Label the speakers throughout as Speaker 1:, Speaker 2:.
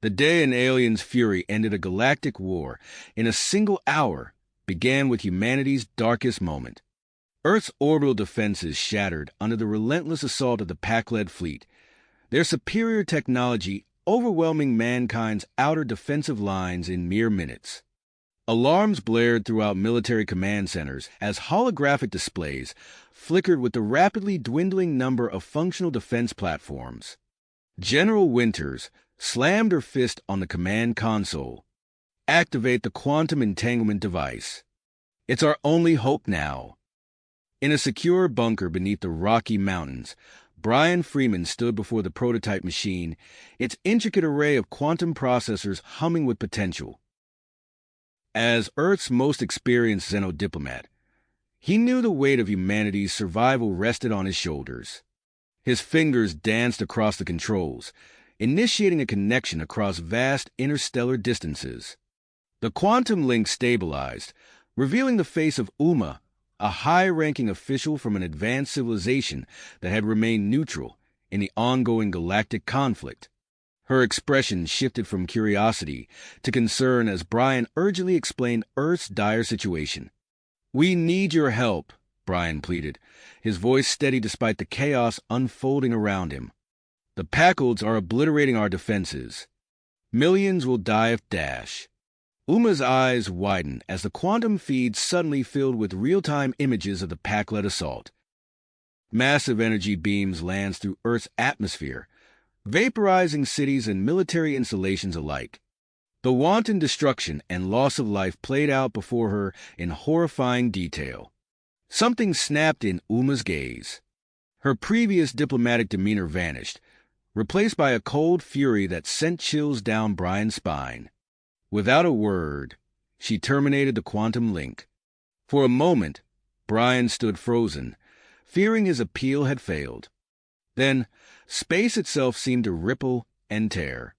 Speaker 1: The day an alien's fury ended a galactic war in a single hour began with humanity's darkest moment. Earth's orbital defenses shattered under the relentless assault of the Pac-led fleet, their superior technology overwhelming mankind's outer defensive lines in mere minutes. Alarms blared throughout military command centers as holographic displays flickered with the rapidly dwindling number of functional defense platforms. General Winters slammed her fist on the command console. "Activate the quantum entanglement device. It's our only hope now." In a secure bunker beneath the Rocky Mountains, Brian Freeman stood before the prototype machine, its intricate array of quantum processors humming with potential. As Earth's most experienced xenodiplomat, he knew the weight of humanity's survival rested on his shoulders. His fingers danced across the controls, initiating a connection across vast interstellar distances. The quantum link stabilized, revealing the face of Uma, a high-ranking official from an advanced civilization that had remained neutral in the ongoing galactic conflict. Her expression shifted from curiosity to concern as Brian urgently explained Earth's dire situation. "We need your help," Brian pleaded, his voice steady despite the chaos unfolding around him. "The Packalds are obliterating our defenses. Millions will die of dash." Uma's eyes widened as the quantum feed suddenly filled with real-time images of the Pac-led assault. Massive energy beams lanced through Earth's atmosphere, vaporizing cities and military installations alike. The wanton destruction and loss of life played out before her in horrifying detail. Something snapped in Uma's gaze. Her previous diplomatic demeanor vanished, replaced by a cold fury that sent chills down Brian's spine. Without a word, she terminated the quantum link. For a moment, Brian stood frozen, fearing his appeal had failed. Then, space itself seemed to ripple and tear.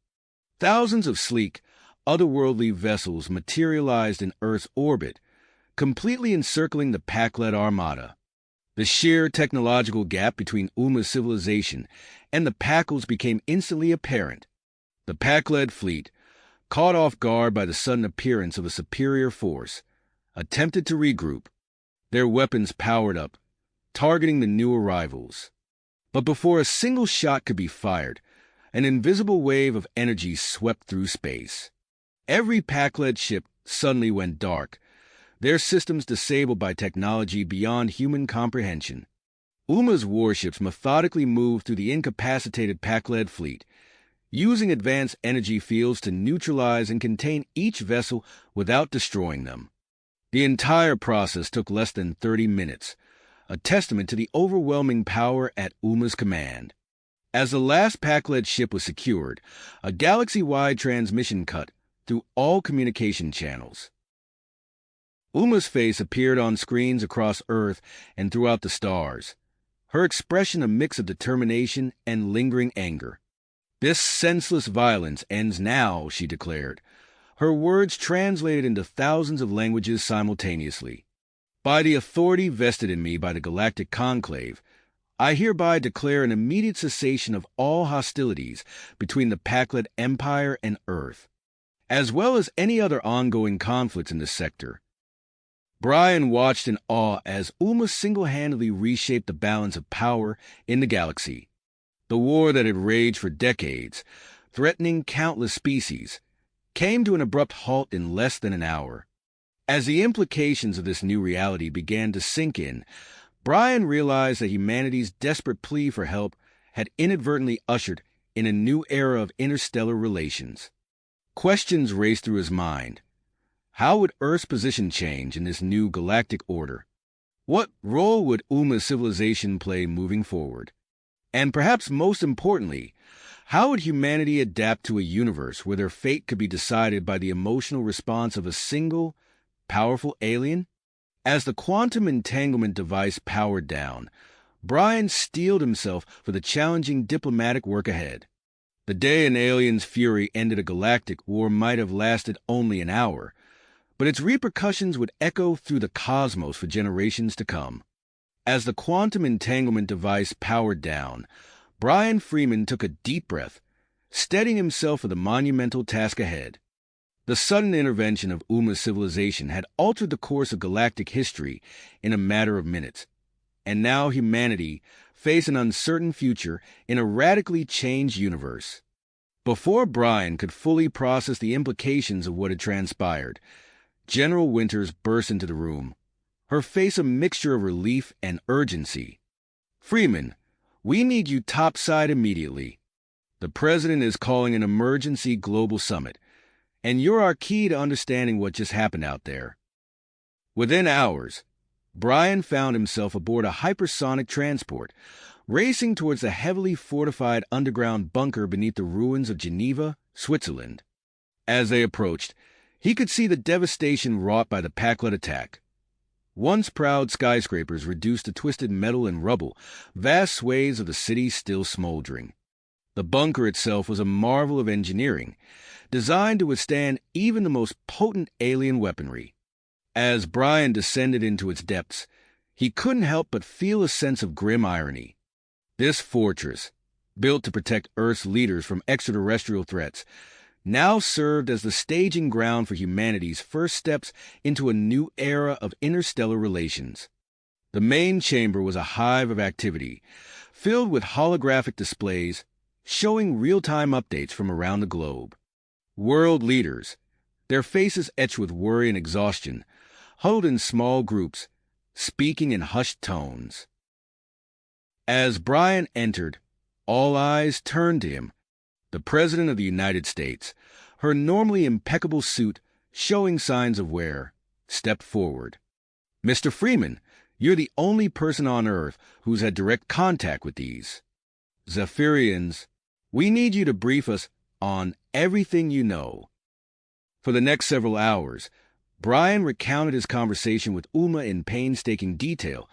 Speaker 1: Thousands of sleek, otherworldly vessels materialized in Earth's orbit, completely encircling the Pac-led armada. The sheer technological gap between Uma's civilization and the Packalds became instantly apparent. The Pac-led fleet, caught off guard by the sudden appearance of a superior force, attempted to regroup, their weapons powered up, targeting the new arrivals. But before a single shot could be fired, an invisible wave of energy swept through space. Every Pac-led ship suddenly went dark, their systems disabled by technology beyond human comprehension. Uma's warships methodically moved through the incapacitated Pac-led fleet, using advanced energy fields to neutralize and contain each vessel without destroying them. The entire process took less than 30 minutes, a testament to the overwhelming power at Uma's command. As the last Pac-led ship was secured, a galaxy-wide transmission cut through all communication channels. Uma's face appeared on screens across Earth and throughout the stars, her expression a mix of determination and lingering anger. "This senseless violence ends now," she declared, her words translated into thousands of languages simultaneously. "By the authority vested in me by the Galactic Conclave, I hereby declare an immediate cessation of all hostilities between the Pac-led Empire and Earth, as well as any other ongoing conflicts in this sector." Brian watched in awe as Uma single-handedly reshaped the balance of power in the galaxy. The war that had raged for decades, threatening countless species, came to an abrupt halt in less than an hour. As the implications of this new reality began to sink in, Brian realized that humanity's desperate plea for help had inadvertently ushered in a new era of interstellar relations. Questions raced through his mind. How would Earth's position change in this new galactic order? What role would Uma's civilization play moving forward? And perhaps most importantly, how would humanity adapt to a universe where their fate could be decided by the emotional response of a single, powerful alien? As the quantum entanglement device powered down, Brian steeled himself for the challenging diplomatic work ahead. The day an alien's fury ended a galactic war might have lasted only an hour, but its repercussions would echo through the cosmos for generations to come. As the quantum entanglement device powered down, Brian Freeman took a deep breath, steadying himself for the monumental task ahead. The sudden intervention of Uma's civilization had altered the course of galactic history in a matter of minutes, and now humanity faced an uncertain future in a radically changed universe. Before Brian could fully process the implications of what had transpired, General Winters burst into the room, her face a mixture of relief and urgency. "Freeman, we need you topside immediately. The President is calling an emergency global summit, and you're our key to understanding what just happened out there." Within hours, Brian found himself aboard a hypersonic transport, racing towards the heavily fortified underground bunker beneath the ruins of Geneva, Switzerland. As they approached, he could see the devastation wrought by the Packlet attack. Once proud skyscrapers reduced to twisted metal and rubble, vast swathes of the city still smoldering. The bunker itself was a marvel of engineering, designed to withstand even the most potent alien weaponry. As Brian descended into its depths, he couldn't help but feel a sense of grim irony. This fortress, built to protect Earth's leaders from extraterrestrial threats, now served as the staging ground for humanity's first steps into a new era of interstellar relations. The main chamber was a hive of activity, filled with holographic displays showing real-time updates from around the globe. World leaders, their faces etched with worry and exhaustion, huddled in small groups, speaking in hushed tones. As Brian entered, all eyes turned to him. The President of the United States, her normally impeccable suit showing signs of wear, stepped forward. "Mr. Freeman, you're the only person on Earth who's had direct contact with these Zephyrians. We need you to brief us on everything you know." For the next several hours, Brian recounted his conversation with Uma in painstaking detail,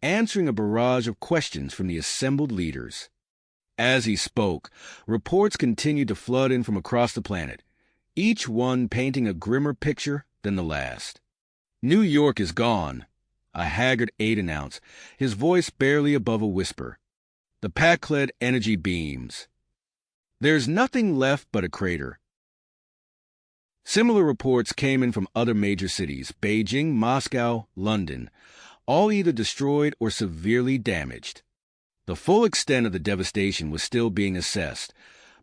Speaker 1: answering a barrage of questions from the assembled leaders. As he spoke, reports continued to flood in from across the planet, each one painting a grimmer picture than the last. "New York is gone," a haggard aide announced, his voice barely above a whisper. "The Packlet energy beams. There's nothing left but a crater." Similar reports came in from other major cities, Beijing, Moscow, London, all either destroyed or severely damaged. The full extent of the devastation was still being assessed,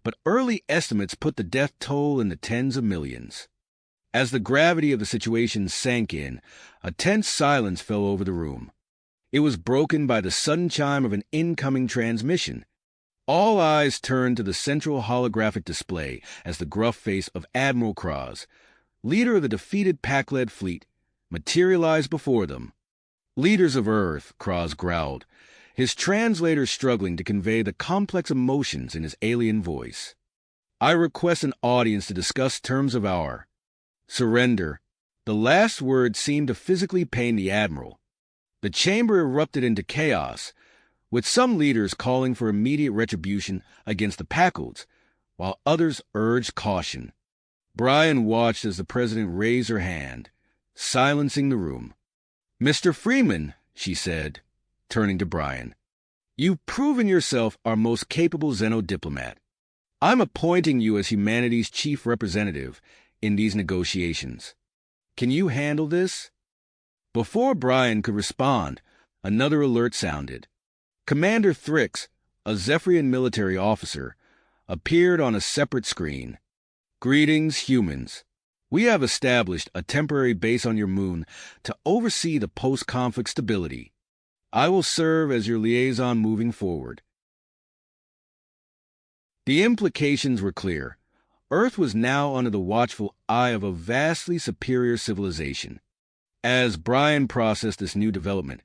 Speaker 1: but early estimates put the death toll in the tens of millions. As the gravity of the situation sank in, a tense silence fell over the room. It was broken by the sudden chime of an incoming transmission. All eyes turned to the central holographic display as the gruff face of Admiral Kraz, leader of the defeated Packlet fleet, materialized before them. "Leaders of Earth," Kraz growled, his translator struggling to convey the complex emotions in his alien voice. "I request an audience to discuss terms of our surrender." The last word seemed to physically pain the Admiral. The chamber erupted into chaos, with some leaders calling for immediate retribution against the Packlets, while others urged caution. Brian watched as the President raised her hand, silencing the room. "Mr. Freeman," she said, turning to Brian, "you've proven yourself our most capable Xeno-diplomat. I'm appointing you as humanity's chief representative in these negotiations. Can you handle this?" Before Brian could respond, another alert sounded. Commander Thrix, a Zephyrian military officer, appeared on a separate screen. "Greetings, humans. We have established a temporary base on your moon to oversee the post-conflict stability. I will serve as your liaison moving forward." The implications were clear. Earth was now under the watchful eye of a vastly superior civilization. As Brian processed this new development,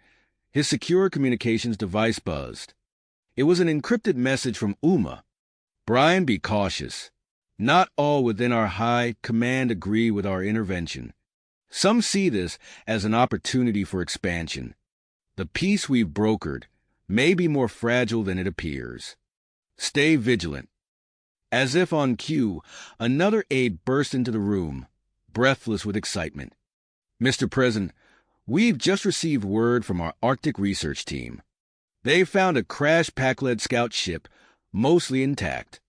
Speaker 1: his secure communications device buzzed. It was an encrypted message from Uma. "Brian, be cautious. Not all within our high command agree with our intervention. Some see this as an opportunity for expansion. The peace we've brokered may be more fragile than it appears. Stay vigilant." As if on cue, another aide burst into the room, breathless with excitement. "Mr. President, we've just received word from our Arctic research team. They found a crashed Packlet scout ship, mostly intact.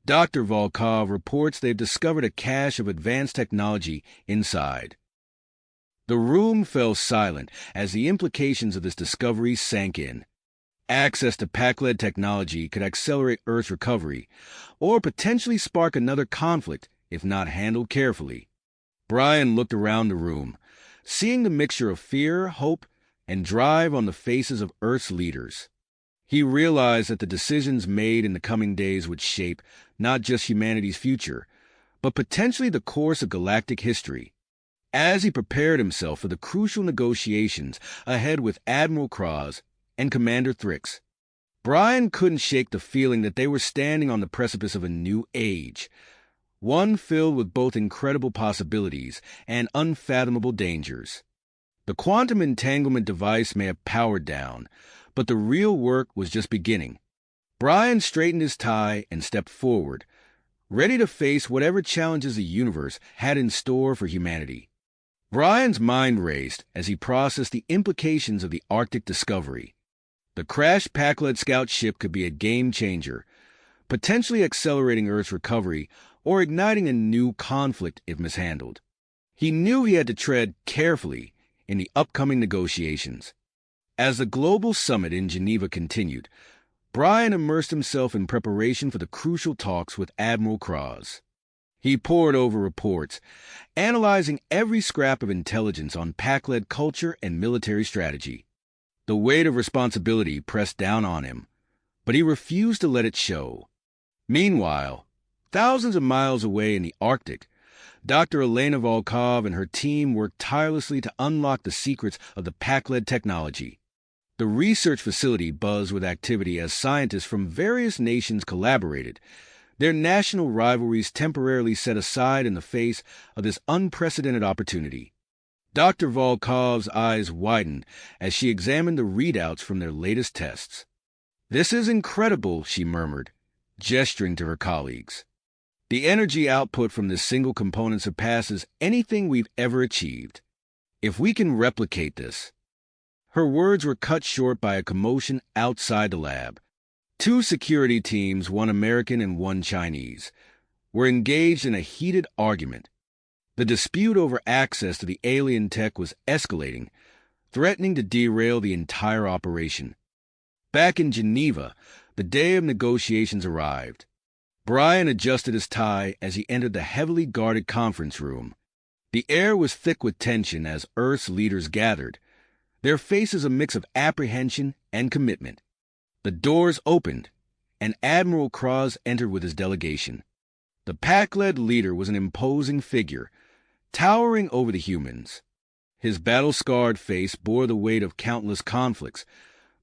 Speaker 1: Dr. Volkov reports they've discovered a cache of advanced technology inside. The room fell silent as the implications of this discovery sank in. Access to Pac-led technology could accelerate Earth's recovery, or potentially spark another conflict if not handled carefully. Brian looked around the room, seeing the mixture of fear, hope, and drive on the faces of Earth's leaders. He realized that the decisions made in the coming days would shape not just humanity's future, but potentially the course of galactic history. As he prepared himself for the crucial negotiations ahead with Admiral Cross and Commander Thrix, Brian couldn't shake the feeling that they were standing on the precipice of a new age, one filled with both incredible possibilities and unfathomable dangers. The quantum entanglement device may have powered down, but the real work was just beginning. Brian straightened his tie and stepped forward, ready to face whatever challenges the universe had in store for humanity. Brian's mind raced as he processed the implications of the Arctic discovery. The crashed Pac-led scout ship could be a game-changer, potentially accelerating Earth's recovery or igniting a new conflict if mishandled. He knew he had to tread carefully in the upcoming negotiations. As the global summit in Geneva continued, Brian immersed himself in preparation for the crucial talks with Admiral Cross. He pored over reports, analyzing every scrap of intelligence on Pac-led culture and military strategy. The weight of responsibility pressed down on him, but he refused to let it show. Meanwhile, thousands of miles away in the Arctic, Dr. Elena Volkov and her team worked tirelessly to unlock the secrets of the Pac-led technology. The research facility buzzed with activity as scientists from various nations collaborated, their national rivalries temporarily set aside in the face of this unprecedented opportunity. Dr. Volkov's eyes widened as she examined the readouts from their latest tests. "This is incredible," she murmured, gesturing to her colleagues. "The energy output from this single component surpasses anything we've ever achieved. If we can replicate this—" Her words were cut short by a commotion outside the lab. Two security teams, one American and one Chinese, were engaged in a heated argument. The dispute over access to the alien tech was escalating, threatening to derail the entire operation. Back in Geneva, the day of negotiations arrived. Brian adjusted his tie as he entered the heavily guarded conference room. The air was thick with tension as Earth's leaders gathered, their faces a mix of apprehension and commitment. The doors opened, and Admiral Cross entered with his delegation. The Pac-led leader was an imposing figure, towering over the humans. His battle-scarred face bore the weight of countless conflicts,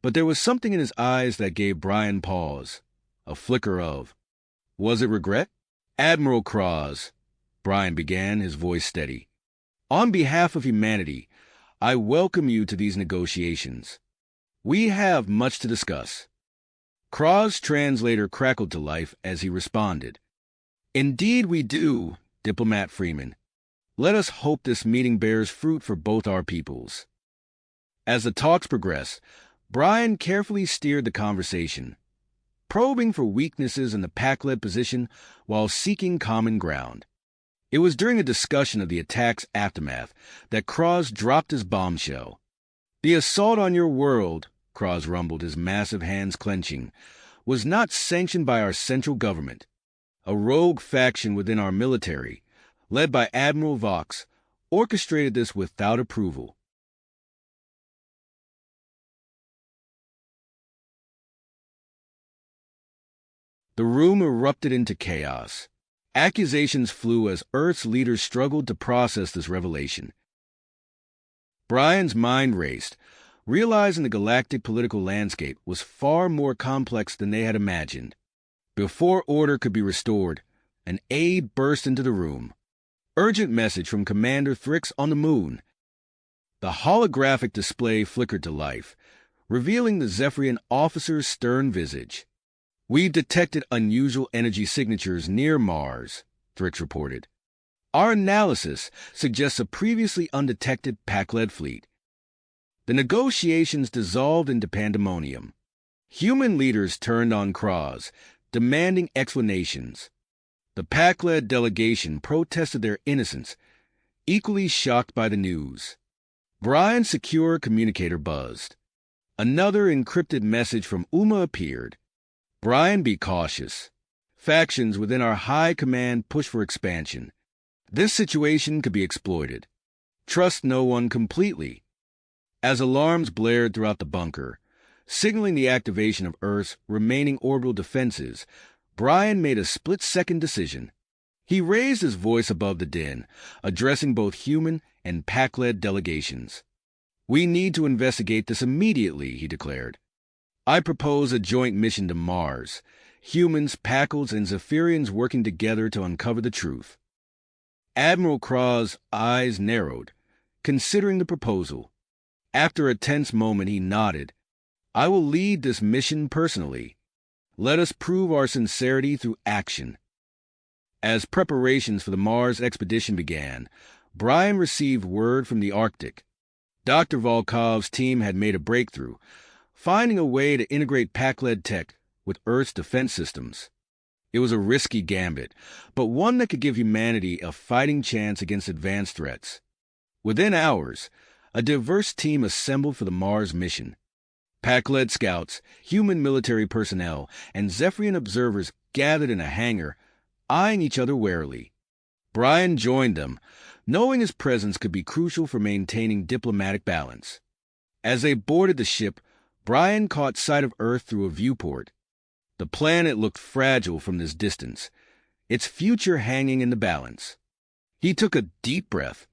Speaker 1: but there was something in his eyes that gave Brian pause, a flicker of— Was it regret? "Admiral Cross," Brian began, his voice steady. "On behalf of humanity, I welcome you to these negotiations. We have much to discuss." Cross's translator crackled to life as he responded. "Indeed we do, Diplomat Freeman. Let us hope this meeting bears fruit for both our peoples." As the talks progressed, Brian carefully steered the conversation, probing for weaknesses in the Pac-led position while seeking common ground. It was during a discussion of the attack's aftermath that Cross dropped his bombshell. "The assault on your world," Cross rumbled, his massive hands clenching, "was not sanctioned by our central government. A rogue faction within our military, led by Admiral Vox, orchestrated this without approval." The room erupted into chaos. Accusations flew as Earth's leaders struggled to process this revelation. Brian's mind raced, realizing the galactic political landscape was far more complex than they had imagined. Before order could be restored, an aide burst into the room. "Urgent message from Commander Thrix on the moon." The holographic display flickered to life, revealing the Zephyrian officer's stern visage. "We've detected unusual energy signatures near Mars," Thrix reported. "Our analysis suggests a previously undetected Pac-led fleet." The negotiations dissolved into pandemonium. Human leaders turned on Cross, demanding explanations. The pack-led delegation protested their innocence, equally shocked by the news. Brian's secure communicator buzzed. Another encrypted message from Uma appeared. Brian, be cautious. Factions within our high command push for expansion. This situation could be exploited. Trust no one completely. As alarms blared throughout the bunker, signaling the activation of Earth's remaining orbital defenses, Brian made a split-second decision. He raised his voice above the din, addressing both human and pack-led delegations. We need to investigate this immediately, he declared. I propose a joint mission to Mars, humans, Packles, and Zephyrians working together to uncover the truth. Admiral Kraw's eyes narrowed, considering the proposal. After a tense moment, he nodded. I will lead this mission personally. Let us prove our sincerity through action. As preparations for the Mars expedition began, Brian received word from the Arctic. Dr. Volkov's team had made a breakthrough, finding a way to integrate pack-led tech with Earth's defense systems. It was a risky gambit, but one that could give humanity a fighting chance against advanced threats. Within hours, a diverse team assembled for the Mars mission. Pack-led scouts, human military personnel, and Zephyrian observers gathered in a hangar, eyeing each other warily. Brian joined them, knowing his presence could be crucial for maintaining diplomatic balance. As they boarded the ship, Brian caught sight of Earth through a viewport. The planet looked fragile from this distance, its future hanging in the balance. He took a deep breath,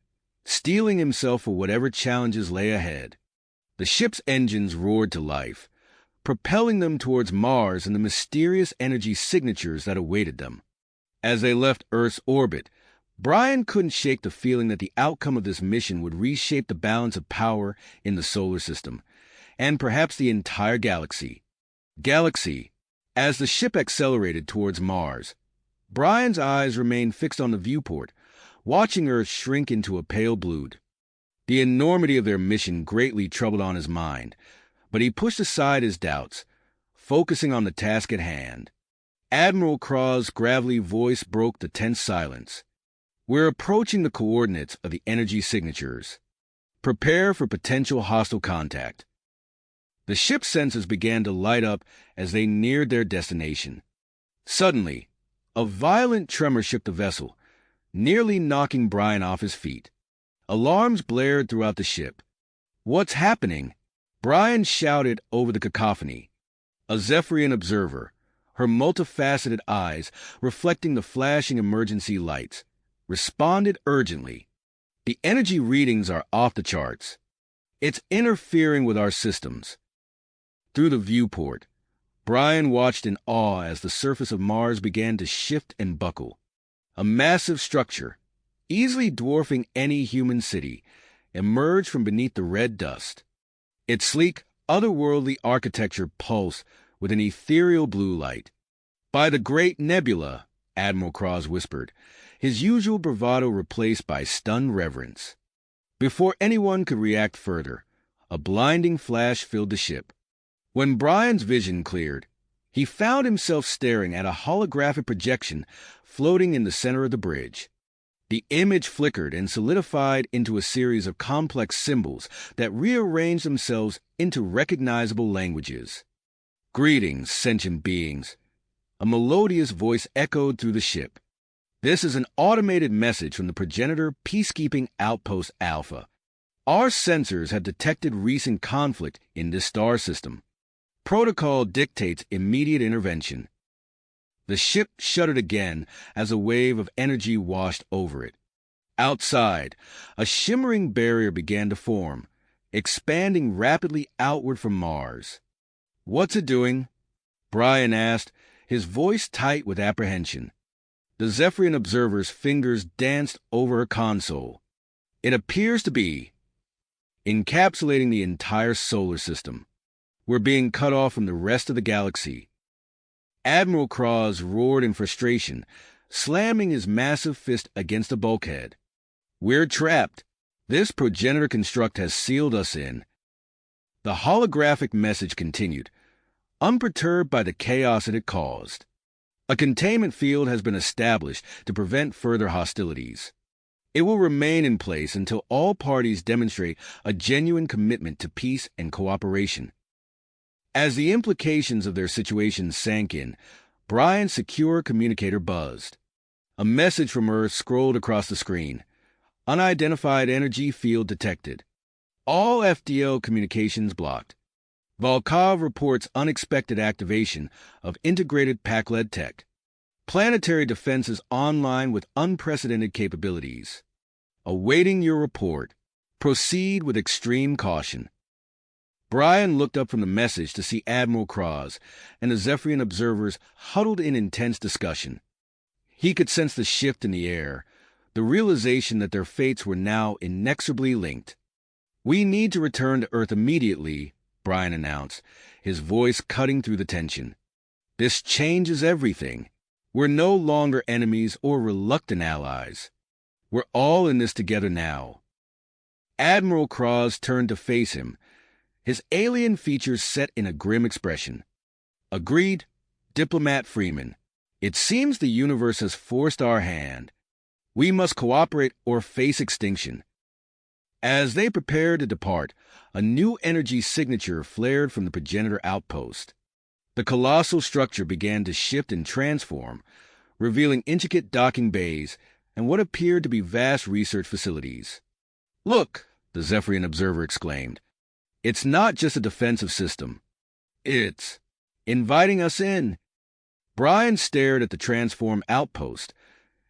Speaker 1: steeling himself for whatever challenges lay ahead. The ship's engines roared to life, propelling them towards Mars and the mysterious energy signatures that awaited them. As they left Earth's orbit, Brian couldn't shake the feeling that the outcome of this mission would reshape the balance of power in the solar system, and perhaps the entire galaxy. As the ship accelerated towards Mars, Brian's eyes remained fixed on the viewport, watching Earth shrink into a pale blue. The enormity of their mission greatly troubled on his mind, but he pushed aside his doubts, focusing on the task at hand. Admiral Kraw's gravelly voice broke the tense silence. We're approaching the coordinates of the energy signatures. Prepare for potential hostile contact. The ship's sensors began to light up as they neared their destination. Suddenly, a violent tremor shook the vessel, nearly knocking Brian off his feet. Alarms blared throughout the ship. What's happening? Brian shouted over the cacophony. A Zephyrian observer, her multifaceted eyes reflecting the flashing emergency lights, responded urgently. The energy readings are off the charts. It's interfering with our systems. Through the viewport, Brian watched in awe as the surface of Mars began to shift and buckle. A massive structure, easily dwarfing any human city, emerged from beneath the red dust. Its sleek, otherworldly architecture pulsed with an ethereal blue light. By the great nebula, Admiral Kraus whispered, his usual bravado replaced by stunned reverence. Before anyone could react further, a blinding flash filled the ship. When Brian's vision cleared, he found himself staring at a holographic projection floating in the center of the bridge. The image flickered and solidified into a series of complex symbols that rearranged themselves into recognizable languages. Greetings, sentient beings. A melodious voice echoed through the ship. This is an automated message from the progenitor Peacekeeping Outpost Alpha. Our sensors have detected recent conflict in this star system. Protocol dictates immediate intervention. The ship shuddered again as a wave of energy washed over it. Outside, a shimmering barrier began to form, expanding rapidly outward from Mars. What's it doing? Brian asked, his voice tight with apprehension. The Zephyrian observer's fingers danced over her console. It appears to be encapsulating the entire solar system. We're being cut off from the rest of the galaxy. Admiral Kraus roared in frustration, slamming his massive fist against a bulkhead. We're trapped. This progenitor construct has sealed us in. The holographic message continued, unperturbed by the chaos it had caused. A containment field has been established to prevent further hostilities. It will remain in place until all parties demonstrate a genuine commitment to peace and cooperation. As the implications of their situation sank in, Brian's secure communicator buzzed. A message from Earth scrolled across the screen. Unidentified energy field detected. All FDL communications blocked. Volkov reports unexpected activation of integrated Pac-led tech. Planetary defenses online with unprecedented capabilities. Awaiting your report. Proceed with extreme caution. Brian looked up from the message to see Admiral Cross and the Zephyrian observers huddled in intense discussion. He could sense the shift in the air, the realization that their fates were now inexorably linked. "We need to return to Earth immediately," Brian announced, his voice cutting through the tension. "This changes everything. We're no longer enemies or reluctant allies. We're all in this together now." Admiral Cross turned to face him, his alien features set in a grim expression. "Agreed, Diplomat Freeman. It seems the universe has forced our hand. We must cooperate or face extinction." As they prepared to depart, a new energy signature flared from the progenitor outpost. The colossal structure began to shift and transform, revealing intricate docking bays and what appeared to be vast research facilities. "Look," the Zephyrian observer exclaimed. "It's not just a defensive system. It's inviting us in." Brian stared at the transformed outpost,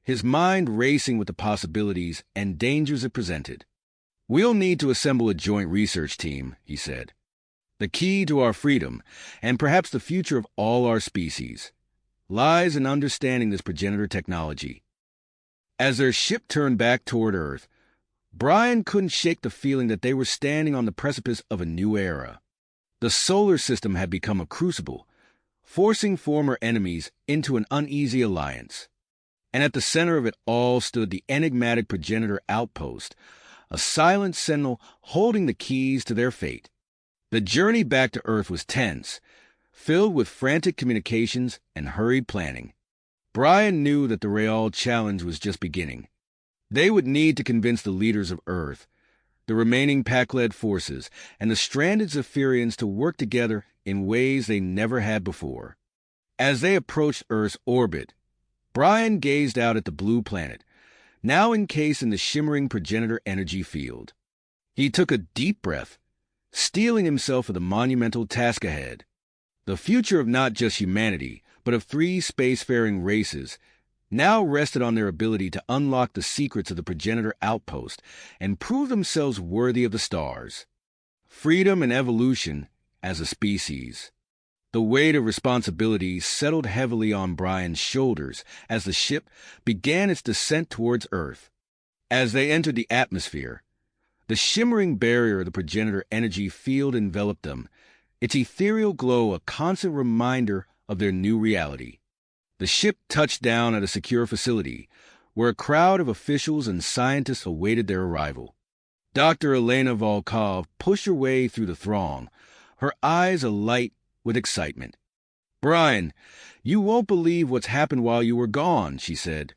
Speaker 1: his mind racing with the possibilities and dangers it presented. "We'll need to assemble a joint research team," he said. "The key to our freedom, and perhaps the future of all our species, lies in understanding this progenitor technology." As their ship turned back toward Earth, Brian couldn't shake the feeling that they were standing on the precipice of a new era. The solar system had become a crucible, forcing former enemies into an uneasy alliance. And at the center of it all stood the enigmatic progenitor outpost, a silent sentinel holding the keys to their fate. The journey back to Earth was tense, filled with frantic communications and hurried planning. Brian knew that the Real challenge was just beginning. They would need to convince the leaders of Earth, the remaining Pac-led forces, and the stranded Zephyrians to work together in ways they never had before. As they approached Earth's orbit, Brian gazed out at the blue planet, now encased in the shimmering progenitor energy field. He took a deep breath, steeling himself for the monumental task ahead. The future of not just humanity, but of 3 spacefaring races, now rested on their ability to unlock the secrets of the progenitor outpost and prove themselves worthy of the stars. Freedom and evolution as a species. The weight of responsibility settled heavily on Brian's shoulders as the ship began its descent towards Earth. As they entered the atmosphere, the shimmering barrier of the progenitor energy field enveloped them, its ethereal glow a constant reminder of their new reality. The ship touched down at a secure facility, where a crowd of officials and scientists awaited their arrival. Dr. Elena Volkov pushed her way through the throng, her eyes alight with excitement. "Brian, you won't believe what's happened while you were gone," she said,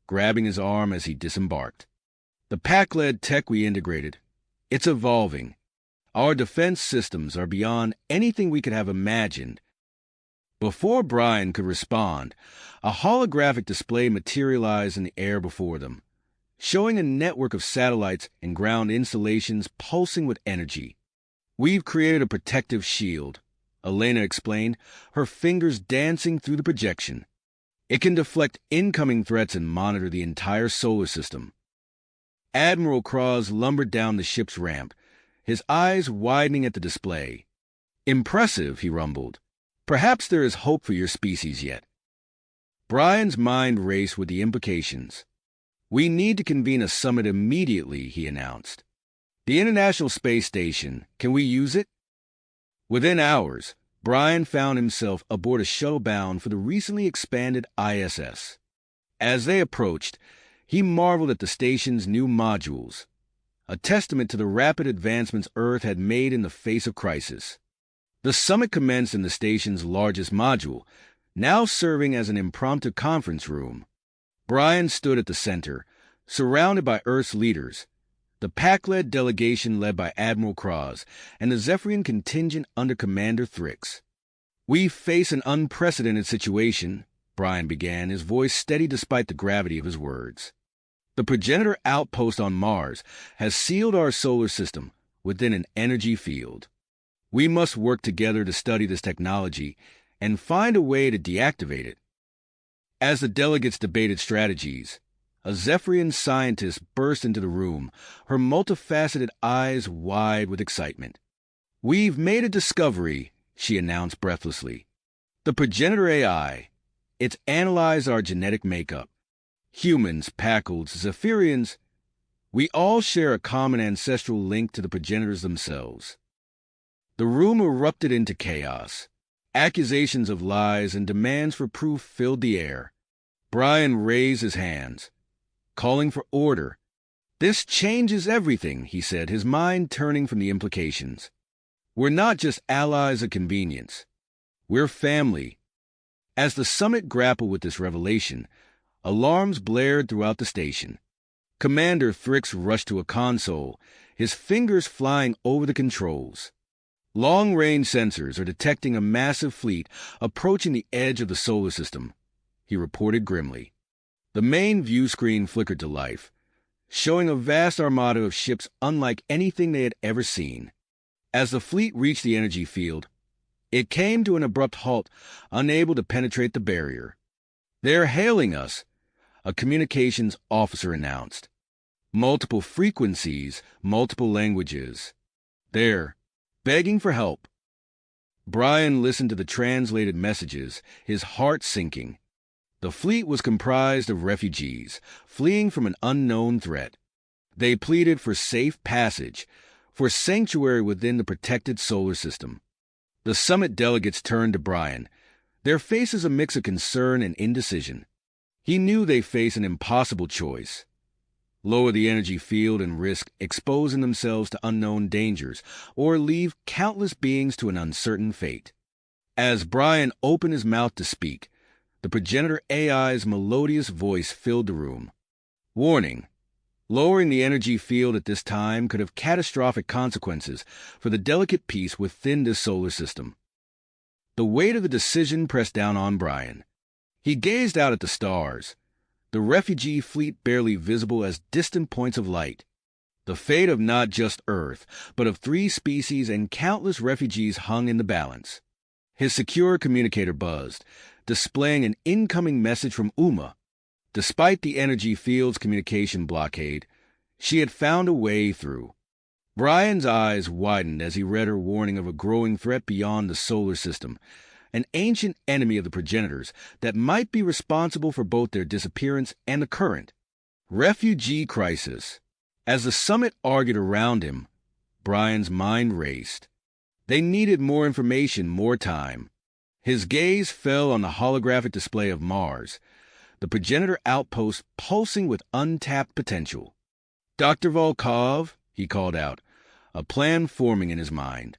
Speaker 1: grabbing his arm as he disembarked. "The Pac-led tech we integrated, it's evolving. Our defense systems are beyond anything we could have imagined." Before Brian could respond, a holographic display materialized in the air before them, showing a network of satellites and ground installations pulsing with energy. "We've created a protective shield," Elena explained, her fingers dancing through the projection. "It can deflect incoming threats and monitor the entire solar system." Admiral Cross lumbered down the ship's ramp, his eyes widening at the display. "Impressive," he rumbled. "Perhaps there is hope for your species yet." Brian's mind raced with the implications. "We need to convene a summit immediately," he announced. "The International Space Station, can we use it?" Within hours, Brian found himself aboard a shuttle bound for the recently expanded ISS. As they approached, he marveled at the station's new modules, a testament to the rapid advancements Earth had made in the face of crisis. The summit commenced in the station's largest module, now serving as an impromptu conference room. Brian stood at the center, surrounded by Earth's leaders, the Pac-led delegation led by Admiral Cross, and the Zephyrian contingent under Commander Thrix. "We face an unprecedented situation," Brian began, his voice steady despite the gravity of his words. "The progenitor outpost on Mars has sealed our solar system within an energy field. We must work together to study this technology and find a way to deactivate it." As the delegates debated strategies, a Zephyrian scientist burst into the room, her multifaceted eyes wide with excitement. "We've made a discovery," she announced breathlessly. "The progenitor AI. It's analyzed our genetic makeup. Humans, Packalds, Zephyrians, we all share a common ancestral link to the progenitors themselves." The room erupted into chaos. Accusations of lies and demands for proof filled the air. Brian raised his hands, calling for order. "This changes everything," he said, his mind turning from the implications. "We're not just allies of convenience. We're family." As the summit grappled with this revelation, alarms blared throughout the station. Commander Thrix rushed to a console, his fingers flying over the controls. "Long-range sensors are detecting a massive fleet approaching the edge of the solar system," he reported grimly. The main view screen flickered to life, showing a vast armada of ships unlike anything they had ever seen. As the fleet reached the energy field, it came to an abrupt halt, unable to penetrate the barrier. "They're hailing us," a communications officer announced. "Multiple frequencies, multiple languages. They're begging for help." Brian listened to the translated messages, his heart sinking. The fleet was comprised of refugees, fleeing from an unknown threat. They pleaded for safe passage, for sanctuary within the protected solar system. The summit delegates turned to Brian, their faces a mix of concern and indecision. He knew they faced an impossible choice: lower the energy field and risk exposing themselves to unknown dangers, or leave countless beings to an uncertain fate. As Brian opened his mouth to speak, the progenitor AI's melodious voice filled the room. "Warning: lowering the energy field at this time could have catastrophic consequences for the delicate peace within this solar system." The weight of the decision pressed down on Brian. He gazed out at the stars, the refugee fleet barely visible as distant points of light. The fate of not just Earth, but of 3 species and countless refugees hung in the balance. His secure communicator buzzed, displaying an incoming message from Uma. Despite the energy field's communication blockade, she had found a way through. Brian's eyes widened as he read her warning of a growing threat beyond the solar system, an ancient enemy of the progenitors that might be responsible for both their disappearance and the current refugee crisis. As the summit argued around him, Brian's mind raced. They needed more information, more time. His gaze fell on the holographic display of Mars, the progenitor outpost pulsing with untapped potential. "Dr. Volkov," he called out, a plan forming in his mind.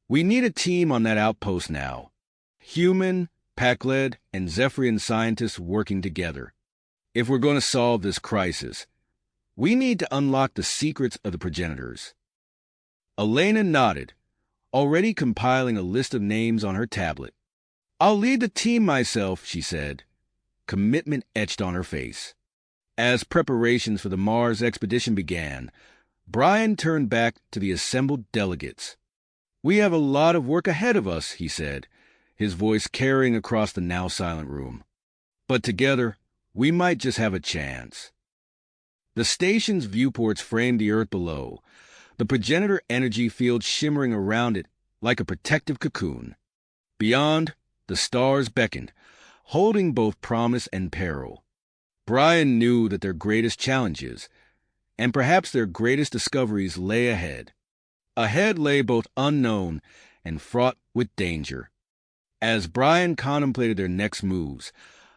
Speaker 1: "We need a team on that outpost now. Human, Pac-led, and Zephyrian scientists working together. If we're going to solve this crisis, we need to unlock the secrets of the progenitors." Elena nodded, already compiling a list of names on her tablet. "I'll lead the team myself," she said, commitment etched on her face. As preparations for the Mars expedition began, Brian turned back to the assembled delegates. "We have a lot of work ahead of us," he said, his voice carrying across the now silent room. "But together, we might just have a chance." The station's viewports framed the Earth below, the progenitor energy field shimmering around it like a protective cocoon. Beyond, the stars beckoned, holding both promise and peril. Brian knew that their greatest challenges, and perhaps their greatest discoveries, lay ahead. Ahead lay both unknown and fraught with danger. As Brian contemplated their next moves,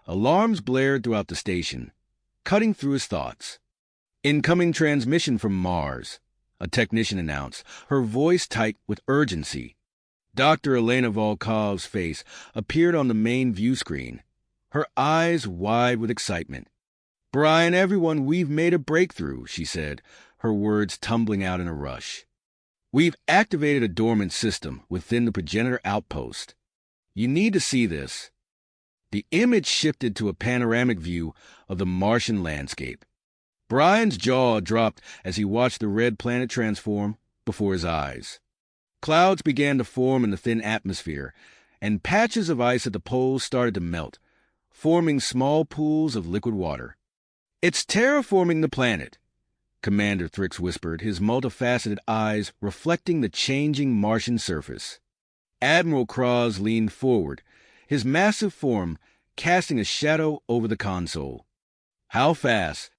Speaker 1: alarms blared throughout the station, cutting through his thoughts. "Incoming transmission from Mars," a technician announced, her voice tight with urgency. Dr. Elena Volkov's face appeared on the main view screen, her eyes wide with excitement. "Brian, everyone, we've made a breakthrough," she said, her words tumbling out in a rush. "We've activated a dormant system within the progenitor outpost. You need to see this." The image shifted to a panoramic view of the Martian landscape. Brian's jaw dropped as he watched the red planet transform before his eyes. Clouds began to form in the thin atmosphere, and patches of ice at the poles started to melt, forming small pools of liquid water. "It's terraforming the planet," Commander Thrix whispered, his multifaceted eyes reflecting the changing Martian surface. Admiral Cross leaned forward, his massive form casting a shadow over the console. "How fast?"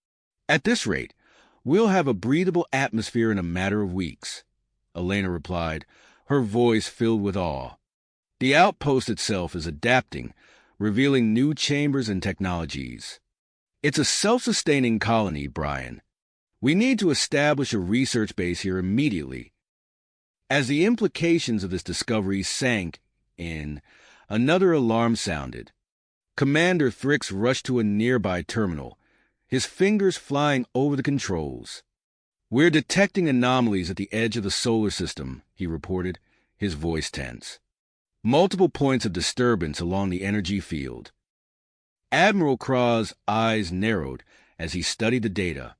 Speaker 1: "At this rate, we'll have a breathable atmosphere in a matter of weeks," Elena replied, her voice filled with awe. "The outpost itself is adapting, revealing new chambers and technologies. It's a self-sustaining colony, Brian. We need to establish a research base here immediately." As the implications of this discovery sank in, another alarm sounded. Commander Thrix rushed to a nearby terminal, his fingers flying over the controls. "We're detecting anomalies at the edge of the solar system," he reported, his voice tense. "Multiple points of disturbance along the energy field." Admiral Krah's eyes narrowed as he studied the data.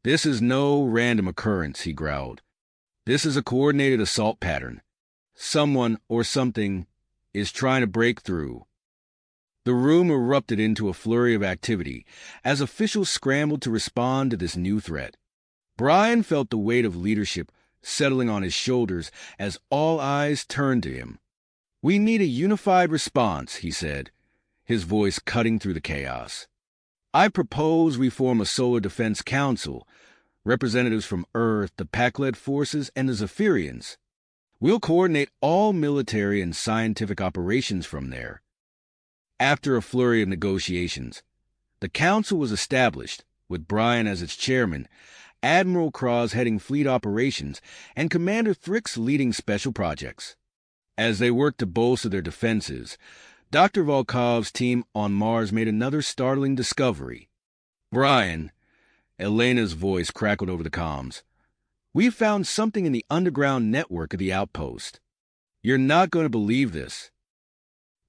Speaker 1: "This is no random occurrence," he growled. "This is a coordinated assault pattern. Someone or something is trying to break through." The room erupted into a flurry of activity as officials scrambled to respond to this new threat. Brian felt the weight of leadership settling on his shoulders as all eyes turned to him. "We need a unified response," he said, his voice cutting through the chaos. "I propose we form a Solar Defense Council, representatives from Earth, the Pac-led forces, and the Zephyrians. We'll coordinate all military and scientific operations from there." After a flurry of negotiations, the council was established, with Brian as its chairman, Admiral Cross heading fleet operations, and Commander Thrix leading special projects. As they worked to bolster their defenses, Dr. Volkov's team on Mars made another startling discovery. "Brian," Elena's voice crackled over the comms, "we've found something in the underground network of the outpost. You're not going to believe this."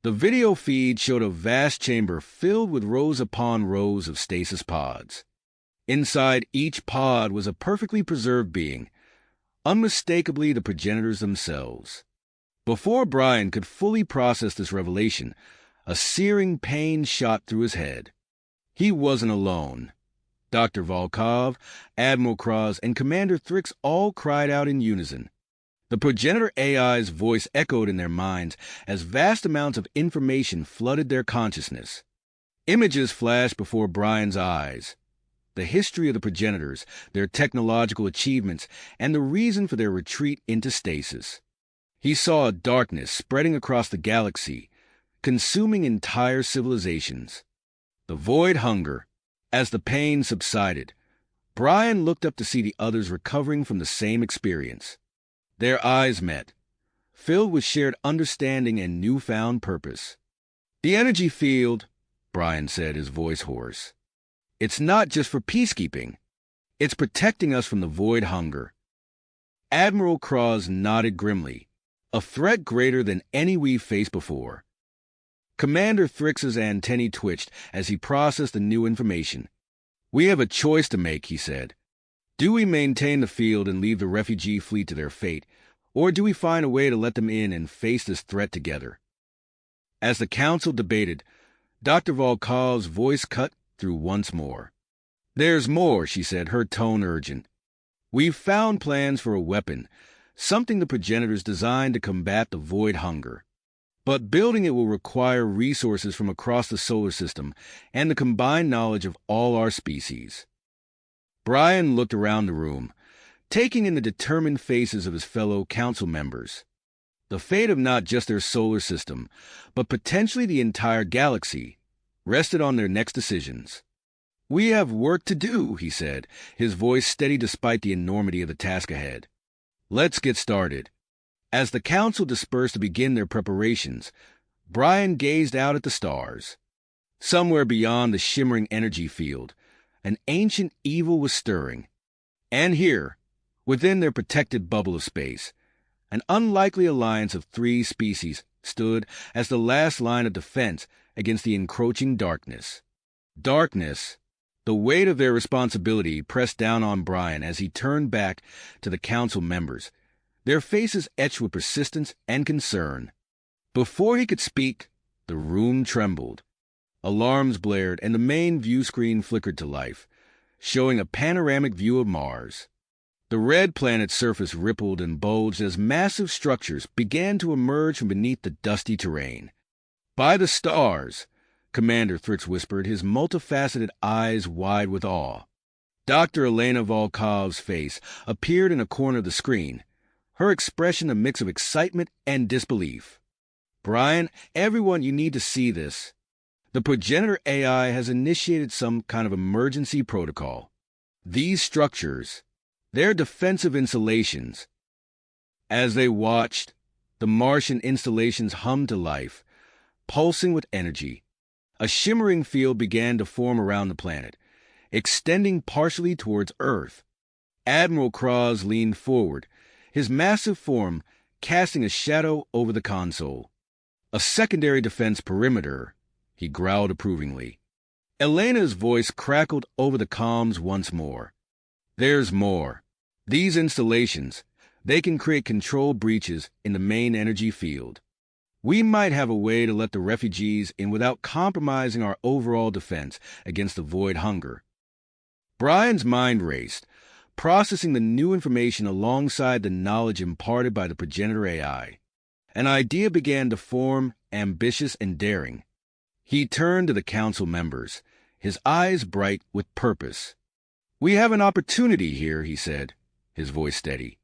Speaker 1: The video feed showed a vast chamber filled with rows upon rows of stasis pods. Inside each pod was a perfectly preserved being, unmistakably the progenitors themselves. Before Brian could fully process this revelation, a searing pain shot through his head. He wasn't alone. Dr. Volkov, Admiral Cross, and Commander Thrix all cried out in unison. The progenitor AI's voice echoed in their minds as vast amounts of information flooded their consciousness. Images flashed before Brian's eyes. The history of the progenitors, their technological achievements, and the reason for their retreat into stasis. He saw a darkness spreading across the galaxy, consuming entire civilizations. The void hunger. As the pain subsided, Brian looked up to see the others recovering from the same experience. Their eyes met, filled with shared understanding and newfound purpose. "The energy field," Brian said, his voice hoarse. "It's not just for peacekeeping. It's protecting us from the void hunger." Admiral Cross nodded grimly. "A threat greater than any we've faced before." Commander Thrix's antennae twitched as he processed the new information. "We have a choice to make," he said. "Do we maintain the field and leave the refugee fleet to their fate, or do we find a way to let them in and face this threat together?" As the council debated, Dr. Volkov's voice cut through once more. "There's more," she said, her tone urgent. "We've found plans for a weapon, something the progenitors designed to combat the void hunger. But building it will require resources from across the solar system and the combined knowledge of all our species." Brian looked around the room, taking in the determined faces of his fellow council members. The fate of not just their solar system, but potentially the entire galaxy, rested on their next decisions. "We have work to do," he said, his voice steady despite the enormity of the task ahead. "Let's get started." As the council dispersed to begin their preparations, Brian gazed out at the stars. Somewhere beyond the shimmering energy field, an ancient evil was stirring. And here, within their protected bubble of space, an unlikely alliance of 3 species stood as the last line of defense against the encroaching darkness. Darkness, the weight of their responsibility pressed down on Brian as he turned back to the council members, their faces etched with persistence and concern. Before he could speak, the room trembled. Alarms blared and the main view screen flickered to life, showing a panoramic view of Mars. The red planet's surface rippled and bulged as massive structures began to emerge from beneath the dusty terrain. "By the stars," Commander Thrix whispered, his multifaceted eyes wide with awe. Dr. Elena Volkov's face appeared in a corner of the screen, her expression a mix of excitement and disbelief. "Brian, everyone, you need to see this. The progenitor AI has initiated some kind of emergency protocol. These structures, they're defensive installations." As they watched, the Martian installations hummed to life, pulsing with energy. A shimmering field began to form around the planet, extending partially towards Earth. Admiral Kraz leaned forward, his massive form casting a shadow over the console. "A secondary defense perimeter," he growled approvingly. Elena's voice crackled over the comms once more. "There's more. These installations, they can create control breaches in the main energy field. We might have a way to let the refugees in without compromising our overall defense against the void hunger." Brian's mind raced, processing the new information alongside the knowledge imparted by the progenitor AI. An idea began to form, ambitious and daring. He turned to the council members, his eyes bright with purpose. "We have an opportunity here," he said, his voice steady.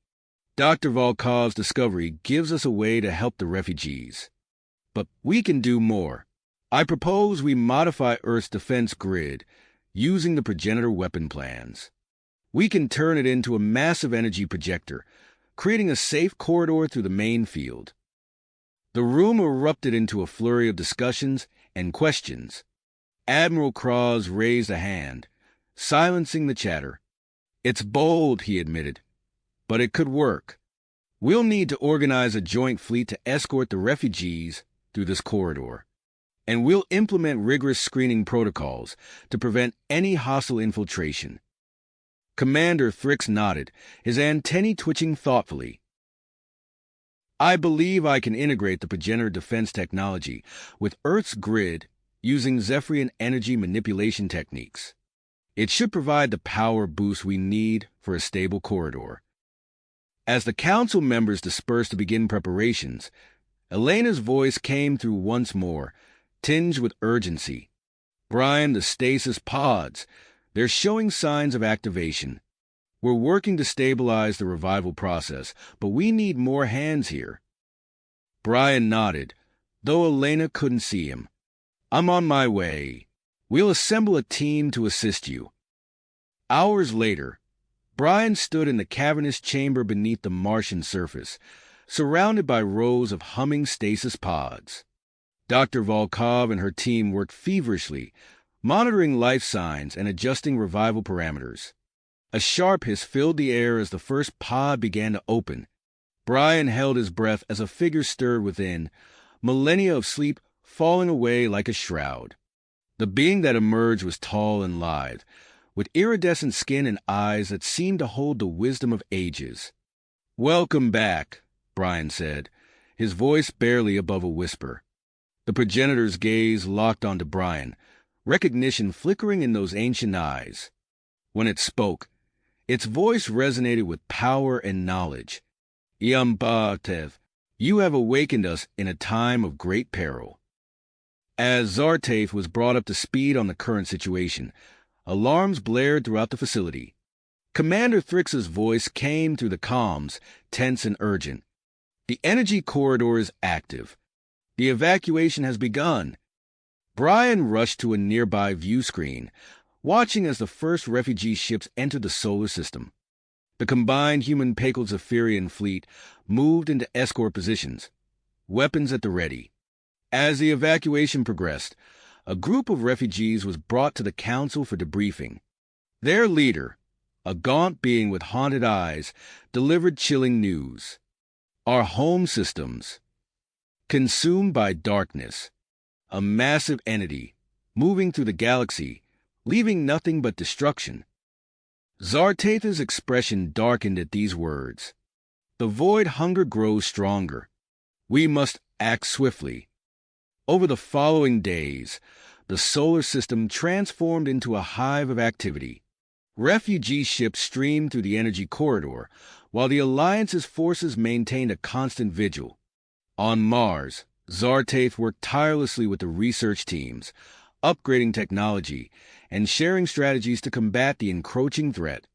Speaker 1: "Dr. Volkov's discovery gives us a way to help the refugees. But we can do more. I propose we modify Earth's defense grid using the progenitor weapon plans. We can turn it into a massive energy projector, creating a safe corridor through the main field." The room erupted into a flurry of discussions and questions. Admiral Kraz raised a hand, silencing the chatter. "It's bold," he admitted, "but it could work. We'll need to organize a joint fleet to escort the refugees through this corridor. And we'll implement rigorous screening protocols to prevent any hostile infiltration." Commander Thrix nodded, his antennae twitching thoughtfully. "I believe I can integrate the progenitor defense technology with Earth's grid using Zephyrian energy manipulation techniques. It should provide the power boost we need for a stable corridor." As the council members dispersed to begin preparations, Elena's voice came through once more, tinged with urgency. "Brian, the stasis pods, they're showing signs of activation. We're working to stabilize the revival process, but we need more hands here." Brian nodded, though Elena couldn't see him. "I'm on my way. We'll assemble a team to assist you." Hours later, Brian stood in the cavernous chamber beneath the Martian surface, surrounded by rows of humming stasis pods. Dr. Volkov and her team worked feverishly, monitoring life signs and adjusting revival parameters. A sharp hiss filled the air as the first pod began to open. Brian held his breath as a figure stirred within, millennia of sleep falling away like a shroud. The being that emerged was tall and lithe, with iridescent skin and eyes that seemed to hold the wisdom of ages. "Welcome back," Brian said, his voice barely above a whisper. The progenitor's gaze locked onto Brian, recognition flickering in those ancient eyes. When it spoke, its voice resonated with power and knowledge. "Yambatev, you have awakened us in a time of great peril." As Zartath was brought up to speed on the current situation, alarms blared throughout the facility. Commander Thrix's voice came through the comms, tense and urgent. "The energy corridor is active. The evacuation has begun." Brian rushed to a nearby view screen, watching as the first refugee ships entered the solar system. The combined human Pacl-Zephyrian fleet moved into escort positions, weapons at the ready. As the evacuation progressed, a group of refugees was brought to the council for debriefing. Their leader, a gaunt being with haunted eyes, delivered chilling news. Our home systems, consumed by darkness, a massive entity, moving through the galaxy, leaving nothing but destruction. Zartatha's expression darkened at these words. The void hunger grows stronger. We must act swiftly. Over the following days, the solar system transformed into a hive of activity. Refugee ships streamed through the energy corridor, while the Alliance's forces maintained a constant vigil. On Mars, Zartath worked tirelessly with the research teams, upgrading technology and sharing strategies to combat the encroaching threat.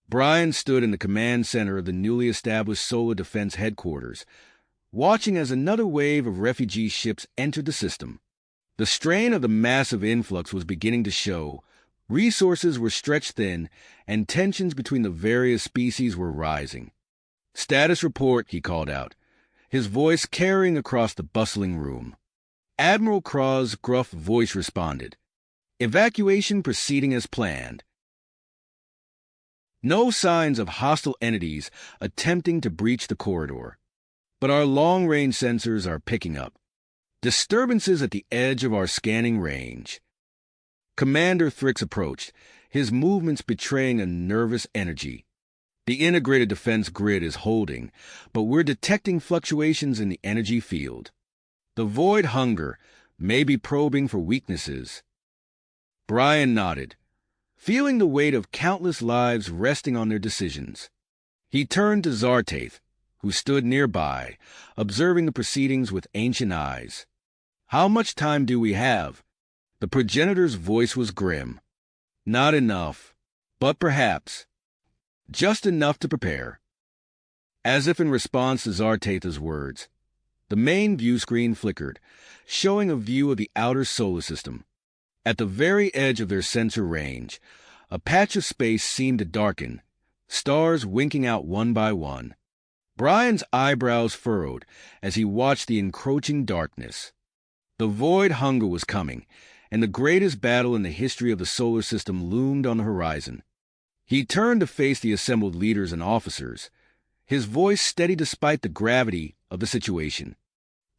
Speaker 1: Brian stood in the command center of the newly established Solar Defense Headquarters, watching as another wave of refugee ships entered the system. The strain of the massive influx was beginning to show. Resources were stretched thin, and tensions between the various species were rising. "Status report," he called out, his voice carrying across the bustling room. Admiral Kraw's gruff voice responded, "Evacuation proceeding as planned. No signs of hostile entities attempting to breach the corridor, but our long-range sensors are picking up disturbances at the edge of our scanning range." Commander Thrix approached, his movements betraying a nervous energy. "The integrated defense grid is holding, but we're detecting fluctuations in the energy field. The void hunger may be probing for weaknesses." Brian nodded, feeling the weight of countless lives resting on their decisions. He turned to Zartath, who stood nearby, observing the proceedings with ancient eyes. "How much time do we have?" The progenitor's voice was grim. "Not enough, but perhaps. Just enough to prepare." As if in response to Zartatha's words, the main view screen flickered, showing a view of the outer solar system. At the very edge of their sensor range, a patch of space seemed to darken, stars winking out one by one. Brian's eyebrows furrowed as he watched the encroaching darkness. The void hunger was coming, and the greatest battle in the history of the solar system loomed on the horizon. He turned to face the assembled leaders and officers, his voice steady despite the gravity of the situation.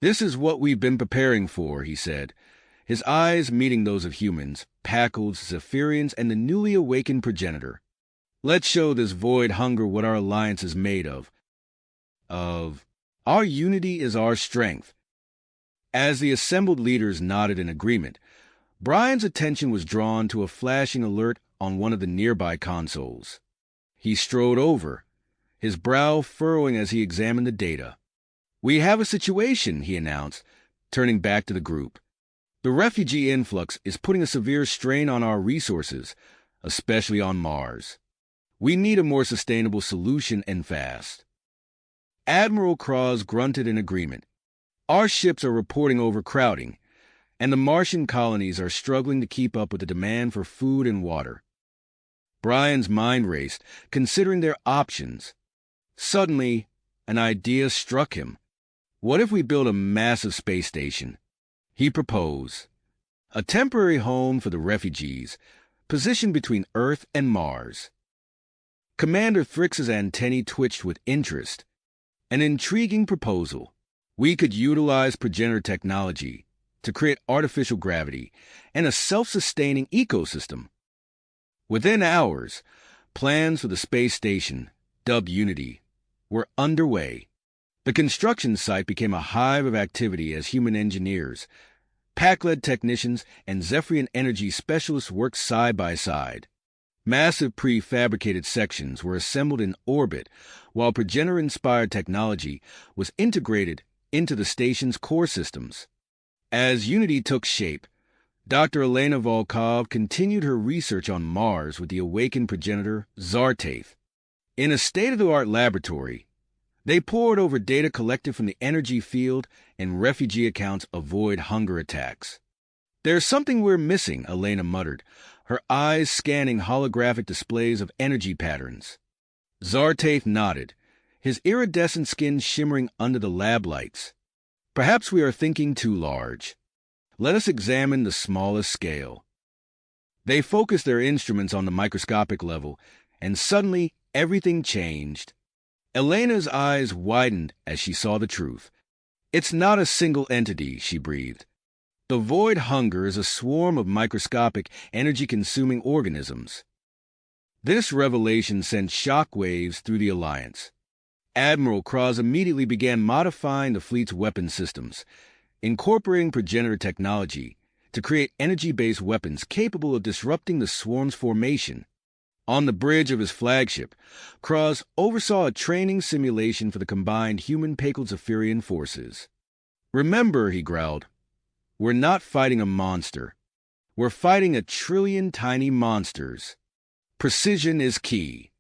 Speaker 1: "This is what we've been preparing for," he said, his eyes meeting those of humans, Pacls, Zephyrians, and the newly awakened progenitor. "Let's show this void hunger what our alliance is made of. Our unity is our strength." As the assembled leaders nodded in agreement, Brian's attention was drawn to a flashing alert on one of the nearby consoles. He strode over, his brow furrowing as he examined the data. "We have a situation," he announced, turning back to the group. "The refugee influx is putting a severe strain on our resources, especially on Mars. We need a more sustainable solution and fast." Admiral Kraus grunted in agreement. "Our ships are reporting overcrowding, and the Martian colonies are struggling to keep up with the demand for food and water." Brian's mind raced, considering their options. Suddenly, an idea struck him. What if we build a massive space station? He proposed. A temporary home for the refugees, positioned between Earth and Mars. Commander Thrix's antennae twitched with interest. An intriguing proposal. We could utilize progenitor technology to create artificial gravity and a self-sustaining ecosystem. Within hours, plans for the space station, dubbed Unity, were underway. The construction site became a hive of activity as human engineers, Pac-led technicians, and Zephyrian energy specialists worked side by side. Massive prefabricated sections were assembled in orbit, while progenitor-inspired technology was integrated into the station's core systems. As Unity took shape, Dr. Elena Volkov continued her research on Mars with the awakened progenitor Zartath. In a state-of-the-art laboratory, they pored over data collected from the energy field and refugee accounts of void hunger attacks. "There's something we're missing," Elena muttered, her eyes scanning holographic displays of energy patterns. Zartath nodded, his iridescent skin shimmering under the lab lights. Perhaps we are thinking too large. Let us examine the smallest scale. They focused their instruments on the microscopic level, and suddenly everything changed. Elena's eyes widened as she saw the truth. It's not a single entity, she breathed. The void hunger is a swarm of microscopic, energy-consuming organisms. This revelation sent shockwaves through the Alliance. Admiral Cross immediately began modifying the fleet's weapon systems, incorporating progenitor technology to create energy-based weapons capable of disrupting the swarm's formation. On the bridge of his flagship, Cross oversaw a training simulation for the combined human-Pacl-Zephyrian forces. "Remember," he growled, "we're not fighting a monster. We're fighting 1,000,000,000,000 tiny monsters. Precision is key."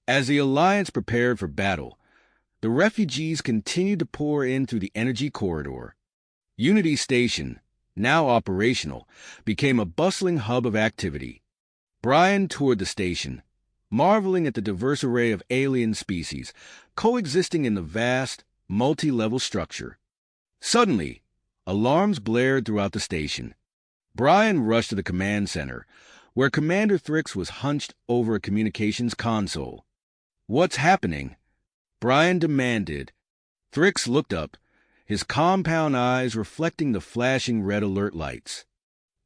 Speaker 1: As the Alliance prepared for battle, the refugees continued to pour in through the energy corridor. Unity Station, now operational, became a bustling hub of activity. Brian toured the station, marveling at the diverse array of alien species coexisting in the vast, multi-level structure. Suddenly, alarms blared throughout the station. Brian rushed to the command center, where Commander Thrix was hunched over a communications console. "What's happening?" Brian demanded. Thrix looked up, his compound eyes reflecting the flashing red alert lights.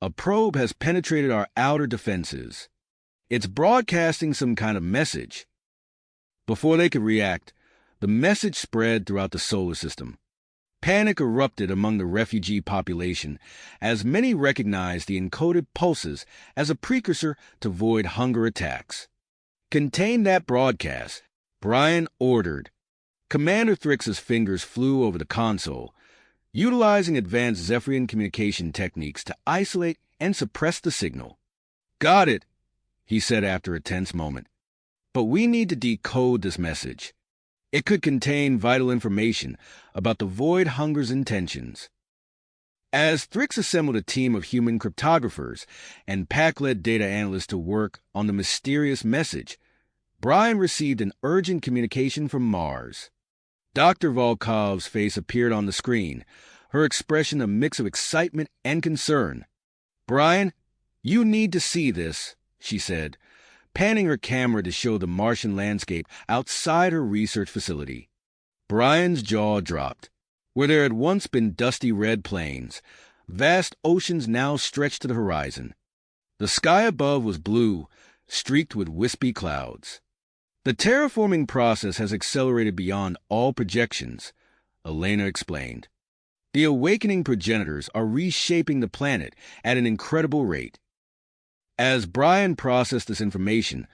Speaker 1: "A probe has penetrated our outer defenses. It's broadcasting some kind of message." Before they could react, the message spread throughout the solar system. Panic erupted among the refugee population, as many recognized the encoded pulses as a precursor to void hunger attacks. "Contain that broadcast," Brian ordered. Commander Thrix's fingers flew over the console, utilizing advanced Zephyrian communication techniques to isolate and suppress the signal. "Got it," he said after a tense moment. "But we need to decode this message. It could contain vital information about the void hunger's intentions." As Thrix assembled a team of human cryptographers and Pac-led data analysts to work on the mysterious message, Brian received an urgent communication from Mars. Dr. Volkov's face appeared on the screen, her expression a mix of excitement and concern. "Brian, you need to see this," she said, panning her camera to show the Martian landscape outside her research facility. Brian's jaw dropped. Where there had once been dusty red plains, vast oceans now stretched to the horizon. The sky above was blue, streaked with wispy clouds. "The terraforming process has accelerated beyond all projections," Elena explained. "The awakening progenitors are reshaping the planet at an incredible rate." As Brian processed this information,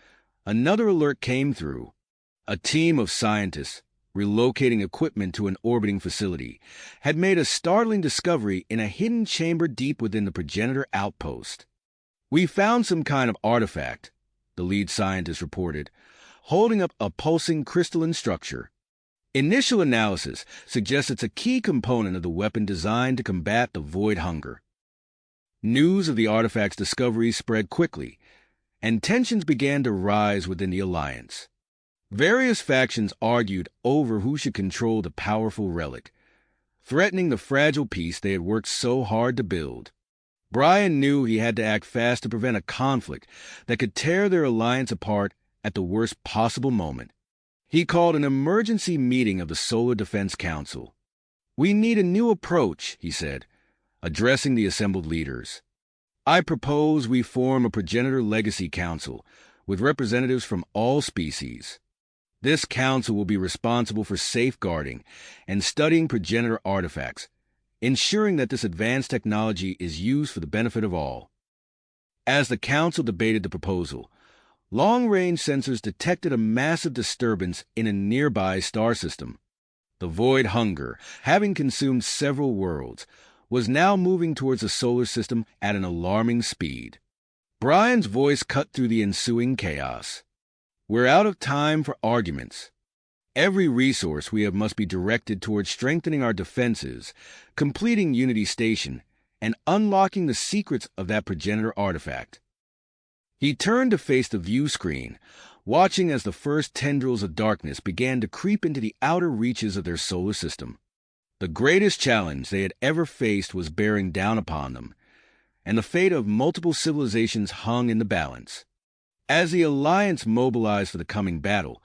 Speaker 1: another alert came through. A team of scientists, relocating equipment to an orbiting facility, had made a startling discovery in a hidden chamber deep within the progenitor outpost. "We found some kind of artifact," the lead scientist reported, holding up a pulsing crystalline structure. "Initial analysis suggests it's a key component of the weapon designed to combat the void hunger." News of the artifact's discovery spread quickly, and tensions began to rise within the Alliance. Various factions argued over who should control the powerful relic, threatening the fragile peace they had worked so hard to build. Brian knew he had to act fast to prevent a conflict that could tear their alliance apart at the worst possible moment. He called an emergency meeting of the Solar Defense Council. "We need a new approach," he said, addressing the assembled leaders. "I propose we form a Progenitor Legacy Council with representatives from all species. This council will be responsible for safeguarding and studying progenitor artifacts, ensuring that this advanced technology is used for the benefit of all." As the council debated the proposal, long-range sensors detected a massive disturbance in a nearby star system. The void hunger, having consumed several worlds, was now moving towards the solar system at an alarming speed. Brian's voice cut through the ensuing chaos. "We're out of time for arguments. Every resource we have must be directed towards strengthening our defenses, completing Unity Station, and unlocking the secrets of that progenitor artifact." He turned to face the view screen, watching as the first tendrils of darkness began to creep into the outer reaches of their solar system. The greatest challenge they had ever faced was bearing down upon them, and the fate of multiple civilizations hung in the balance. As the Alliance mobilized for the coming battle,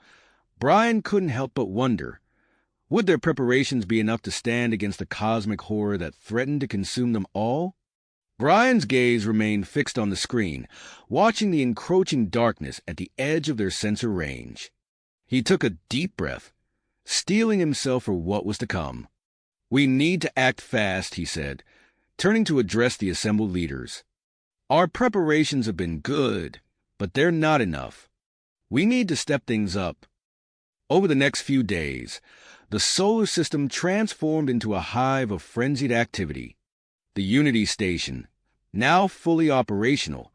Speaker 1: Brian couldn't help but wonder, would their preparations be enough to stand against the cosmic horror that threatened to consume them all? Brian's gaze remained fixed on the screen, watching the encroaching darkness at the edge of their sensor range. He took a deep breath, steeling himself for what was to come. "We need to act fast," he said, turning to address the assembled leaders. "Our preparations have been good, but they're not enough. We need to step things up." Over the next few days, the solar system transformed into a hive of frenzied activity. The Unity Station, now fully operational,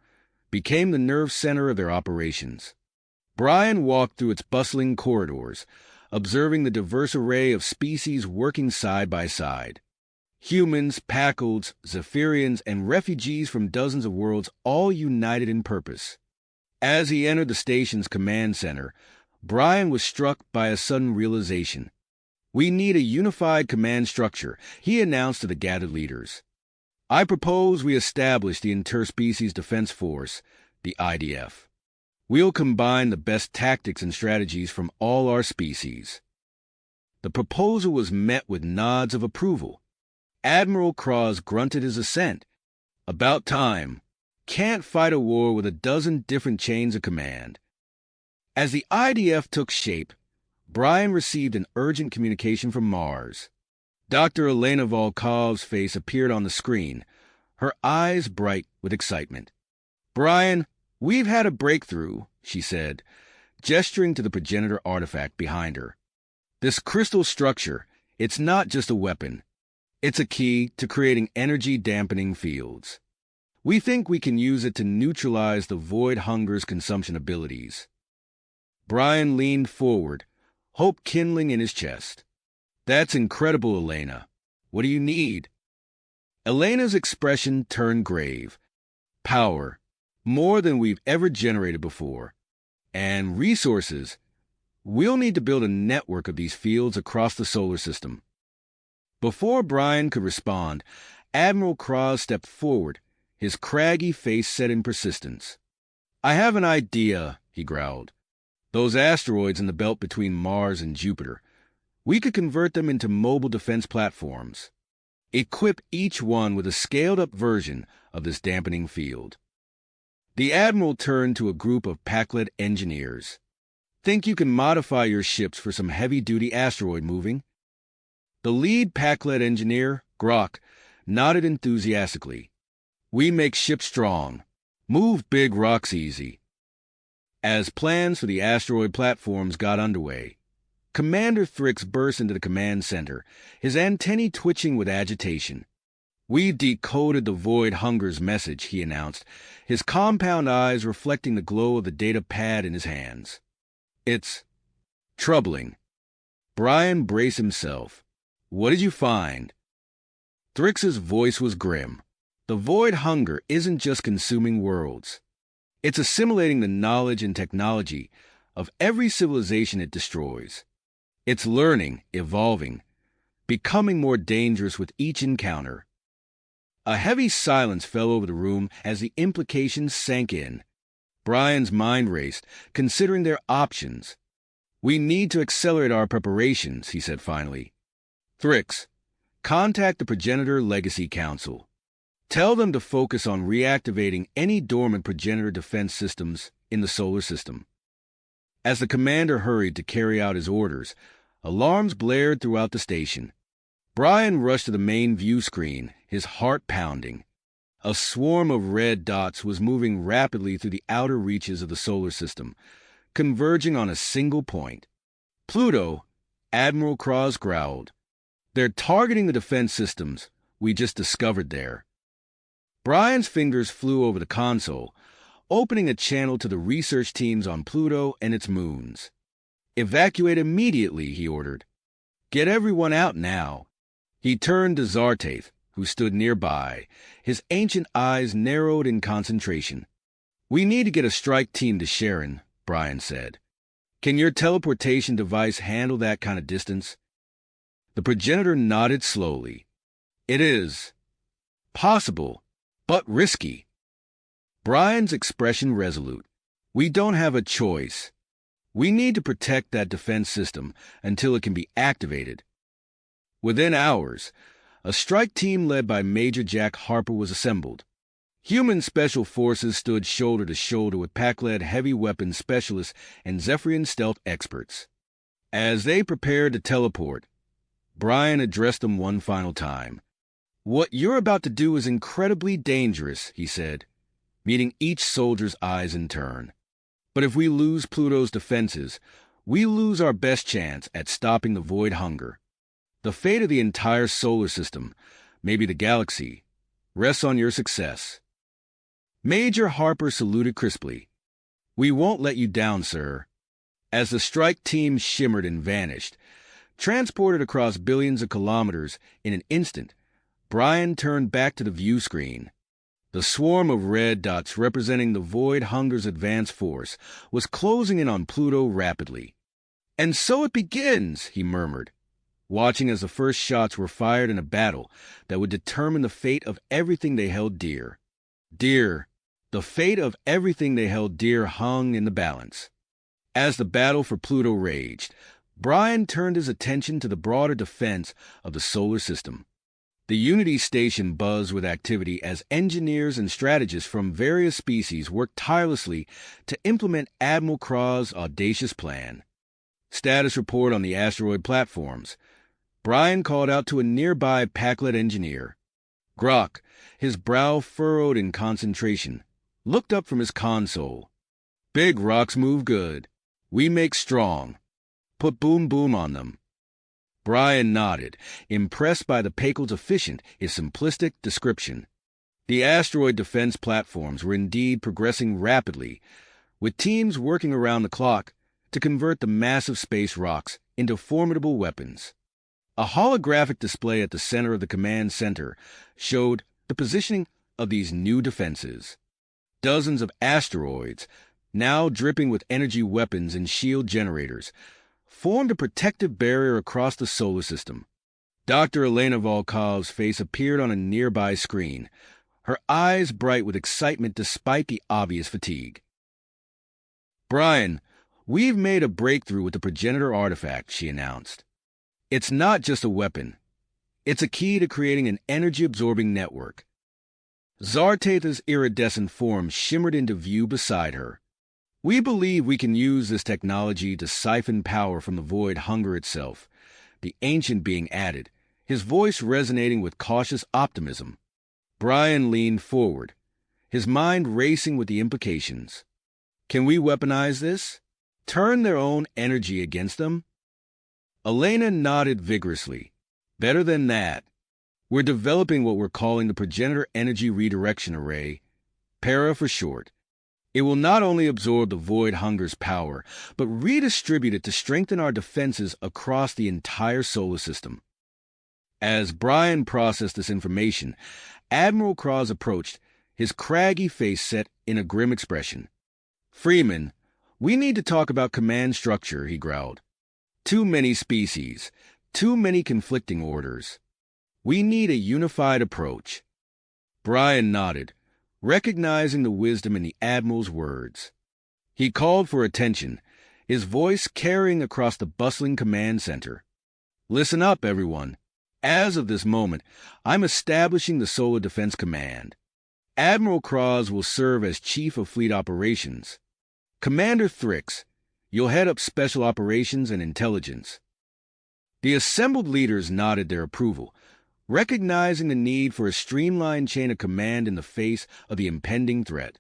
Speaker 1: became the nerve center of their operations. Brian walked through its bustling corridors, observing the diverse array of species working side by side. Humans, Packolds, Zephyrians, and refugees from dozens of worlds, all united in purpose. As he entered the station's command center, Brian was struck by a sudden realization. "We need a unified command structure," he announced to the gathered leaders. "I propose we establish the Interspecies Defense Force, the IDF. We'll combine the best tactics and strategies from all our species." The proposal was met with nods of approval. Admiral Cross grunted his assent. "About time. Can't fight a war with a dozen different chains of command." As the IDF took shape, Brian received an urgent communication from Mars. Dr. Elena Volkov's face appeared on the screen, her eyes bright with excitement. "Brian, we've had a breakthrough," she said, gesturing to the progenitor artifact behind her. "This crystal structure, it's not just a weapon. It's a key to creating energy-dampening fields. We think we can use it to neutralize the void hunger's consumption abilities." Brian leaned forward, hope kindling in his chest. "That's incredible, Elena. What do you need?" Elena's expression turned grave. "Power, more than we've ever generated before. And resources. We'll need to build a network of these fields across the solar system." Before Brian could respond, Admiral Cross stepped forward, his craggy face set in persistence. "I have an idea," he growled. "Those asteroids in the belt between Mars and Jupiter, we could convert them into mobile defense platforms. Equip each one with a scaled-up version of this dampening field." The Admiral turned to a group of Packlet engineers. "Think you can modify your ships for some heavy-duty asteroid moving?" The lead Packlet engineer, Grok, nodded enthusiastically. "We make ships strong. Move big rocks easy." As plans for the asteroid platforms got underway, Commander Thrix burst into the command center, his antennae twitching with agitation. "We've decoded the Void Hunger's message," he announced, his compound eyes reflecting the glow of the data pad in his hands. "It's troubling." Brian braced himself. "What did you find?" Thrix's voice was grim. "The Void Hunger isn't just consuming worlds. It's assimilating the knowledge and technology of every civilization it destroys. It's learning, evolving, becoming more dangerous with each encounter." A heavy silence fell over the room as the implications sank in. Brian's mind raced, considering their options. "We need to accelerate our preparations," he said finally. "Thrix, contact the Progenitor Legacy Council. Tell them to focus on reactivating any dormant progenitor defense systems in the solar system." As the commander hurried to carry out his orders, alarms blared throughout the station. Brian rushed to the main view screen, his heart pounding. A swarm of red dots was moving rapidly through the outer reaches of the solar system, converging on a single point. "Pluto," Admiral Cross growled. "They're targeting the defense systems we just discovered there." Brian's fingers flew over the console, opening a channel to the research teams on Pluto and its moons. "Evacuate immediately," he ordered. "Get everyone out now." He turned to Zartath, who stood nearby, his ancient eyes narrowed in concentration. "We need to get a strike team to Sharon, Brian said. "Can your teleportation device handle that kind of distance?" The progenitor nodded slowly. "It is possible, but risky." Brian's expression resolute. "We don't have a choice. We need to protect that defense system until it can be activated." Within hours, a strike team led by Major Jack Harper was assembled. Human Special Forces stood shoulder to shoulder with Pac-led heavy weapons specialists and Zephyrian stealth experts. As they prepared to teleport, Brian addressed them one final time. "What you're about to do is incredibly dangerous," he said, meeting each soldier's eyes in turn. "But if we lose Pluto's defenses, we lose our best chance at stopping the void hunger. The fate of the entire solar system, maybe the galaxy, rests on your success." Major Harper saluted crisply. "We won't let you down, sir." As the strike team shimmered and vanished, transported across billions of kilometers in an instant, Brian turned back to the view screen. The swarm of red dots representing the void hunger's advance force was closing in on Pluto rapidly. "And so it begins," he murmured, watching as the first shots were fired in a battle that would determine the fate of everything they held dear. The fate of everything they held dear hung in the balance. As the battle for Pluto raged, Brian turned his attention to the broader defense of the solar system. The Unity station buzzed with activity as engineers and strategists from various species worked tirelessly to implement Admiral Kraw's audacious plan. Status report on the asteroid platforms. Brian called out to a nearby Pac-led engineer. Grok, his brow furrowed in concentration, looked up from his console. "Big rocks move good. We make strong. Put boom boom on them." Brian nodded, impressed by the Pakel's efficient, yet simplistic description. The asteroid defense platforms were indeed progressing rapidly, with teams working around the clock to convert the massive space rocks into formidable weapons. A holographic display at the center of the command center showed the positioning of these new defenses. Dozens of asteroids, now dripping with energy weapons and shield generators, formed a protective barrier across the solar system. Dr. Elena Volkov's face appeared on a nearby screen, her eyes bright with excitement despite the obvious fatigue. "Brian, we've made a breakthrough with the progenitor artifact," she announced. "It's not just a weapon. It's a key to creating an energy-absorbing network." Zartatha's iridescent form shimmered into view beside her. "We believe we can use this technology to siphon power from the void hunger itself," the ancient being added, his voice resonating with cautious optimism. Brian leaned forward, his mind racing with the implications. "Can we weaponize this? Turn their own energy against them?" Elena nodded vigorously. "Better than that. We're developing what we're calling the Progenitor Energy Redirection Array, PARA for short. It will not only absorb the void hunger's power, but redistribute it to strengthen our defenses across the entire solar system." As Brian processed this information, Admiral Kraz approached, his craggy face set in a grim expression. "Freeman, we need to talk about command structure," he growled. "Too many species, too many conflicting orders. We need a unified approach." Brian nodded, recognizing the wisdom in the Admiral's words. He called for attention, his voice carrying across the bustling command center. "Listen up, everyone. As of this moment, I'm establishing the Solar Defense Command. Admiral Kraz will serve as Chief of Fleet Operations. Commander Thrix, you'll head up Special Operations and Intelligence." The assembled leaders nodded their approval, recognizing the need for a streamlined chain of command in the face of the impending threat.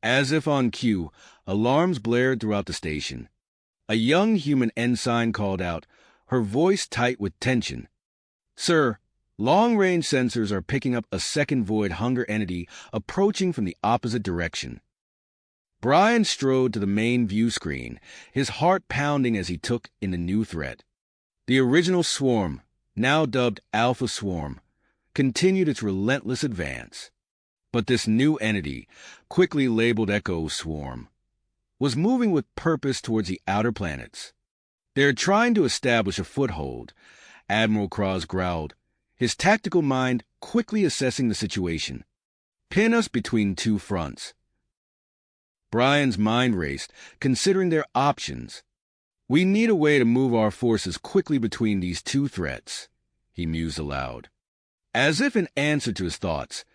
Speaker 1: As if on cue, alarms blared throughout the station. A young human ensign called out, her voice tight with tension. "Sir, long-range sensors are picking up a second void hunger entity approaching from the opposite direction." Brian strode to the main view screen, his heart pounding as he took in the new threat. The original swarm, now dubbed Alpha Swarm, continued its relentless advance. But this new entity, quickly labeled Echo Swarm, was moving with purpose towards the outer planets. "They're trying to establish a foothold," Admiral Cross growled, his tactical mind quickly assessing the situation. "Pin us between two fronts." Brian's mind raced, considering their options. "We need a way to move our forces quickly between these two threats," he mused aloud. As if in answer to his thoughts,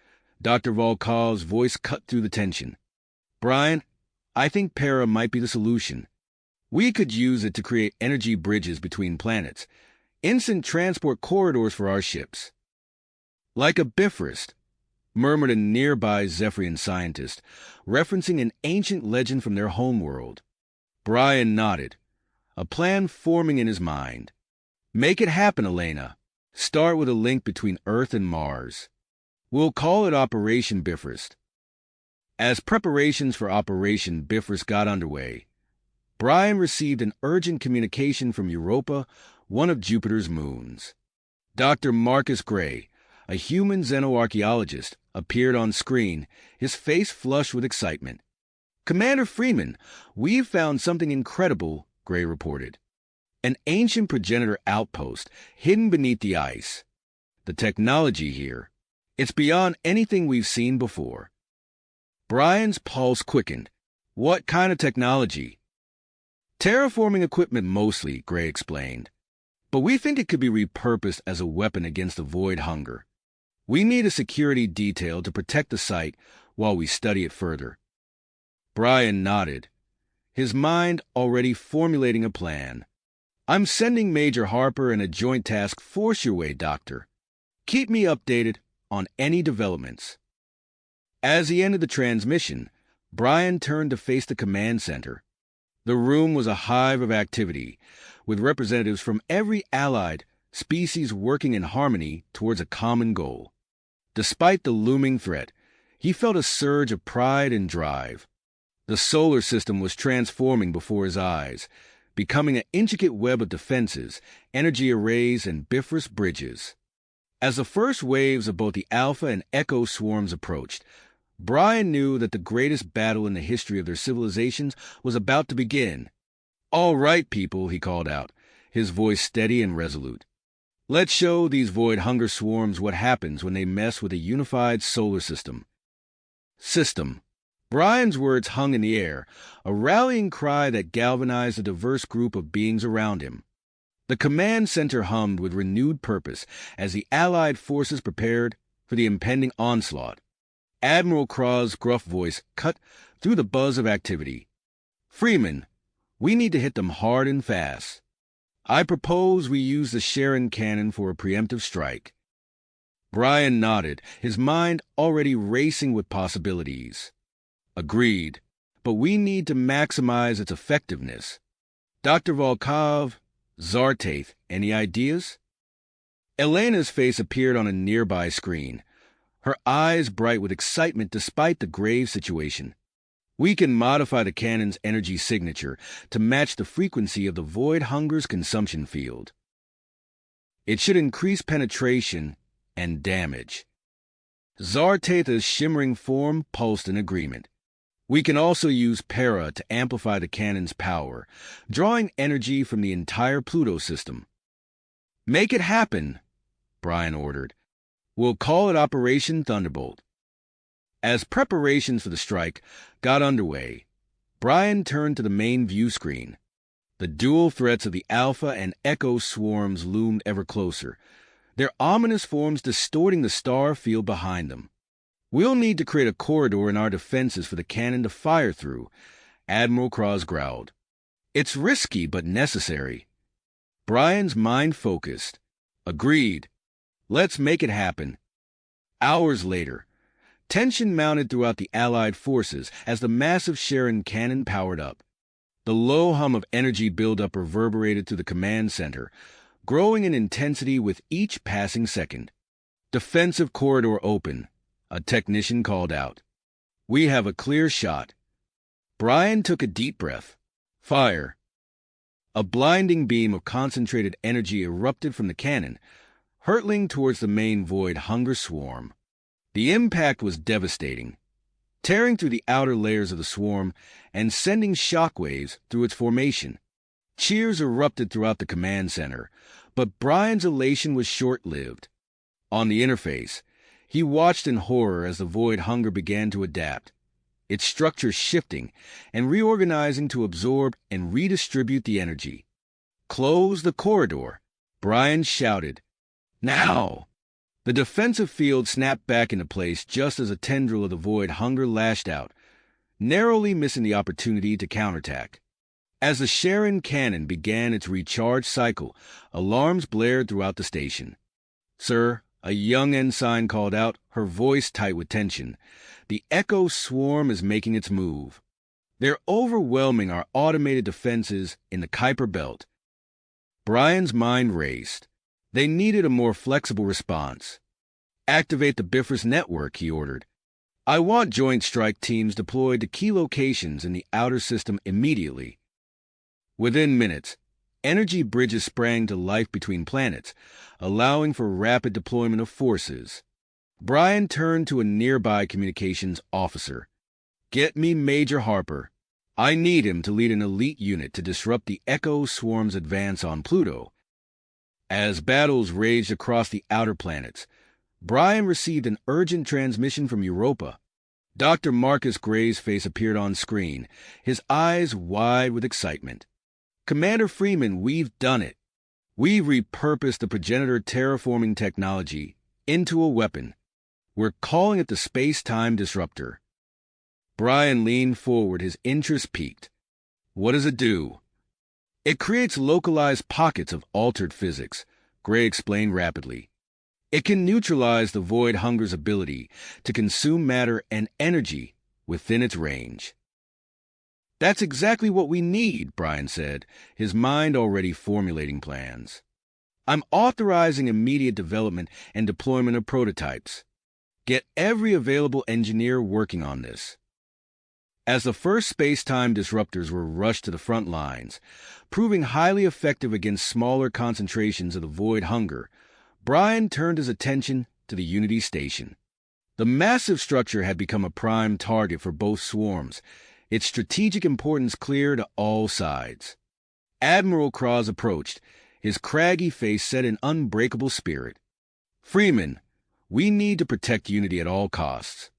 Speaker 1: Dr. Volkov's voice cut through the tension. "Brian, I think Para might be the solution. We could use it to create energy bridges between planets, instant transport corridors for our ships." "Like a Bifrost," murmured a nearby Zephyrian scientist, referencing an ancient legend from their homeworld. Brian nodded, a plan forming in his mind. "Make it happen, Elena. Start with a link between Earth and Mars. We'll call it Operation Bifrost." As preparations for Operation Bifrost got underway, Brian received an urgent communication from Europa, one of Jupiter's moons. Dr. Marcus Gray, a human xenoarchaeologist, appeared on screen, his face flushed with excitement. "Commander Freeman, we've found something incredible," Gray reported. "An ancient progenitor outpost hidden beneath the ice. The technology here, it's beyond anything we've seen before." Brian's pulse quickened. "What kind of technology?" "Terraforming equipment mostly," Gray explained. "But we think it could be repurposed as a weapon against the void hunger. We need a security detail to protect the site while we study it further." Brian nodded, his mind already formulating a plan. "I'm sending Major Harper and a joint task force your way, Doctor. Keep me updated on any developments." As he ended the transmission, Brian turned to face the command center. The room was a hive of activity, with representatives from every allied species working in harmony towards a common goal. Despite the looming threat, he felt a surge of pride and drive. The solar system was transforming before his eyes, becoming an intricate web of defenses, energy arrays, and Bifrost bridges. As the first waves of both the Alpha and Echo swarms approached, Brian knew that the greatest battle in the history of their civilizations was about to begin. "All right, people," he called out, his voice steady and resolute. "Let's show these void hunger swarms what happens when they mess with a unified solar system." System. Brian's words hung in the air, a rallying cry that galvanized a diverse group of beings around him. The command center hummed with renewed purpose as the Allied forces prepared for the impending onslaught. Admiral Krau's gruff voice cut through the buzz of activity. "Freeman, we need to hit them hard and fast. I propose we use the Sharon cannon for a preemptive strike." Brian nodded, his mind already racing with possibilities. "Agreed, but we need to maximize its effectiveness. Dr. Volkov, Zartath, any ideas?" Elena's face appeared on a nearby screen, her eyes bright with excitement despite the grave situation. "We can modify the cannon's energy signature to match the frequency of the void hunger's consumption field. It should increase penetration and damage." Zartatha's shimmering form pulsed in agreement. "We can also use Para to amplify the cannon's power, drawing energy from the entire Pluto system." "Make it happen," Brian ordered. "We'll call it Operation Thunderbolt." As preparations for the strike got underway, Brian turned to the main view screen. The dual threats of the Alpha and Echo swarms loomed ever closer, their ominous forms distorting the star field behind them. "We'll need to create a corridor in our defenses for the cannon to fire through," Admiral Kraus growled. "It's risky, but necessary." Brian's mind focused. "Agreed. Let's make it happen." Hours later, tension mounted throughout the Allied forces as the massive Sharon cannon powered up. The low hum of energy buildup reverberated through the command center, growing in intensity with each passing second. "Defensive corridor open," a technician called out. "We have a clear shot." Brian took a deep breath. "Fire." A blinding beam of concentrated energy erupted from the cannon, hurtling towards the main void hunger swarm. The impact was devastating. tearing through the outer layers of the swarm and sending shockwaves through its formation. Cheers erupted throughout the command center, but Brian's elation was short-lived. On the interface, he watched in horror as the void hunger began to adapt, its structure shifting and reorganizing to absorb and redistribute the energy. "Close the corridor," Brian shouted. "Now!" The defensive field snapped back into place just as a tendril of the void hunger lashed out, narrowly missing the opportunity to counterattack. As the Sharon cannon began its recharge cycle, alarms blared throughout the station. "Sir," a young ensign called out, her voice tight with tension, "the Echo swarm is making its move. They're overwhelming our automated defenses in the Kuiper Belt." Brian's mind raced. They needed a more flexible response. "Activate the Bifrost network," he ordered. "I want joint strike teams deployed to key locations in the outer system immediately." Within minutes, energy bridges sprang to life between planets, allowing for rapid deployment of forces. Brian turned to a nearby communications officer. "Get me Major Harper. I need him to lead an elite unit to disrupt the Echo swarm's advance on Pluto." As battles raged across the outer planets, Brian received an urgent transmission from Europa. Dr. Marcus Gray's face appeared on screen, his eyes wide with excitement. "Commander Freeman, we've done it. We've repurposed the progenitor terraforming technology into a weapon. We're calling it the Space-Time Disruptor." Brian leaned forward, his interest piqued. "What does it do?" "It creates localized pockets of altered physics," Gray explained rapidly. "It can neutralize the void hunger's ability to consume matter and energy within its range." "That's exactly what we need," Brian said, his mind already formulating plans. "I'm authorizing immediate development and deployment of prototypes. Get every available engineer working on this." As the first space-time disruptors were rushed to the front lines, proving highly effective against smaller concentrations of the void hunger, Brian turned his attention to the Unity station. The massive structure had become a prime target for both swarms, its strategic importance clear to all sides. Admiral Cross approached, his craggy face set in unbreakable spirit. "Freeman, we need to protect Unity at all costs.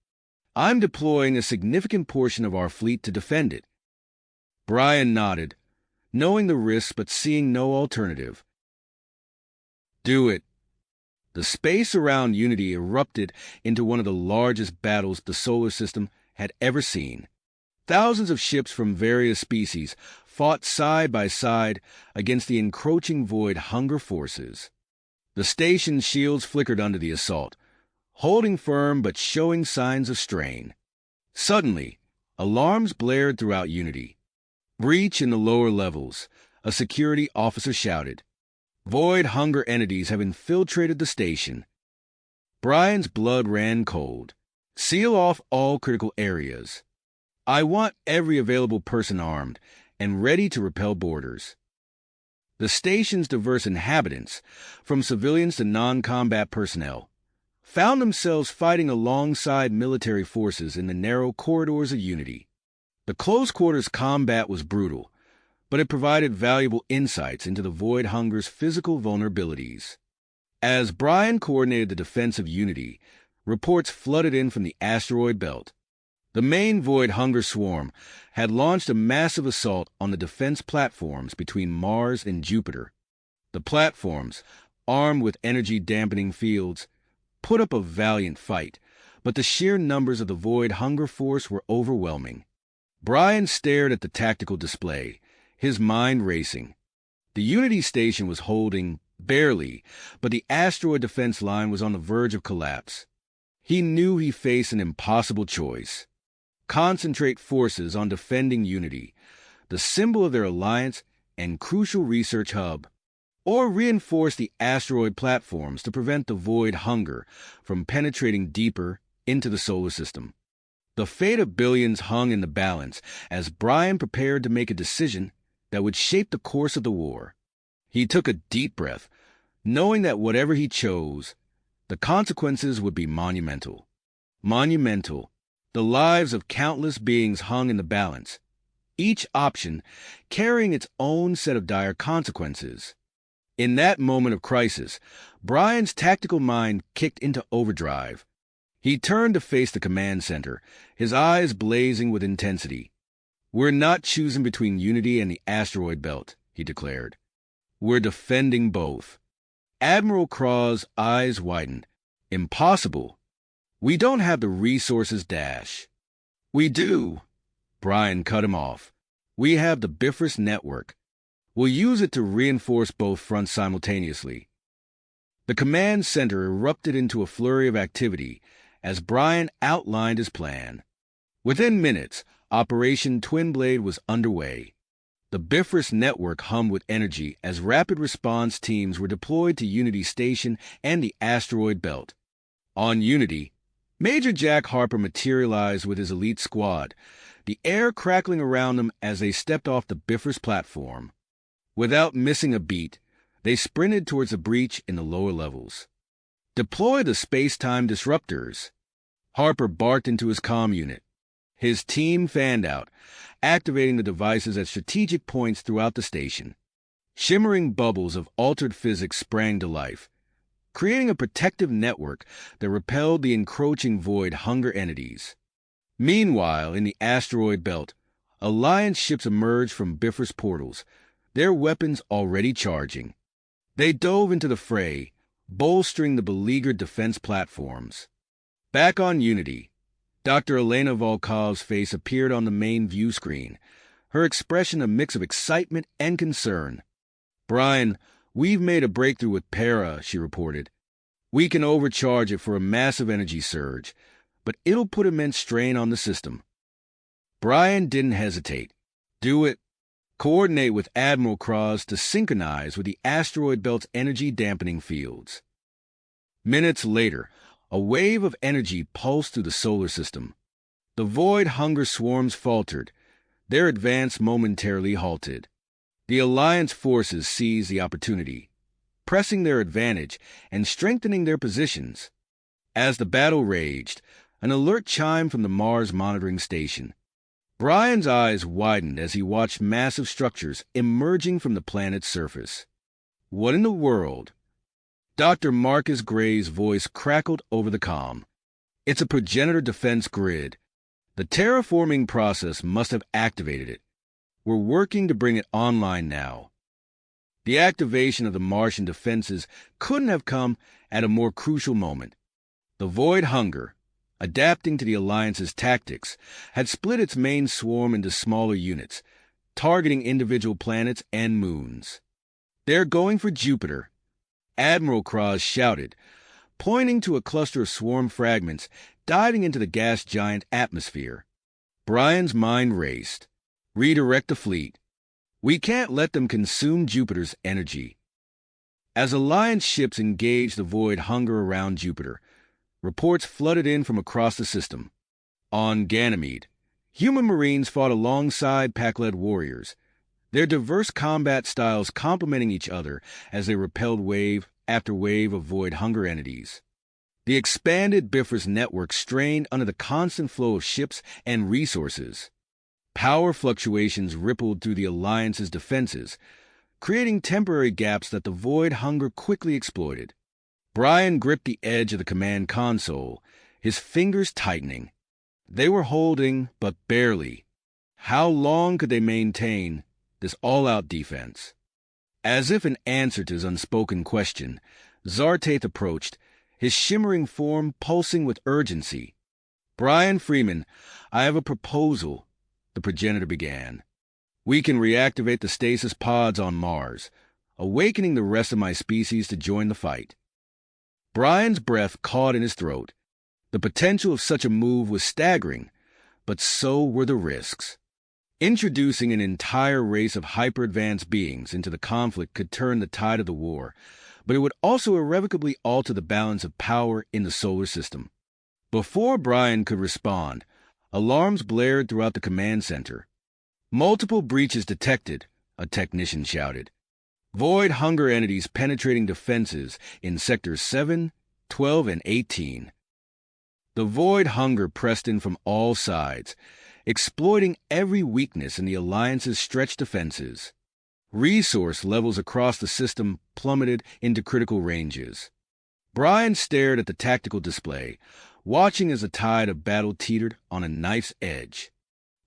Speaker 1: I'm deploying a significant portion of our fleet to defend it." Brian nodded, knowing the risks but seeing no alternative. "Do it." The space around Unity erupted into one of the largest battles the solar system had ever seen. Thousands of ships from various species fought side by side against the encroaching void hunger forces. The station's shields flickered under the assault, holding firm but showing signs of strain. Suddenly, alarms blared throughout Unity. "Breach in the lower levels," a security officer shouted. "Void hunger entities have infiltrated the station." Brian's blood ran cold. "Seal off all critical areas. I want every available person armed and ready to repel boarders." The station's diverse inhabitants, from civilians to non-combat personnel, found themselves fighting alongside military forces in the narrow corridors of Unity. The close-quarters combat was brutal, but it provided valuable insights into the void hunger's physical vulnerabilities. As Brian coordinated the defense of Unity, reports flooded in from the asteroid belt. The main void hunger swarm had launched a massive assault on the defense platforms between Mars and Jupiter. The platforms, armed with energy-dampening fields, put up a valiant fight, but the sheer numbers of the void hunger force were overwhelming. Brian stared at the tactical display, his mind racing. The Unity station was holding, barely, but the asteroid defense line was on the verge of collapse. He knew he faced an impossible choice. Concentrate forces on defending Unity, the symbol of their alliance and crucial research hub, or reinforce the asteroid platforms to prevent the void hunger from penetrating deeper into the solar system. The fate of billions hung in the balance as Brian prepared to make a decision that would shape the course of the war. He took a deep breath, knowing that whatever he chose, the consequences would be monumental. Monumental The lives of countless beings hung in the balance, each option carrying its own set of dire consequences. In that moment of crisis, Brian's tactical mind kicked into overdrive. He turned to face the command center, his eyes blazing with intensity. "We're not choosing between Unity and the asteroid belt," he declared. "We're defending both." Admiral Kraw's eyes widened. "Impossible. We don't have the resources, Dash." "We do." Brian cut him off. "We have the Bifrost network. We'll use it to reinforce both fronts simultaneously." The command center erupted into a flurry of activity as Brian outlined his plan. Within minutes, Operation Twin Blade was underway. The Bifrost network hummed with energy as rapid response teams were deployed to Unity Station and the asteroid belt. On Unity, Major Jack Harper materialized with his elite squad, the air crackling around them as they stepped off the Bifrost platform. Without missing a beat, they sprinted towards the breach in the lower levels. "Deploy the space-time disruptors," Harper barked into his comm unit. His team fanned out, activating the devices at strategic points throughout the station. Shimmering bubbles of altered physics sprang to life, creating a protective network that repelled the encroaching void hunger entities. Meanwhile, in the asteroid belt, Alliance ships emerged from Bifrost portals, their weapons already charging. They dove into the fray, bolstering the beleaguered defense platforms. Back on Unity, Dr. Elena Volkov's face appeared on the main view screen, her expression a mix of excitement and concern. "Brian, we've made a breakthrough with Para," she reported. "We can overcharge it for a massive energy surge, but it'll put immense strain on the system." Brian didn't hesitate. "Do it. Coordinate with Admiral Kraus to synchronize with the asteroid belt's energy-dampening fields." Minutes later, a wave of energy pulsed through the solar system. The void hunger swarms faltered, their advance momentarily halted. The Alliance forces seized the opportunity, pressing their advantage and strengthening their positions. As the battle raged, an alert chimed from the Mars monitoring station. Brian's eyes widened as he watched massive structures emerging from the planet's surface. "What in the world?" Dr. Marcus Gray's voice crackled over the comm. "It's a progenitor defense grid. The terraforming process must have activated it. We're working to bring it online now." The activation of the Martian defenses couldn't have come at a more crucial moment. The void hunger, adapting to the Alliance's tactics, had split its main swarm into smaller units, targeting individual planets and moons. "They're going for Jupiter," Admiral Kraus shouted, pointing to a cluster of swarm fragments diving into the gas giant atmosphere. Brian's mind raced. "Redirect the fleet. We can't let them consume Jupiter's energy." As Alliance ships engaged the void hunger around Jupiter, reports flooded in from across the system. On Ganymede, human Marines fought alongside Pakled warriors, their diverse combat styles complementing each other as they repelled wave after wave of void hunger entities. The expanded Bifrost network strained under the constant flow of ships and resources. Power fluctuations rippled through the Alliance's defenses, creating temporary gaps that the void hunger quickly exploited. Brian gripped the edge of the command console, his fingers tightening. They were holding, but barely. How long could they maintain this all-out defense? As if in answer to his unspoken question, Zartath approached, his shimmering form pulsing with urgency. "Brian Freeman, I have a proposal," the progenitor began. "We can reactivate the stasis pods on Mars, awakening the rest of my species to join the fight." Brian's breath caught in his throat. The potential of such a move was staggering, but so were the risks. Introducing an entire race of hyper-advanced beings into the conflict could turn the tide of the war, but it would also irrevocably alter the balance of power in the solar system. Before Brian could respond, alarms blared throughout the command center. "Multiple breaches detected," a technician shouted. "Void hunger entities penetrating defenses in sectors 7, 12, and 18. The void hunger pressed in from all sides, exploiting every weakness in the Alliance's stretched defenses. Resource levels across the system plummeted into critical ranges. Brian stared at the tactical display, watching as the tide of battle teetered on a knife's edge.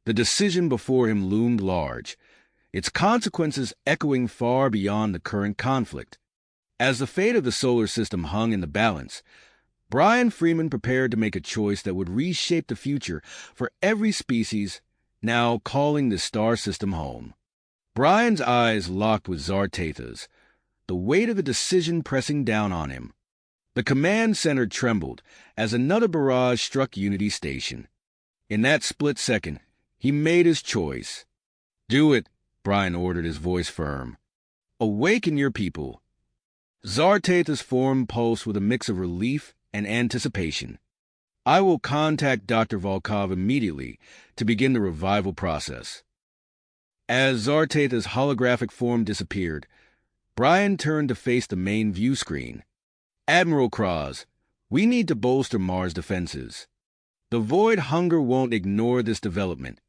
Speaker 1: The decision before him loomed large, its consequences echoing far beyond the current conflict. As the fate of the solar system hung in the balance, Brian Freeman prepared to make a choice that would reshape the future for every species now calling this star system home. Brian's eyes locked with Zartatha's, the weight of the decision pressing down on him. The command center trembled as another barrage struck Unity Station. In that split second, he made his choice. "Do it," Brian ordered, his voice firm. "Awaken your people." Zartatha's form pulsed with a mix of relief and anticipation. "I will contact Dr. Volkov immediately to begin the revival process." As Zartatha's holographic form disappeared, Brian turned to face the main view screen. "Admiral Cross, we need to bolster Mars' defenses. The void hunger won't ignore this development."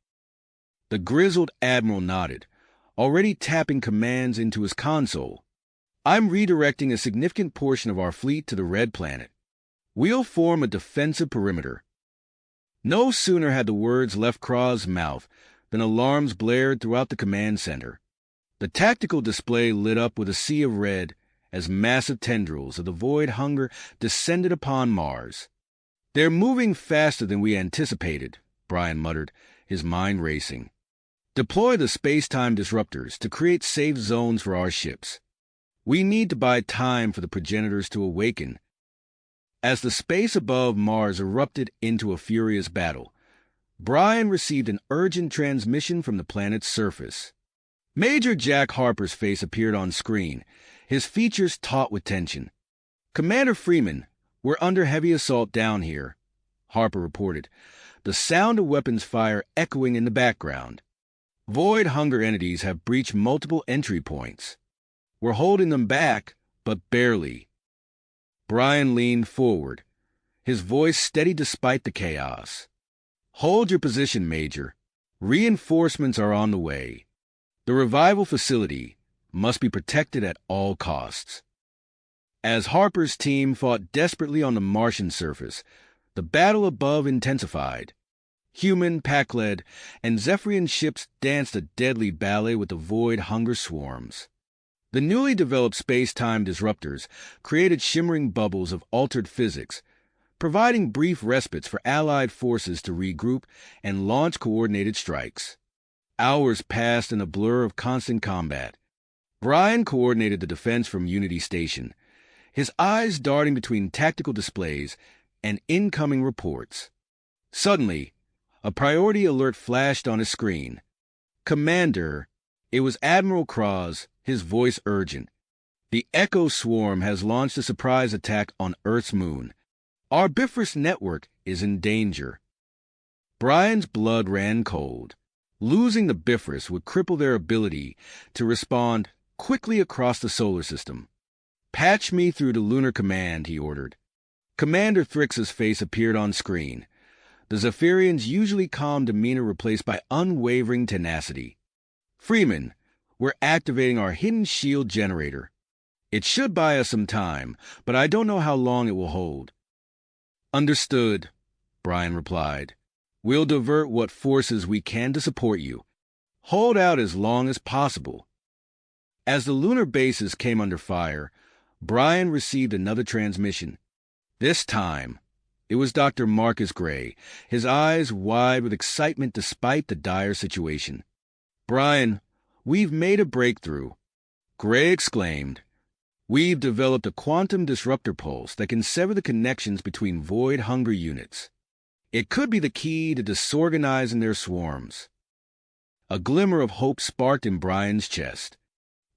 Speaker 1: The grizzled admiral nodded, already tapping commands into his console. "I'm redirecting a significant portion of our fleet to the Red Planet. We'll form a defensive perimeter." No sooner had the words left Krah's mouth than alarms blared throughout the command center. The tactical display lit up with a sea of red as massive tendrils of the void hunger descended upon Mars. "They're moving faster than we anticipated," Brian muttered, his mind racing. "Deploy the space-time disruptors to create safe zones for our ships. We need to buy time for the progenitors to awaken." As the space above Mars erupted into a furious battle, Brian received an urgent transmission from the planet's surface. Major Jack Harper's face appeared on screen, his features taut with tension. "Commander Freeman, we're under heavy assault down here," Harper reported, the sound of weapons fire echoing in the background. "Void hunger entities have breached multiple entry points. We're holding them back, but barely." Brian leaned forward, his voice steady despite the chaos. "Hold your position, Major. Reinforcements are on the way. The revival facility must be protected at all costs." As Harper's team fought desperately on the Martian surface, the battle above intensified. Human, Pakled, and Zephyrian ships danced a deadly ballet with the void hunger swarms. The newly developed space-time disruptors created shimmering bubbles of altered physics, providing brief respites for Allied forces to regroup and launch coordinated strikes. Hours passed in a blur of constant combat. Brian coordinated the defense from Unity Station, his eyes darting between tactical displays and incoming reports. Suddenly, a priority alert flashed on his screen. "Commander," it was Admiral Krah's, his voice urgent. "The Echo Swarm has launched a surprise attack on Earth's moon. Our Bifrost network is in danger." Brian's blood ran cold. Losing the Bifrost would cripple their ability to respond quickly across the solar system. "Patch me through to Lunar Command," he ordered. Commander Thrix's face appeared on screen, the Zephyrian's usually calm demeanor replaced by unwavering tenacity. "Freeman, we're activating our hidden shield generator. It should buy us some time, but I don't know how long it will hold." "Understood," Brian replied. "We'll divert what forces we can to support you. Hold out as long as possible." As the lunar bases came under fire, Brian received another transmission. This time, it was Dr. Marcus Gray, his eyes wide with excitement despite the dire situation. "Brian, we've made a breakthrough," Gray exclaimed. "We've developed a quantum disruptor pulse that can sever the connections between void hunger units. It could be the key to disorganizing their swarms." A glimmer of hope sparked in Brian's chest.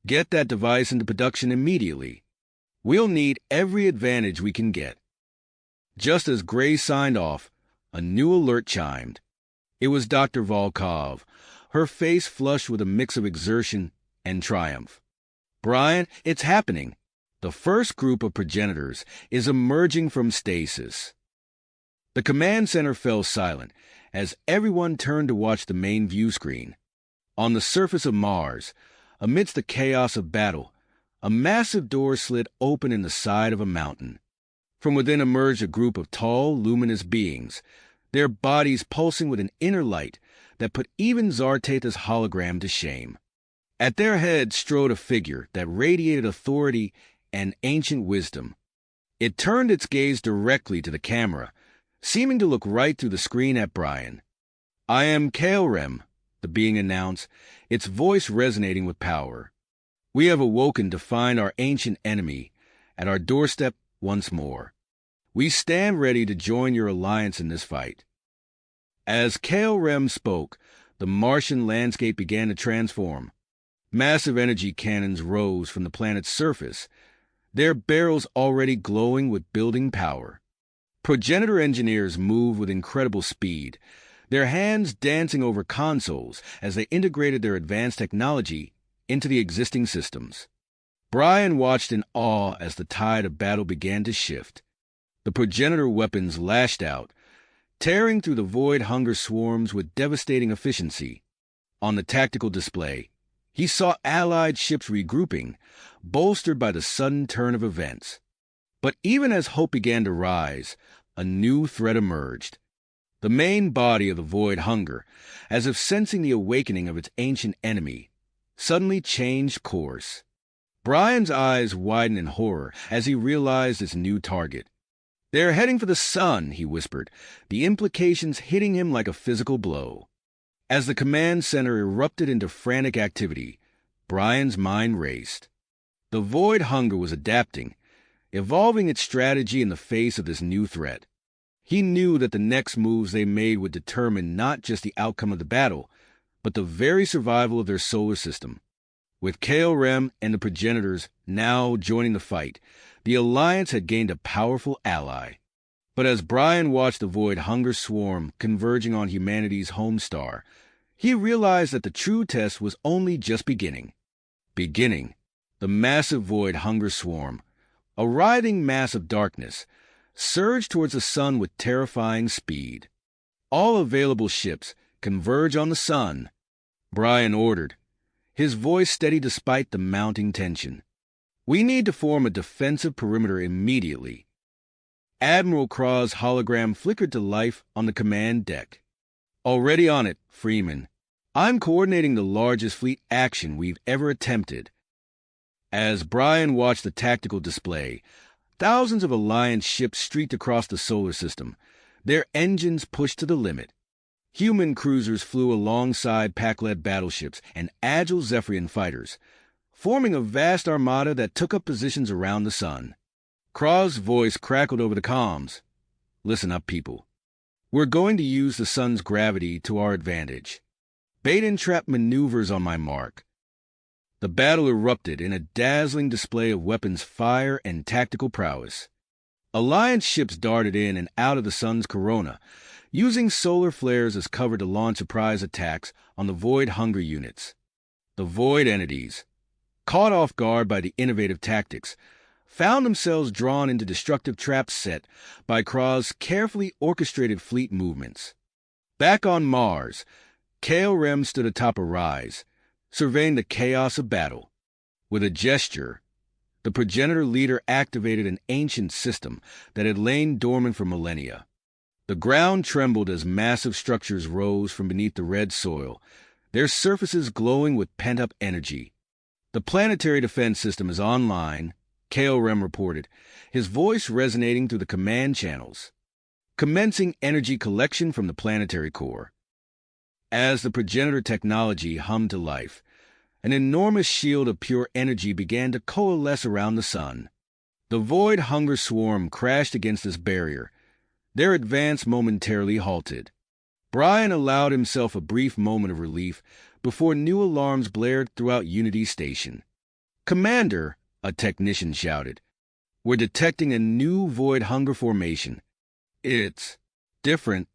Speaker 1: "Get that device into production immediately. We'll need every advantage we can get." Just as Gray signed off, a new alert chimed. It was Dr. Volkov, her face flushed with a mix of exertion and triumph. "Brian, it's happening. The first group of progenitors is emerging from stasis." The command center fell silent as everyone turned to watch the main view screen. On the surface of Mars, amidst the chaos of battle, a massive door slid open in the side of a mountain. From within emerged a group of tall, luminous beings, their bodies pulsing with an inner light that put even Zartatha's hologram to shame. At their head strode a figure that radiated authority and ancient wisdom. It turned its gaze directly to the camera, seeming to look right through the screen at Brian. "I am Kaelrem," the being announced, its voice resonating with power. "We have awoken to find our ancient enemy at our doorstep once more. We stand ready to join your alliance in this fight." As Kaelrem spoke, the Martian landscape began to transform. Massive energy cannons rose from the planet's surface, their barrels already glowing with building power. Progenitor engineers moved with incredible speed, their hands dancing over consoles as they integrated their advanced technology into the existing systems. Brian watched in awe as the tide of battle began to shift. The progenitor weapons lashed out, tearing through the void hunger swarms with devastating efficiency. On the tactical display, he saw Allied ships regrouping, bolstered by the sudden turn of events. But even as hope began to rise, a new threat emerged. The main body of the void hunger, as if sensing the awakening of its ancient enemy, suddenly changed course. Brian's eyes widened in horror as he realized its new target. "They're heading for the sun," he whispered, the implications hitting him like a physical blow. As the command center erupted into frantic activity, Brian's mind raced. The void hunger was adapting, evolving its strategy in the face of this new threat. He knew that the next moves they made would determine not just the outcome of the battle, but the very survival of their solar system. With Kaelrem and the progenitors now joining the fight, the Alliance had gained a powerful ally. But as Brian watched the void hunger swarm converging on humanity's home star, he realized that the true test was only just beginning. The massive void hunger swarm, a writhing mass of darkness, surged towards the sun with terrifying speed. "All available ships converge on the sun," Brian ordered, his voice steady despite the mounting tension. "We need to form a defensive perimeter immediately." Admiral Kraw's hologram flickered to life on the command deck. "Already on it, Freeman. I'm coordinating the largest fleet action we've ever attempted." As Brian watched the tactical display, thousands of Alliance ships streaked across the solar system, their engines pushed to the limit. Human cruisers flew alongside pack-led battleships and agile Zephyrian fighters, forming a vast armada that took up positions around the sun. Kraw's voice crackled over the comms. "Listen up, people. We're going to use the sun's gravity to our advantage. Bait and trap maneuvers on my mark." The battle erupted in a dazzling display of weapons fire and tactical prowess. Alliance ships darted in and out of the sun's corona, using solar flares as cover to launch surprise attacks on the void hunger units. The void entities, caught off guard by the innovative tactics, found themselves drawn into destructive traps set by Kraw's carefully orchestrated fleet movements. Back on Mars, Kaelrem stood atop a rise, surveying the chaos of battle. With a gesture, the progenitor leader activated an ancient system that had lain dormant for millennia. The ground trembled as massive structures rose from beneath the red soil, their surfaces glowing with pent-up energy. "The planetary defense system is online," Kaelrem reported, his voice resonating through the command channels. "Commencing energy collection from the planetary core." As the progenitor technology hummed to life, an enormous shield of pure energy began to coalesce around the sun. The void hunger swarm crashed against this barrier, their advance momentarily halted. Brian allowed himself a brief moment of relief before new alarms blared throughout Unity Station. "Commander," a technician shouted, "we're detecting a new void hunger formation. It's different."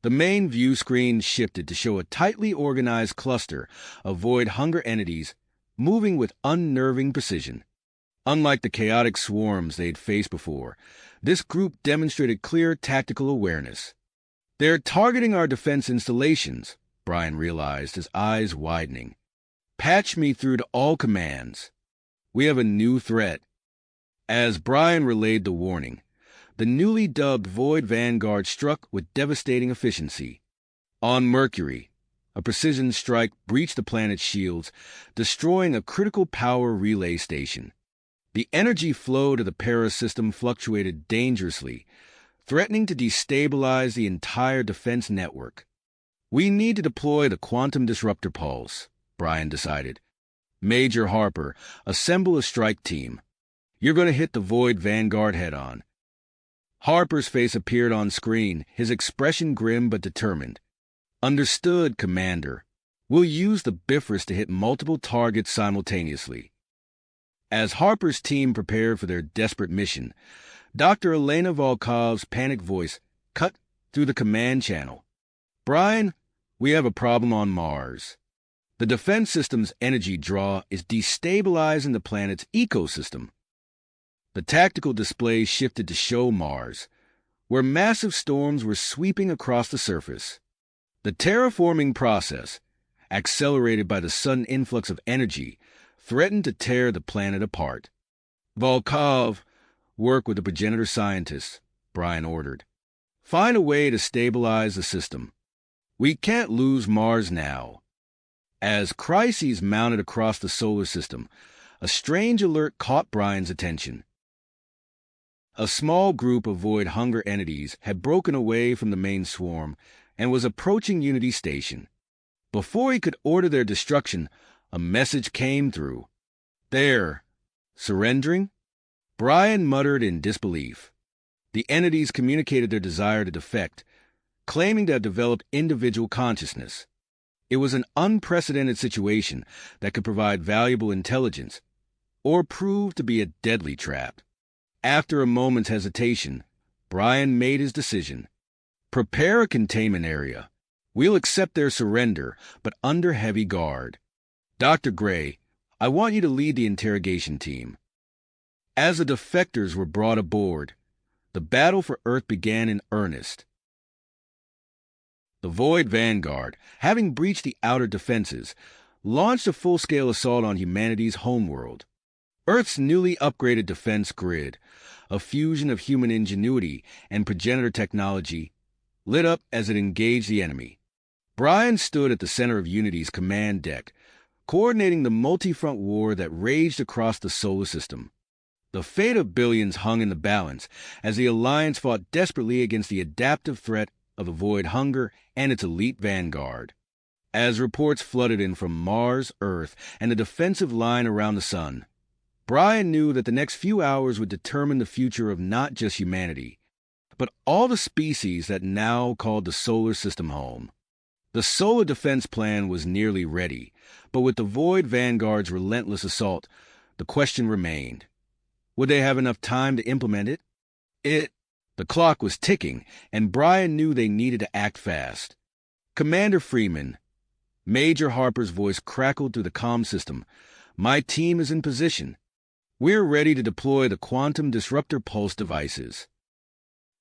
Speaker 1: The main view screen shifted to show a tightly organized cluster of void hunger entities moving with unnerving precision. Unlike the chaotic swarms they'd faced before, this group demonstrated clear tactical awareness. They're targeting our defense installations, Brian realized, his eyes widening. Patch me through to all commands. We have a new threat. As Brian relayed the warning, the newly dubbed Void Vanguard struck with devastating efficiency. On Mercury, a precision strike breached the planet's shields, destroying a critical power relay station. The energy flow to the para-system fluctuated dangerously, threatening to destabilize the entire defense network. We need to deploy the quantum disruptor pulse, Brian decided. Major Harper, assemble a strike team. You're going to hit the Void Vanguard head-on. Harper's face appeared on screen, his expression grim but determined. Understood, Commander. We'll use the Bifrost to hit multiple targets simultaneously. As Harper's team prepared for their desperate mission, Dr. Elena Volkov's panicked voice cut through the command channel. Brian, we have a problem on Mars. The defense system's energy draw is destabilizing the planet's ecosystem. The tactical display shifted to show Mars, where massive storms were sweeping across the surface. The terraforming process, accelerated by the sudden influx of energy, threatened to tear the planet apart. Volkov, work with the progenitor scientists, Brian ordered. Find a way to stabilize the system. We can't lose Mars now. As crises mounted across the solar system, a strange alert caught Brian's attention. A small group of void hunger entities had broken away from the main swarm and was approaching Unity Station. Before he could order their destruction, a message came through. There. Surrendering? Brian muttered in disbelief. The entities communicated their desire to defect, claiming to have developed individual consciousness. It was an unprecedented situation that could provide valuable intelligence, or prove to be a deadly trap. After a moment's hesitation, Brian made his decision. Prepare a containment area. We'll accept their surrender, but under heavy guard. Dr. Gray, I want you to lead the interrogation team. As the defectors were brought aboard, the battle for Earth began in earnest. The Void Vanguard, having breached the outer defenses, launched a full-scale assault on humanity's homeworld. Earth's newly upgraded defense grid, a fusion of human ingenuity and progenitor technology, lit up as it engaged the enemy. Brian stood at the center of Unity's command deck, coordinating the multi-front war that raged across the solar system. The fate of billions hung in the balance as the Alliance fought desperately against the adaptive threat of the Void Hunger and its elite vanguard. As reports flooded in from Mars, Earth, and the defensive line around the Sun, Brian knew that the next few hours would determine the future of not just humanity, but all the species that now called the solar system home. The solar defense plan was nearly ready, but with the Void Vanguard's relentless assault, the question remained. Would they have enough time to implement it? The clock was ticking, and Brian knew they needed to act fast. Commander Freeman, Major Harper's voice crackled through the comm system. My team is in position. We're ready to deploy the quantum disruptor pulse devices.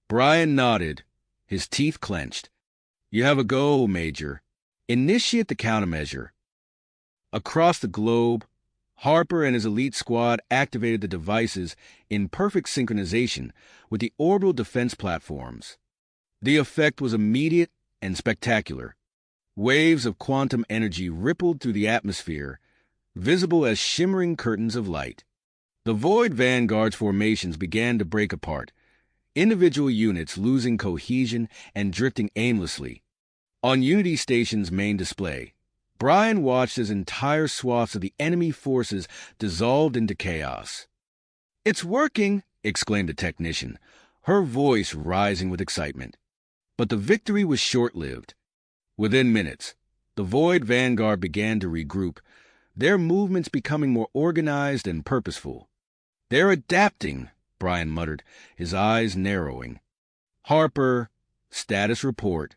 Speaker 1: Brian nodded, his teeth clenched. You have a go, Major. Initiate the countermeasure. Across the globe, Harper and his elite squad activated the devices in perfect synchronization with the orbital defense platforms. The effect was immediate and spectacular. Waves of quantum energy rippled through the atmosphere, visible as shimmering curtains of light. The Void Vanguard's formations began to break apart, individual units losing cohesion and drifting aimlessly. On Unity Station's main display, Brian watched as entire swaths of the enemy forces dissolved into chaos. It's working, exclaimed a technician, her voice rising with excitement. But the victory was short-lived. Within minutes, the Void Vanguard began to regroup, their movements becoming more organized and purposeful. They're adapting, Brian muttered, his eyes narrowing. Harper, status report.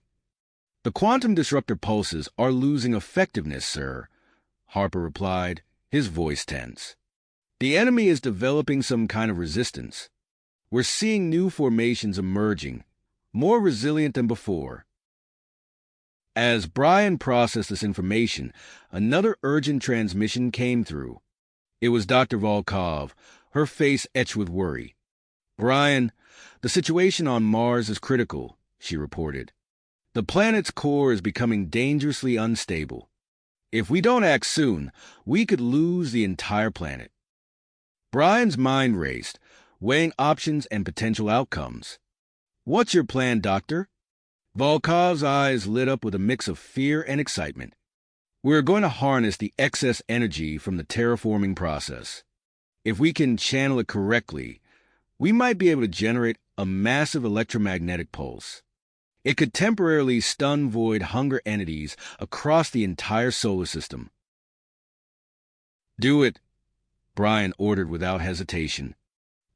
Speaker 1: The quantum disruptor pulses are losing effectiveness, sir, Harper replied, his voice tense. The enemy is developing some kind of resistance. We're seeing new formations emerging, more resilient than before. As Brian processed this information, another urgent transmission came through. It was Dr. Volkov, her face etched with worry. "Brian, the situation on Mars is critical," she reported. "The planet's core is becoming dangerously unstable. If we don't act soon, we could lose the entire planet." Brian's mind raced, weighing options and potential outcomes. "What's your plan, Doctor?" Volkov's eyes lit up with a mix of fear and excitement. "We're going to harness the excess energy from the terraforming process. If we can channel it correctly, we might be able to generate a massive electromagnetic pulse. It could temporarily stun void hunger entities across the entire solar system." "Do it," Brian ordered without hesitation.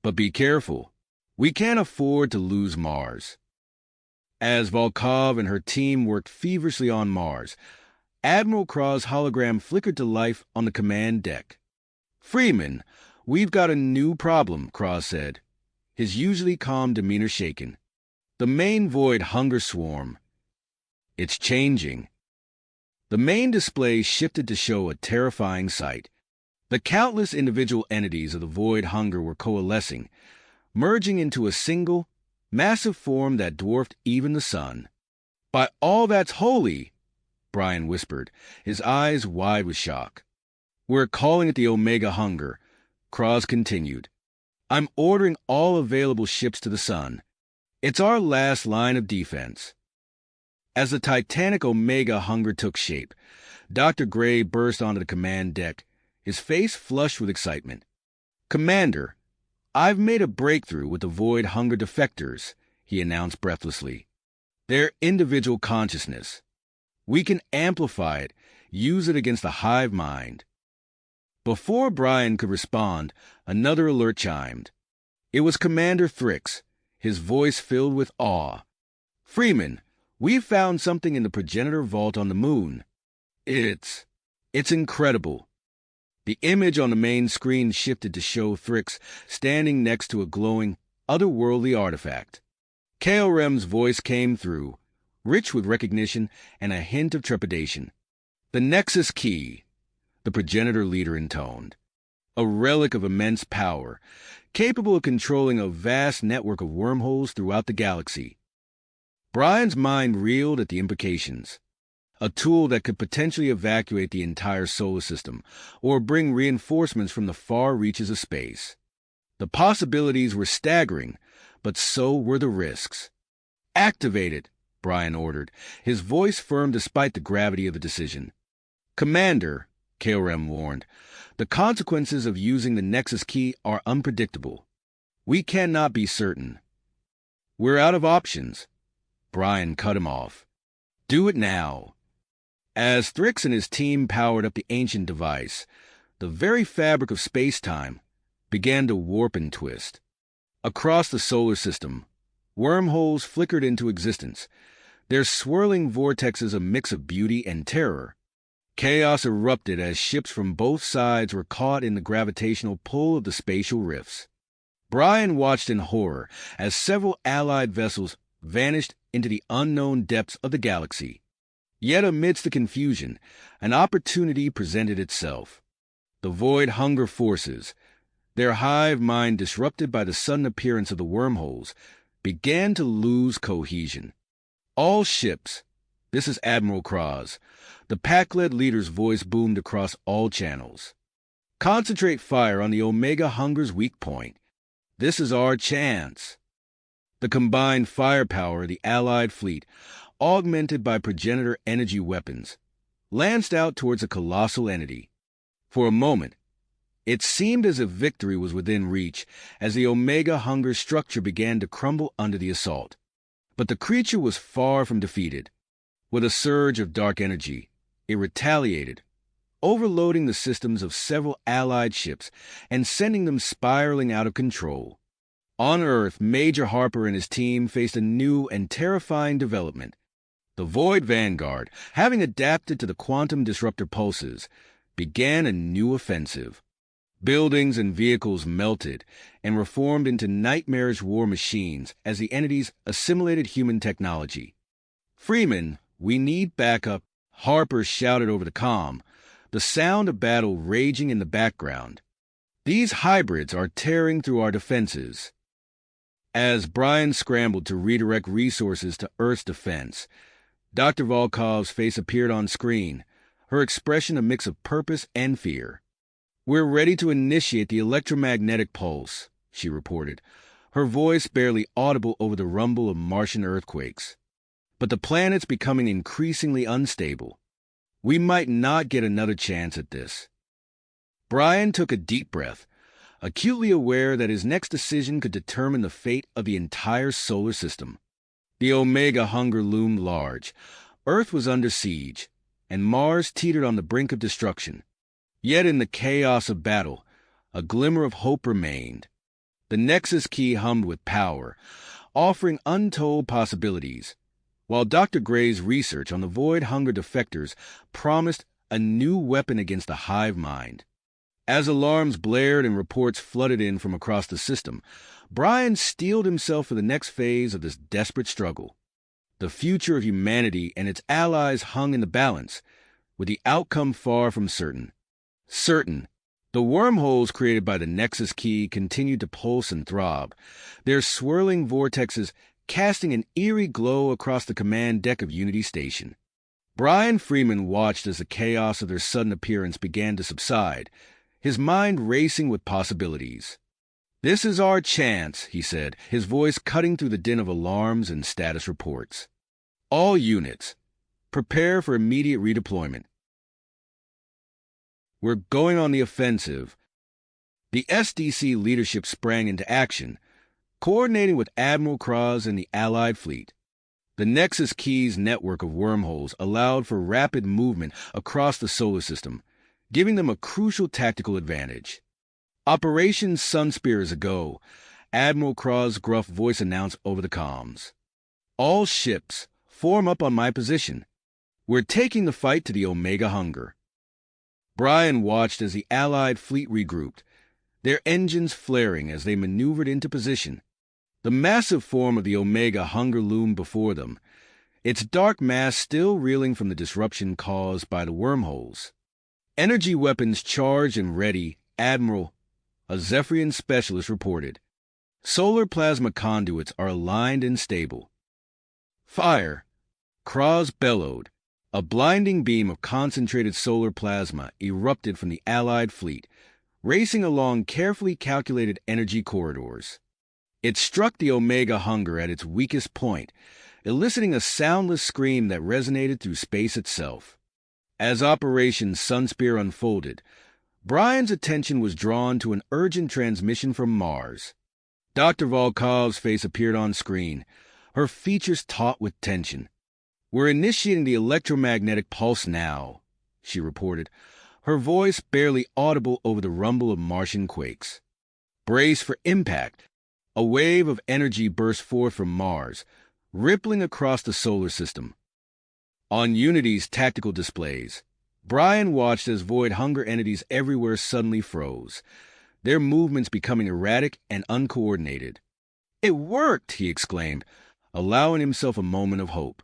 Speaker 1: "But be careful. We can't afford to lose Mars." As Volkov and her team worked feverishly on Mars, Admiral Kraw's hologram flickered to life on the command deck. "Freeman, we've got a new problem," Kraw said, his usually calm demeanor shaken. "The main void hunger swarm. It's changing." The main display shifted to show a terrifying sight. The countless individual entities of the void hunger were coalescing, merging into a single, massive form that dwarfed even the sun. "By all that's holy," Brian whispered, his eyes wide with shock. "We're calling it the Omega Hunger," Kraws continued. "I'm ordering all available ships to the sun. It's our last line of defense." As the titanic Omega Hunger took shape, Dr. Gray burst onto the command deck, his face flushed with excitement. "Commander, I've made a breakthrough with the Void Hunger defectors," he announced breathlessly. "Their individual consciousness. We can amplify it, use it against the hive mind." Before Brian could respond, another alert chimed. It was Commander Thrix, his voice filled with awe. "Freeman, we've found something in the progenitor vault on the moon. It's incredible." The image on the main screen shifted to show Thrix standing next to a glowing, otherworldly artifact. Kaorem's voice came through, rich with recognition and a hint of trepidation. "The Nexus Key," the progenitor leader intoned. "A relic of immense power, capable of controlling a vast network of wormholes throughout the galaxy." Brian's mind reeled at the implications. A tool that could potentially evacuate the entire solar system, or bring reinforcements from the far reaches of space. The possibilities were staggering, but so were the risks. "Activate it," Brian ordered, his voice firm despite the gravity of the decision. "Commander," Kaorem warned, "the consequences of using the Nexus Key are unpredictable. We cannot be certain." "We're out of options." Brian cut him off. "Do it now." As Thrix and his team powered up the ancient device, the very fabric of space-time began to warp and twist. Across the solar system, wormholes flickered into existence, their swirling vortexes a mix of beauty and terror. Chaos erupted as ships from both sides were caught in the gravitational pull of the spatial rifts. Brian watched in horror as several Allied vessels vanished into the unknown depths of the galaxy. Yet amidst the confusion, an opportunity presented itself. The Void Hunger forces, their hive mind disrupted by the sudden appearance of the wormholes, began to lose cohesion. "All ships," this is Admiral Kraws, the pack-led leader's voice boomed across all channels. "Concentrate fire on the Omega Hunger's weak point. This is our chance." The combined firepower of the Allied fleet, augmented by progenitor energy weapons, lanced out towards a colossal entity. For a moment, it seemed as if victory was within reach as the Omega Hunger structure began to crumble under the assault. But the creature was far from defeated. With a surge of dark energy, it retaliated, overloading the systems of several Allied ships and sending them spiraling out of control. On Earth, Major Harper and his team faced a new and terrifying development. The Void Vanguard, having adapted to the quantum disruptor pulses, began a new offensive. Buildings and vehicles melted and reformed into nightmarish war machines as the entities assimilated human technology. "Freeman, we need backup," Harper shouted over the comm, the sound of battle raging in the background. "These hybrids are tearing through our defenses." As Brian scrambled to redirect resources to Earth's defense, Dr. Volkov's face appeared on screen, her expression a mix of purpose and fear. "We're ready to initiate the electromagnetic pulse," she reported, her voice barely audible over the rumble of Martian earthquakes. "But the planet's becoming increasingly unstable. We might not get another chance at this." Brian took a deep breath, acutely aware that his next decision could determine the fate of the entire solar system. The Omega hunger loomed large. Earth was under siege, and Mars teetered on the brink of destruction. Yet in the chaos of battle, a glimmer of hope remained. The Nexus key hummed with power, offering untold possibilities, while Dr. Gray's research on the void hunger defectors promised a new weapon against the hive mind. As alarms blared and reports flooded in from across the system, Brian steeled himself for the next phase of this desperate struggle. The future of humanity and its allies hung in the balance, with the outcome far from certain. The wormholes created by the Nexus key continued to pulse and throb, their swirling vortexes casting an eerie glow across the command deck of Unity Station. Brian Freeman watched as the chaos of their sudden appearance began to subside, his mind racing with possibilities. "This is our chance," he said, his voice cutting through the din of alarms and status reports. "All units, prepare for immediate redeployment. We're going on the offensive." The SDC leadership sprang into action, coordinating with Admiral Kraz and the Allied fleet. The Nexus Key's network of wormholes allowed for rapid movement across the solar system, giving them a crucial tactical advantage. "Operation Sunspear is a go," Admiral Kraz's gruff voice announced over the comms. "All ships, form up on my position. We're taking the fight to the Omega hunger." Brian watched as the Allied fleet regrouped, their engines flaring as they maneuvered into position. The massive form of the Omega hunger loomed before them, its dark mass still reeling from the disruption caused by the wormholes. "Energy weapons charged and ready, Admiral," a Zephyrian specialist reported. "Solar plasma conduits are aligned and stable." "Fire!" Kraz bellowed. A blinding beam of concentrated solar plasma erupted from the Allied fleet, racing along carefully calculated energy corridors. It struck the Omega hunger at its weakest point, eliciting a soundless scream that resonated through space itself. As Operation Sunspear unfolded, Brian's attention was drawn to an urgent transmission from Mars. Dr. Volkov's face appeared on screen, her features taut with tension. "We're initiating the electromagnetic pulse now," she reported, her voice barely audible over the rumble of Martian quakes. "Brace for impact." A wave of energy burst forth from Mars, rippling across the solar system. On Unity's tactical displays, Brian watched as void hunger entities everywhere suddenly froze, their movements becoming erratic and uncoordinated. "It worked!" he exclaimed, allowing himself a moment of hope.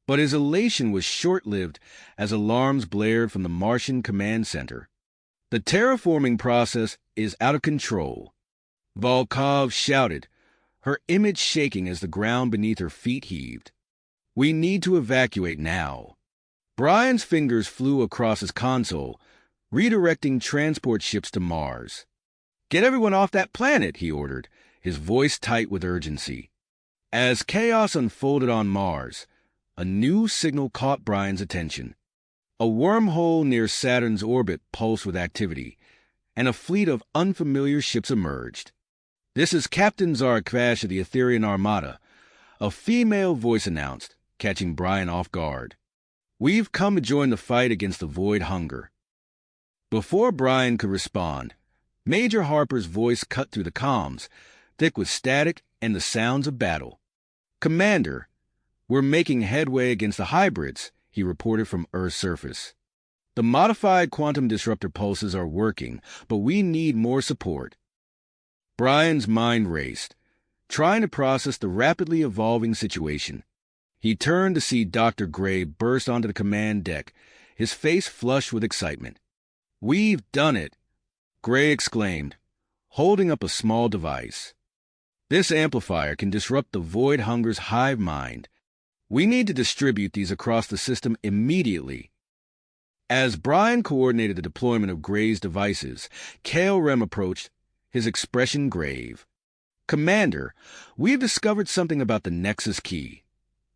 Speaker 1: But his elation was short-lived as alarms blared from the Martian command center. "The terraforming process is out of control," Volkov shouted, her image shaking as the ground beneath her feet heaved. "We need to evacuate now." Brian's fingers flew across his console, redirecting transport ships to Mars. "Get everyone off that planet," he ordered, his voice tight with urgency. As chaos unfolded on Mars, a new signal caught Brian's attention. A wormhole near Saturn's orbit pulsed with activity, and a fleet of unfamiliar ships emerged. "This is Captain Zarkvash of the Etherian Armada," a female voice announced, catching Brian off guard. "We've come to join the fight against the void hunger." Before Brian could respond, Major Harper's voice cut through the comms, thick with static and the sounds of battle. "Commander, we're making headway against the hybrids," he reported from Earth's surface. The modified quantum disruptor pulses are working, but we need more support. Brian's mind raced, trying to process the rapidly evolving situation. He turned to see Dr. Gray burst onto the command deck, his face flushed with excitement. "We've done it!" Gray exclaimed, holding up a small device. "This amplifier can disrupt the Void Hunger's hive mind. We need to distribute these across the system immediately." As Brian coordinated the deployment of Gray's devices, Kale-Rem approached, his expression grave. "Commander, we've discovered something about the Nexus Key,"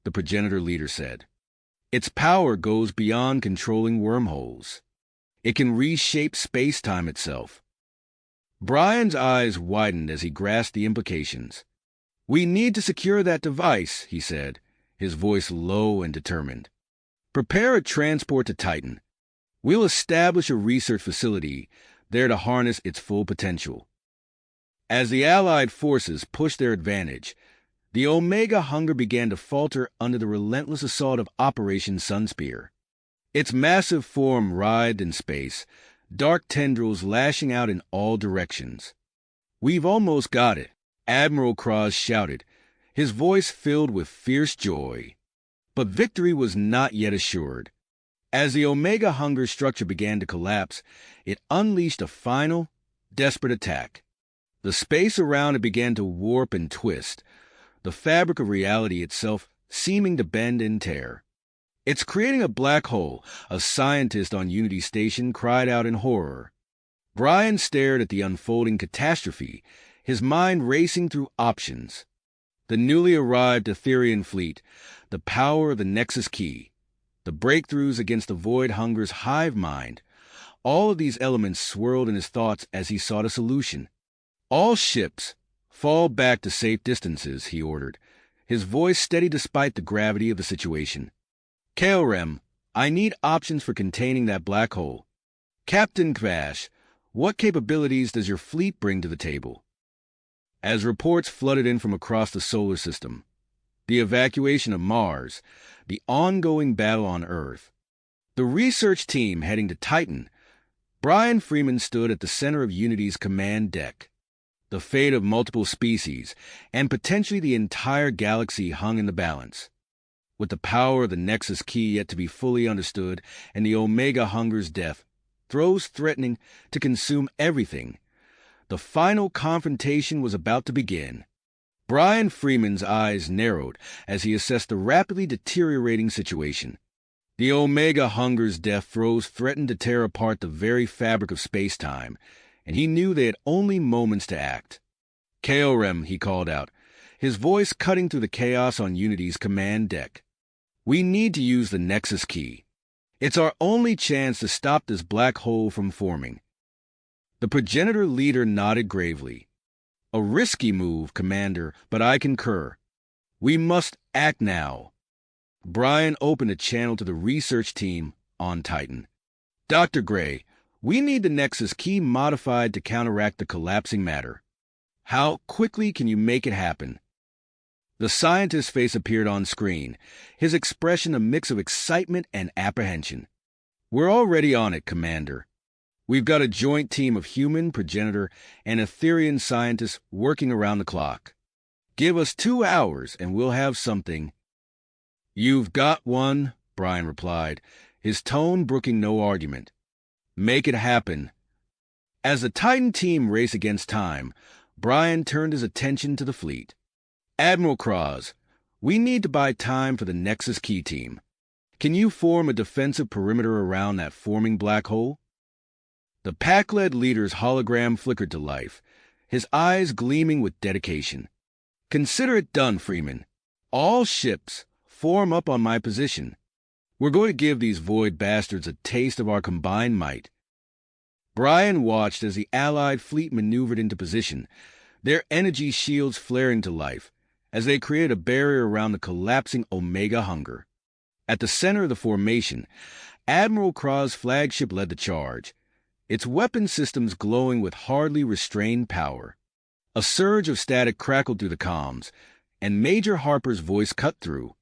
Speaker 1: the progenitor leader said. "Its power goes beyond controlling wormholes. It can reshape space-time itself." Brian's eyes widened as he grasped the implications. "We need to secure that device," he said, his voice low and determined. "Prepare a transport to Titan. We'll establish a research facility there to harness its full potential." As the Allied forces pushed their advantage, the Omega Hunger began to falter under the relentless assault of Operation Sunspear. Its massive form writhed in space, dark tendrils lashing out in all directions. "We've almost got it," Admiral Cross shouted, his voice filled with fierce joy. But victory was not yet assured. As the Omega Hunger structure began to collapse, it unleashed a final, desperate attack. The space around it began to warp and twist, the fabric of reality itself seeming to bend and tear. "It's creating a black hole," a scientist on Unity Station cried out in horror. Brian stared at the unfolding catastrophe, his mind racing through options. The newly arrived Etherian fleet, the power of the Nexus Key, the breakthroughs against the Void Hunger's hive mind, all of these elements swirled in his thoughts as he sought a solution. "All ships, fall back to safe distances," he ordered, his voice steady despite the gravity of the situation. "Kale-Rem, I need options for containing that black hole. Captain Kvash, what capabilities does your fleet bring to the table?" As reports flooded in from across the solar system, the evacuation of Mars, the ongoing battle on Earth, the research team heading to Titan, Brian Freeman stood at the center of Unity's command deck. The fate of multiple species, and potentially the entire galaxy, hung in the balance. With the power of the Nexus Key yet to be fully understood, and the Omega Hunger's death, throes threatening to consume everything, the final confrontation was about to begin. Brian Freeman's eyes narrowed as he assessed the rapidly deteriorating situation. The Omega Hunger's death throes threatened to tear apart the very fabric of space-time, and he knew they had only moments to act. "Kale-Rem," he called out, his voice cutting through the chaos on Unity's command deck. "We need to use the Nexus Key. It's our only chance to stop this black hole from forming." The progenitor leader nodded gravely. "A risky move, Commander, but I concur. We must act now." Brian opened a channel to the research team on Titan. "Dr. Gray, we need the Nexus Key modified to counteract the collapsing matter. How quickly can you make it happen?" The scientist's face appeared on screen, his expression a mix of excitement and apprehension. "We're already on it, Commander. We've got a joint team of human, progenitor, and Etherian scientists working around the clock. Give us 2 hours and we'll have something." "You've got one," Brian replied, his tone brooking no argument. "Make it happen." As the Titan team raced against time, Brian turned his attention to the fleet. "Admiral Cross, we need to buy time for the Nexus Key team. Can you form a defensive perimeter around that forming black hole?" The pack-led leader's hologram flickered to life, his eyes gleaming with dedication. "Consider it done, Freeman. All ships, form up on my position. We're going to give these void bastards a taste of our combined might." Brian watched as the Allied fleet maneuvered into position, their energy shields flaring to life, as they created a barrier around the collapsing Omega Hunger. At the center of the formation, Admiral Krah's flagship led the charge, its weapon systems glowing with hardly restrained power. A surge of static crackled through the comms, and Major Harper's voice cut through.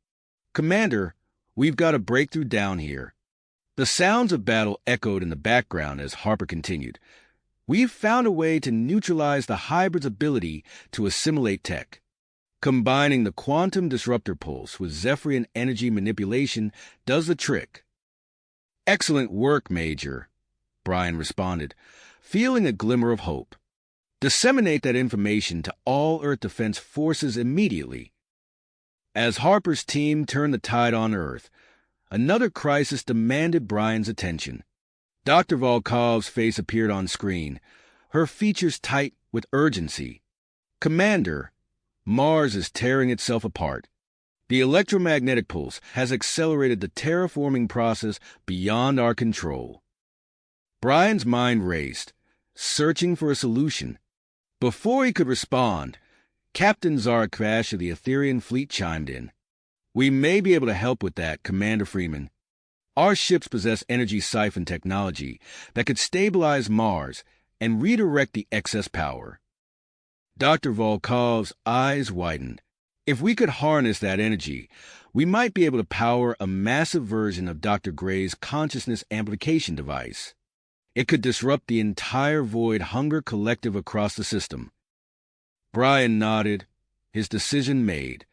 Speaker 1: "Commander, we've got a breakthrough down here." The sounds of battle echoed in the background as Harper continued. We've found a way to neutralize the hybrid's ability to assimilate tech. Combining the quantum disruptor pulse with Zephyrian energy manipulation does the trick. Excellent work, Major, Brian responded, feeling a glimmer of hope. Disseminate that information to all Earth Defense forces immediately. As Harper's team turned the tide on Earth, another crisis demanded Brian's attention. Dr. Volkov's face appeared on screen, her features tight with urgency. Commander, Mars is tearing itself apart. The electromagnetic pulse has accelerated the terraforming process beyond our control. Brian's mind raced, searching for a solution. Before he could respond, Captain Zarkvash of the Etherian fleet chimed in. We may be able to help with that, Commander Freeman. Our ships possess energy siphon technology that could stabilize Mars and redirect the excess power. Dr. Volkov's eyes widened. If we could harness that energy, we might be able to power a massive version of Dr. Gray's consciousness amplification device. It could disrupt the entire Void Hunger collective across the system. Brian nodded, his decision made.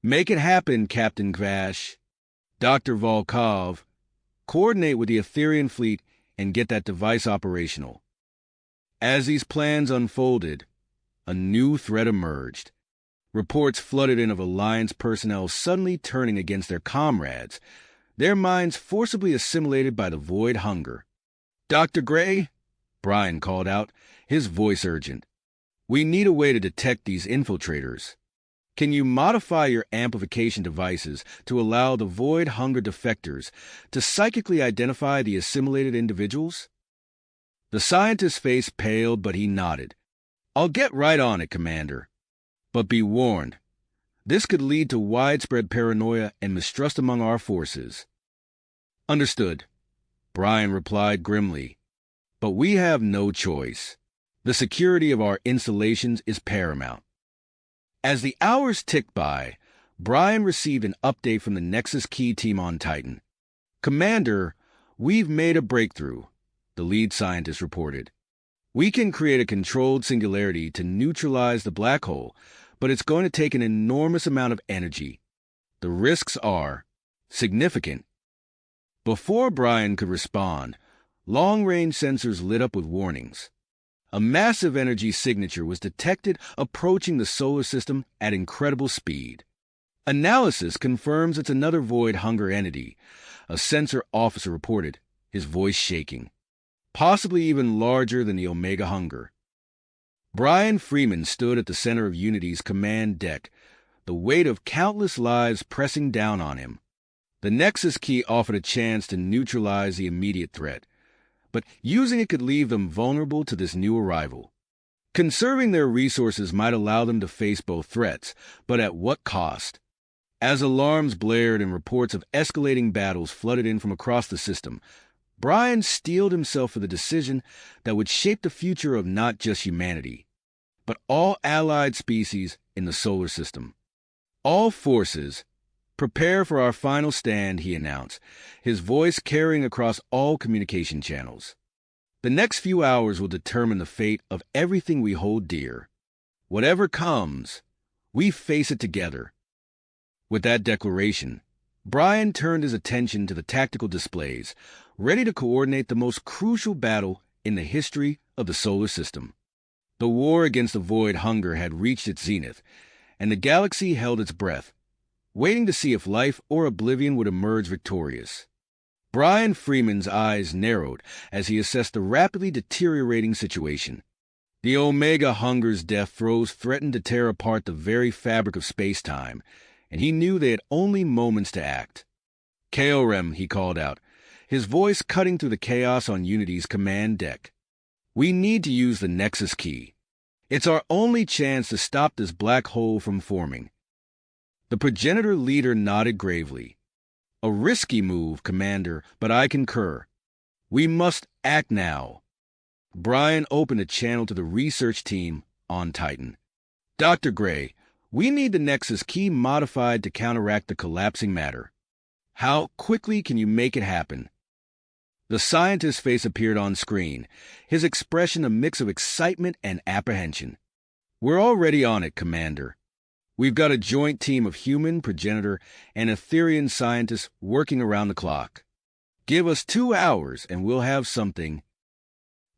Speaker 1: Make it happen, Captain Kvash. Dr. Volkov, coordinate with the Etherian fleet and get that device operational. As these plans unfolded, a new threat emerged. Reports flooded in of Alliance personnel suddenly turning against their comrades, their minds forcibly assimilated by the Void Hunger. Dr. Gray, Brian called out, his voice urgent. We need a way to detect these infiltrators. Can you modify your amplification devices to allow the Void Hunger defectors to psychically identify the assimilated individuals? The scientist's face paled, but he nodded. I'll get right on it, Commander. But be warned, this could lead to widespread paranoia and mistrust among our forces. Understood, Brian replied grimly. But we have no choice. The security of our installations is paramount. As the hours ticked by, Brian received an update from the Nexus Key team on Titan. Commander, we've made a breakthrough, the lead scientist reported. We can create a controlled singularity to neutralize the black hole, but it's going to take an enormous amount of energy. The risks are significant. Before Brian could respond, long-range sensors lit up with warnings. A massive energy signature was detected approaching the solar system at incredible speed. Analysis confirms it's another Void Hunger entity, a sensor officer reported, his voice shaking. Possibly even larger than the Omega Hunger. Brian Freeman stood at the center of Unity's command deck, the weight of countless lives pressing down on him. The Nexus Key offered a chance to neutralize the immediate threat, but using it could leave them vulnerable to this new arrival. Conserving their resources might allow them to face both threats, but at what cost? As alarms blared and reports of escalating battles flooded in from across the system, Brian steeled himself for the decision that would shape the future of not just humanity, but all allied species in the solar system. All forces, prepare for our final stand, he announced, his voice carrying across all communication channels. The next few hours will determine the fate of everything we hold dear. Whatever comes, we face it together. With that declaration, Brian turned his attention to the tactical displays, ready to coordinate the most crucial battle in the history of the solar system. The war against the Void Hunger had reached its zenith, and the galaxy held its breath, waiting to see if life or oblivion would emerge victorious. Brian Freeman's eyes narrowed as he assessed the rapidly deteriorating situation. The Omega Hunger's death throes threatened to tear apart the very fabric of space-time, and he knew they had only moments to act. Kaorem, he called out, his voice cutting through the chaos on Unity's command deck. We need to use the Nexus Key. It's our only chance to stop this black hole from forming. The progenitor leader nodded gravely. A risky move, Commander, but I concur. We must act now. Brian opened a channel to the research team on Titan. Dr. Gray, we need the Nexus Key modified to counteract the collapsing matter. How quickly can you make it happen? The scientist's face appeared on screen, his expression a mix of excitement and apprehension. "We're already on it, Commander. We've got a joint team of human, progenitor, and Etherian scientists working around the clock. Give us 2 hours and we'll have something."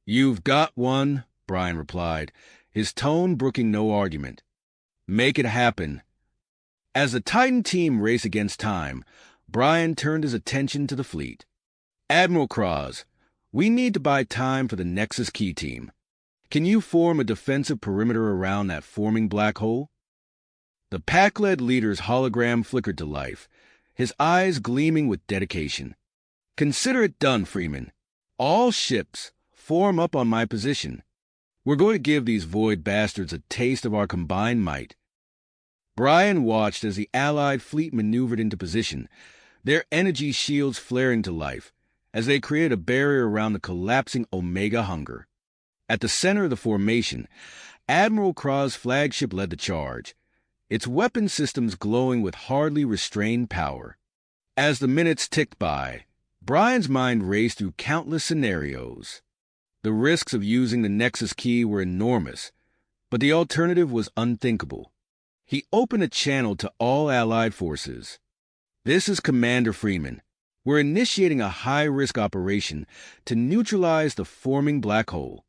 Speaker 1: "You've got one," Brian replied, his tone brooking no argument. "Make it happen." As the Titan team raced against time, Brian turned his attention to the fleet. "Admiral Cross, we need to buy time for the Nexus Key team. Can you form a defensive perimeter around that forming black hole?" The pack-led leader's hologram flickered to life, his eyes gleaming with dedication. "Consider it done, Freeman. All ships, form up on my position. We're going to give these void bastards a taste of our combined might." Brian watched as the Allied fleet maneuvered into position, their energy shields flaring to life, as they created a barrier around the collapsing Omega Hunger. At the center of the formation, Admiral Krah's flagship led the charge, its weapon systems glowing with hardly restrained power. As the minutes ticked by, Brian's mind raced through countless scenarios. The risks of using the Nexus Key were enormous, but the alternative was unthinkable. He opened a channel to all Allied forces. "This is Commander Freeman. We're initiating a high-risk operation to neutralize the forming black hole.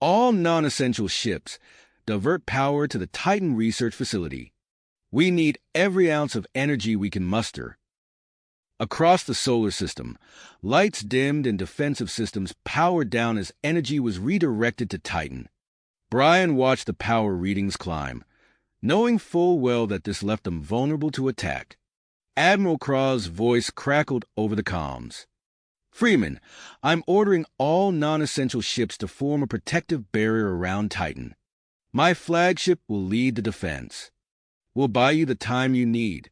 Speaker 1: All non-essential ships, divert power to the Titan research facility. We need every ounce of energy we can muster." Across the solar system, lights dimmed and defensive systems powered down as energy was redirected to Titan. Brian watched the power readings climb, knowing full well that this left them vulnerable to attack. Admiral Krah's voice crackled over the comms. "Freeman, I'm ordering all non-essential ships to form a protective barrier around Titan. My flagship will lead the defense. We'll buy you the time you need."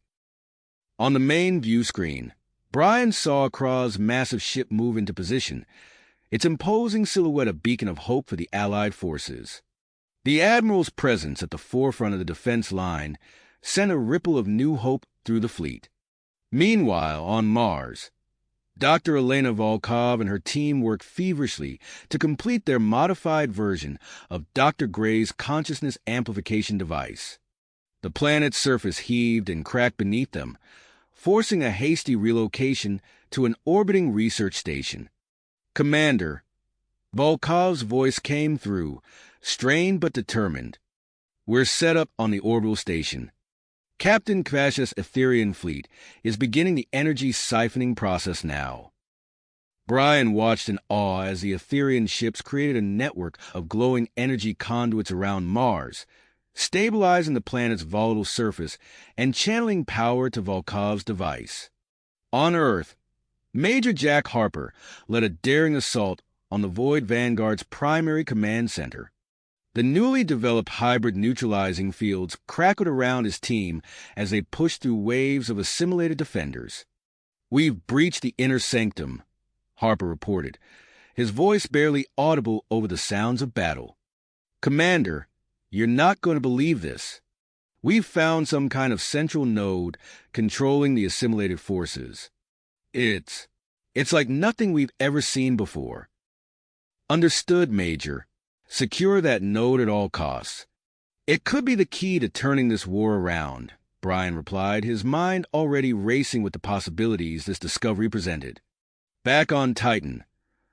Speaker 1: On the main view screen, Brian saw Krah's massive ship move into position, its imposing silhouette a beacon of hope for the Allied forces. The Admiral's presence at the forefront of the defense line sent a ripple of new hope through the fleet. Meanwhile, on Mars, Dr. Elena Volkov and her team worked feverishly to complete their modified version of Dr. Gray's consciousness amplification device. The planet's surface heaved and cracked beneath them, forcing a hasty relocation to an orbiting research station. "Commander," Volkov's voice came through, strained but determined. "We're set up on the orbital station. Captain Kvash's Etherian fleet is beginning the energy siphoning process now." Brian watched in awe as the Etherian ships created a network of glowing energy conduits around Mars, stabilizing the planet's volatile surface and channeling power to Volkov's device. On Earth, Major Jack Harper led a daring assault on the Void Vanguard's primary command center. The newly developed hybrid neutralizing fields crackled around his team as they pushed through waves of assimilated defenders. "We've breached the inner sanctum," Harper reported, his voice barely audible over the sounds of battle. "Commander, you're not going to believe this. We've found some kind of central node controlling the assimilated forces. It's like nothing we've ever seen before." "Understood, Major. Secure that node at all costs. It could be the key to turning this war around," Brian replied, his mind already racing with the possibilities this discovery presented. Back on Titan,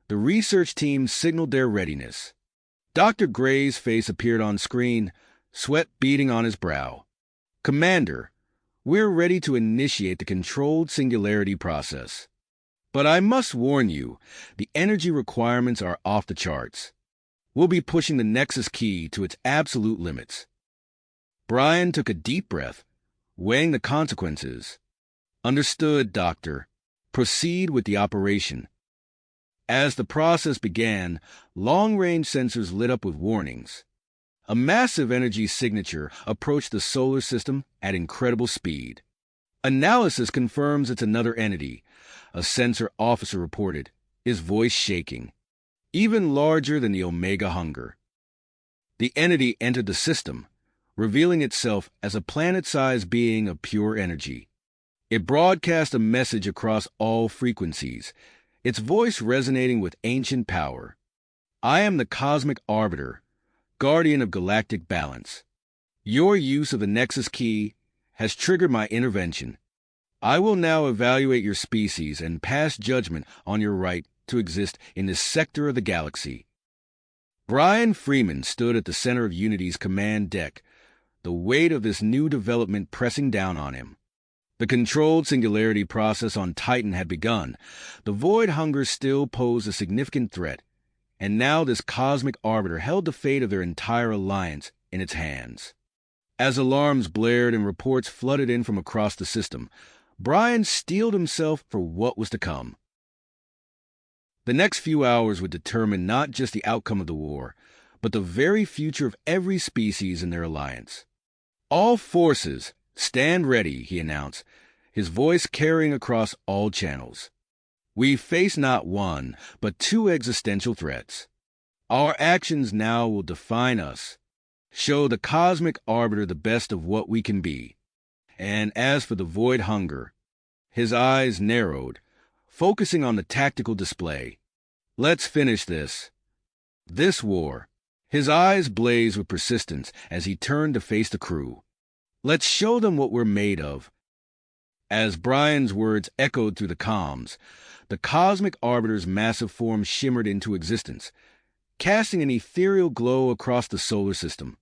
Speaker 1: the research team signaled their readiness. Dr. Gray's face appeared on screen, sweat beading on his brow. "Commander, we're ready to initiate the controlled singularity process. But I must warn you, the energy requirements are off the charts. We'll be pushing the Nexus Key to its absolute limits." Brian took a deep breath, weighing the consequences. "Understood, Doctor. Proceed with the operation." As the process began, long-range sensors lit up with warnings. A massive energy signature approached the solar system at incredible speed. "Analysis confirms it's another entity," a sensor officer reported, his voice shaking. "Even larger than the Omega Hunger." The entity entered the system, revealing itself as a planet-sized being of pure energy. It broadcast a message across all frequencies, its voice resonating with ancient power. "I am the Cosmic Arbiter, guardian of galactic balance. Your use of the Nexus Key has triggered my intervention. I will now evaluate your species and pass judgment on your right to exist in this sector of the galaxy." Brian Freeman stood at the center of Unity's command deck, the weight of this new development pressing down on him. The controlled singularity process on Titan had begun. The Void Hunger still posed a significant threat, and now this cosmic arbiter held the fate of their entire alliance in its hands. As alarms blared and reports flooded in from across the system, Brian steeled himself for what was to come. The next few hours would determine not just the outcome of the war, but the very future of every species in their alliance. "All forces, stand ready," he announced, his voice carrying across all channels. "We face not one, but two existential threats. Our actions now will define us, show the cosmic arbiter the best of what we can be. And as for the Void Hunger," his eyes narrowed, focusing on the tactical display, "let's finish this. This war." His eyes blazed with persistence as he turned to face the crew. "Let's show them what we're made of." As Brian's words echoed through the comms, the cosmic arbiter's massive form shimmered into existence, casting an ethereal glow across the solar system.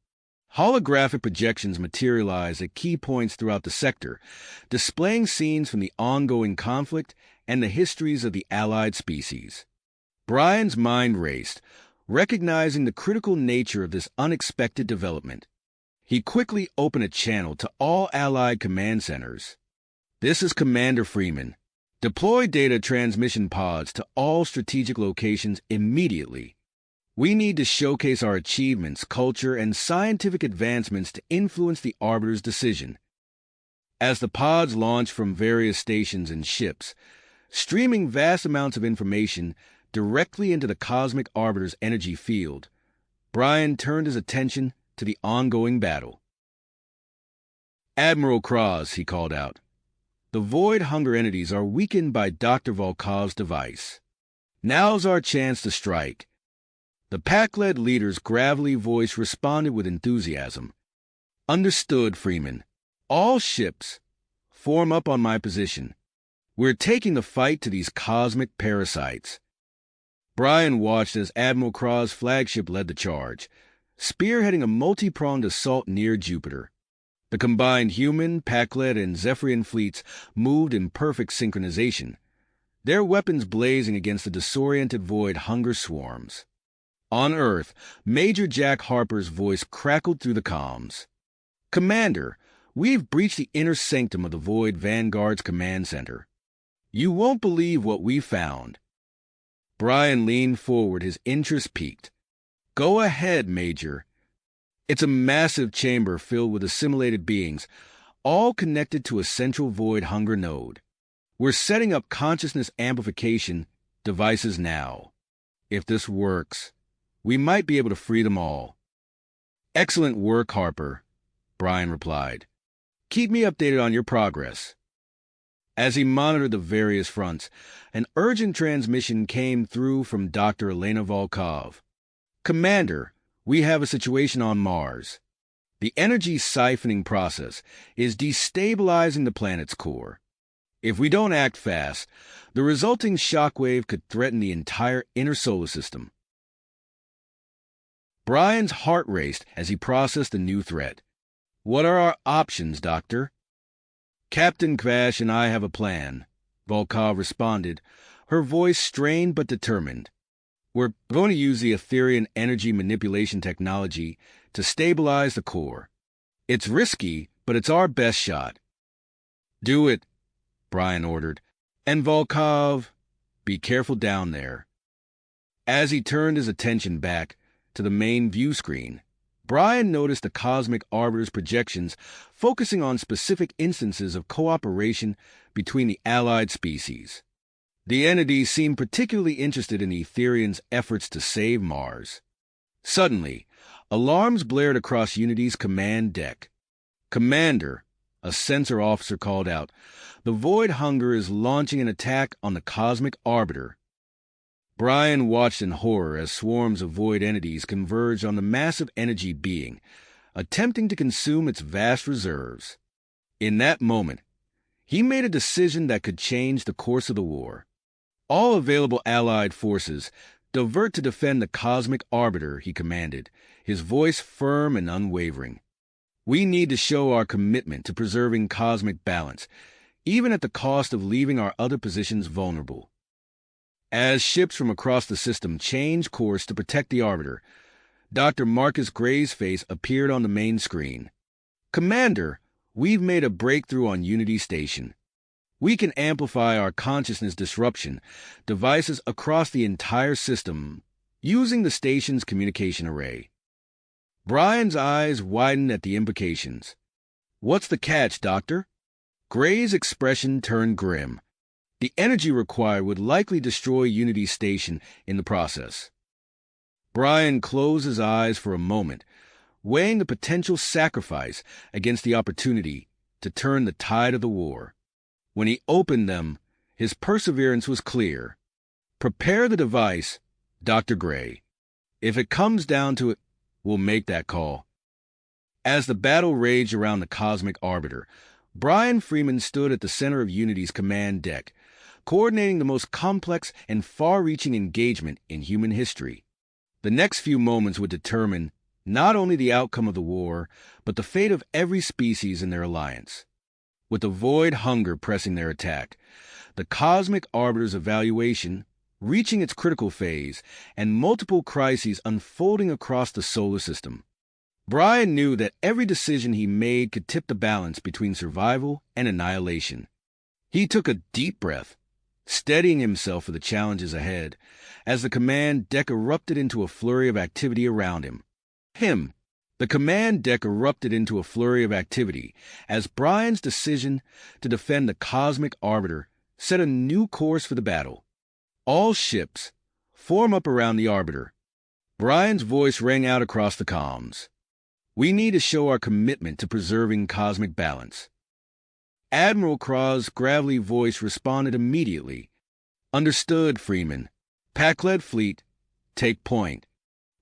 Speaker 1: Holographic projections materialized at key points throughout the sector, displaying scenes from the ongoing conflict and the histories of the allied species. Brian's mind raced, recognizing the critical nature of this unexpected development. He quickly opened a channel to all allied command centers. "This is Commander Freeman. Deploy data transmission pods to all strategic locations immediately. We need to showcase our achievements, culture, and scientific advancements to influence the Arbiter's decision." As the pods launched from various stations and ships, streaming vast amounts of information directly into the Cosmic Arbiter's energy field, Brian turned his attention to the ongoing battle. "Admiral Cross," he called out, "the Void Hunger entities are weakened by Dr. Volkov's device. Now's our chance to strike." The pack-led leader's gravelly voice responded with enthusiasm. "Understood, Freeman. All ships, form up on my position. We're taking the fight to these cosmic parasites." Brian watched as Admiral Krah's flagship led the charge, spearheading a multi-pronged assault near Jupiter. The combined human, pack-led, and Zephyrian fleets moved in perfect synchronization, their weapons blazing against the disoriented Void Hunger swarms. On Earth, Major Jack Harper's voice crackled through the comms. "Commander, we've breached the inner sanctum of the Void Vanguard's command center. You won't believe what we found." Brian leaned forward, his interest piqued. "Go ahead, Major." "It's a massive chamber filled with assimilated beings, all connected to a central Void Hunger node. We're setting up consciousness amplification devices now. If this works, we might be able to free them all." "Excellent work, Harper," Brian replied. "Keep me updated on your progress." As he monitored the various fronts, an urgent transmission came through from Dr. Elena Volkov. "Commander, we have a situation on Mars. The energy siphoning process is destabilizing the planet's core. If we don't act fast, the resulting shockwave could threaten the entire inner solar system." Brian's heart raced as he processed the new threat. "What are our options, Doctor?" "Captain Kvash and I have a plan," Volkov responded, her voice strained but determined. "We're going to use the Etherean energy manipulation technology to stabilize the core. It's risky, but it's our best shot." "Do it," Brian ordered. "And Volkov, be careful down there." As he turned his attention back to the main view screen, Brian noticed the Cosmic Arbiter's projections focusing on specific instances of cooperation between the allied species. The entity seemed particularly interested in the Etherians' efforts to save Mars. Suddenly, alarms blared across Unity's command deck. "Commander," a sensor officer called out, "the Void Hunger is launching an attack on the Cosmic Arbiter." Brian watched in horror as swarms of void entities converged on the massive energy being, attempting to consume its vast reserves. In that moment, he made a decision that could change the course of the war. All available Allied forces divert to defend the cosmic arbiter, he commanded, his voice firm and unwavering. We need to show our commitment to preserving cosmic balance, even at the cost of leaving our other positions vulnerable. As ships from across the system changed course to protect the arbiter, Dr. Marcus Gray's face appeared on the main screen. Commander, we've made a breakthrough on Unity Station. We can amplify our consciousness disruption devices across the entire system using the station's communication array. Brian's eyes widened at the implications. What's the catch, Doctor? Gray's expression turned grim. The energy required would likely destroy Unity Station in the process. Brian closed his eyes for a moment, weighing the potential sacrifice against the opportunity to turn the tide of the war. When he opened them, his perseverance was clear. Prepare the device, Dr. Gray. If it comes down to it, we'll make that call. As the battle raged around the cosmic arbiter, Brian Freeman stood at the center of Unity's command deck, coordinating the most complex and far-reaching engagement in human history. The next few moments would determine not only the outcome of the war, but the fate of every species in their alliance. With the void hunger pressing their attack, the cosmic arbiter's evaluation reaching its critical phase, and multiple crises unfolding across the solar system, Brian knew that every decision he made could tip the balance between survival and annihilation. He took a deep breath, steadying himself for the challenges ahead, as the command deck erupted into a flurry of activity around him. The command deck erupted into a flurry of activity as Brian's decision to defend the cosmic arbiter set a new course for the battle. All ships, form up around the arbiter. Brian's voice rang out across the comms. We need to show our commitment to preserving cosmic balance. Admiral Kraw's gravelly voice responded immediately. Understood, Freeman. Pakled Fleet, take point.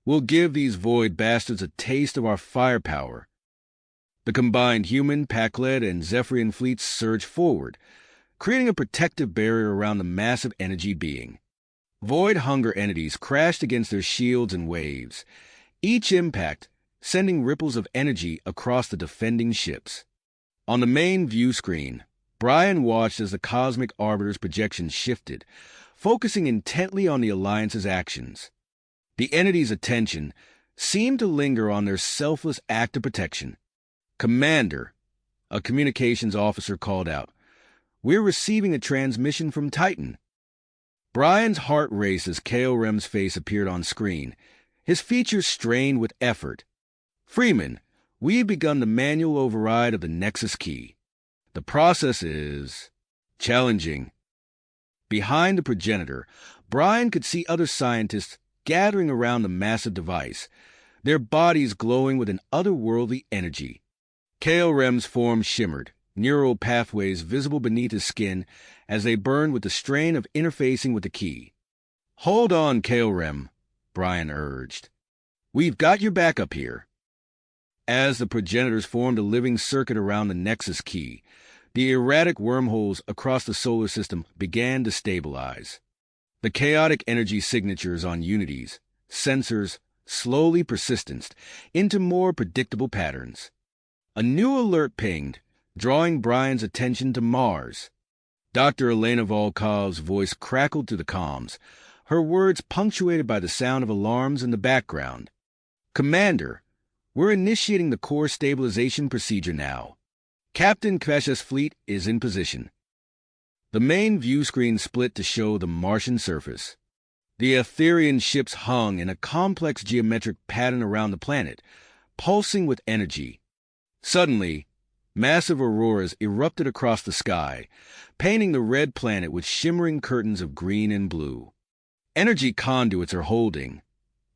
Speaker 1: We'll give these void bastards a taste of our firepower. The combined human, Pakled, and Zephyrian fleets surged forward, creating a protective barrier around the massive energy being. Void hunger entities crashed against their shields and waves, each impact sending ripples of energy across the defending ships. On the main view screen, Brian watched as the cosmic arbiter's projections shifted, focusing intently on the Alliance's actions. The entity's attention seemed to linger on their selfless act of protection. Commander, a communications officer called out, we're receiving a transmission from Titan. Brian's heart raced as Kael'Rem's face appeared on screen, his features strained with effort. Freeman, we've begun the manual override of the Nexus key. The process is challenging. Behind the progenitor, Brian could see other scientists gathering around the massive device, their bodies glowing with an otherworldly energy. Kael'Rem's form shimmered, neural pathways visible beneath his skin as they burned with the strain of interfacing with the key. Hold on, Kael'Rem, Brian urged. We've got your back up here. As the progenitors formed a living circuit around the Nexus key, the erratic wormholes across the solar system began to stabilize. The chaotic energy signatures on Unity's sensors slowly persisted into more predictable patterns. A new alert pinged, drawing Brian's attention to Mars. Dr. Elena Volkov's voice crackled through the comms, her words punctuated by the sound of alarms in the background. Commander, we're initiating the core stabilization procedure now. Captain Kvesh's fleet is in position. The main view screen split to show the Martian surface. The Etherian ships hung in a complex geometric pattern around the planet, pulsing with energy. Suddenly, massive auroras erupted across the sky, painting the red planet with shimmering curtains of green and blue. Energy conduits are holding,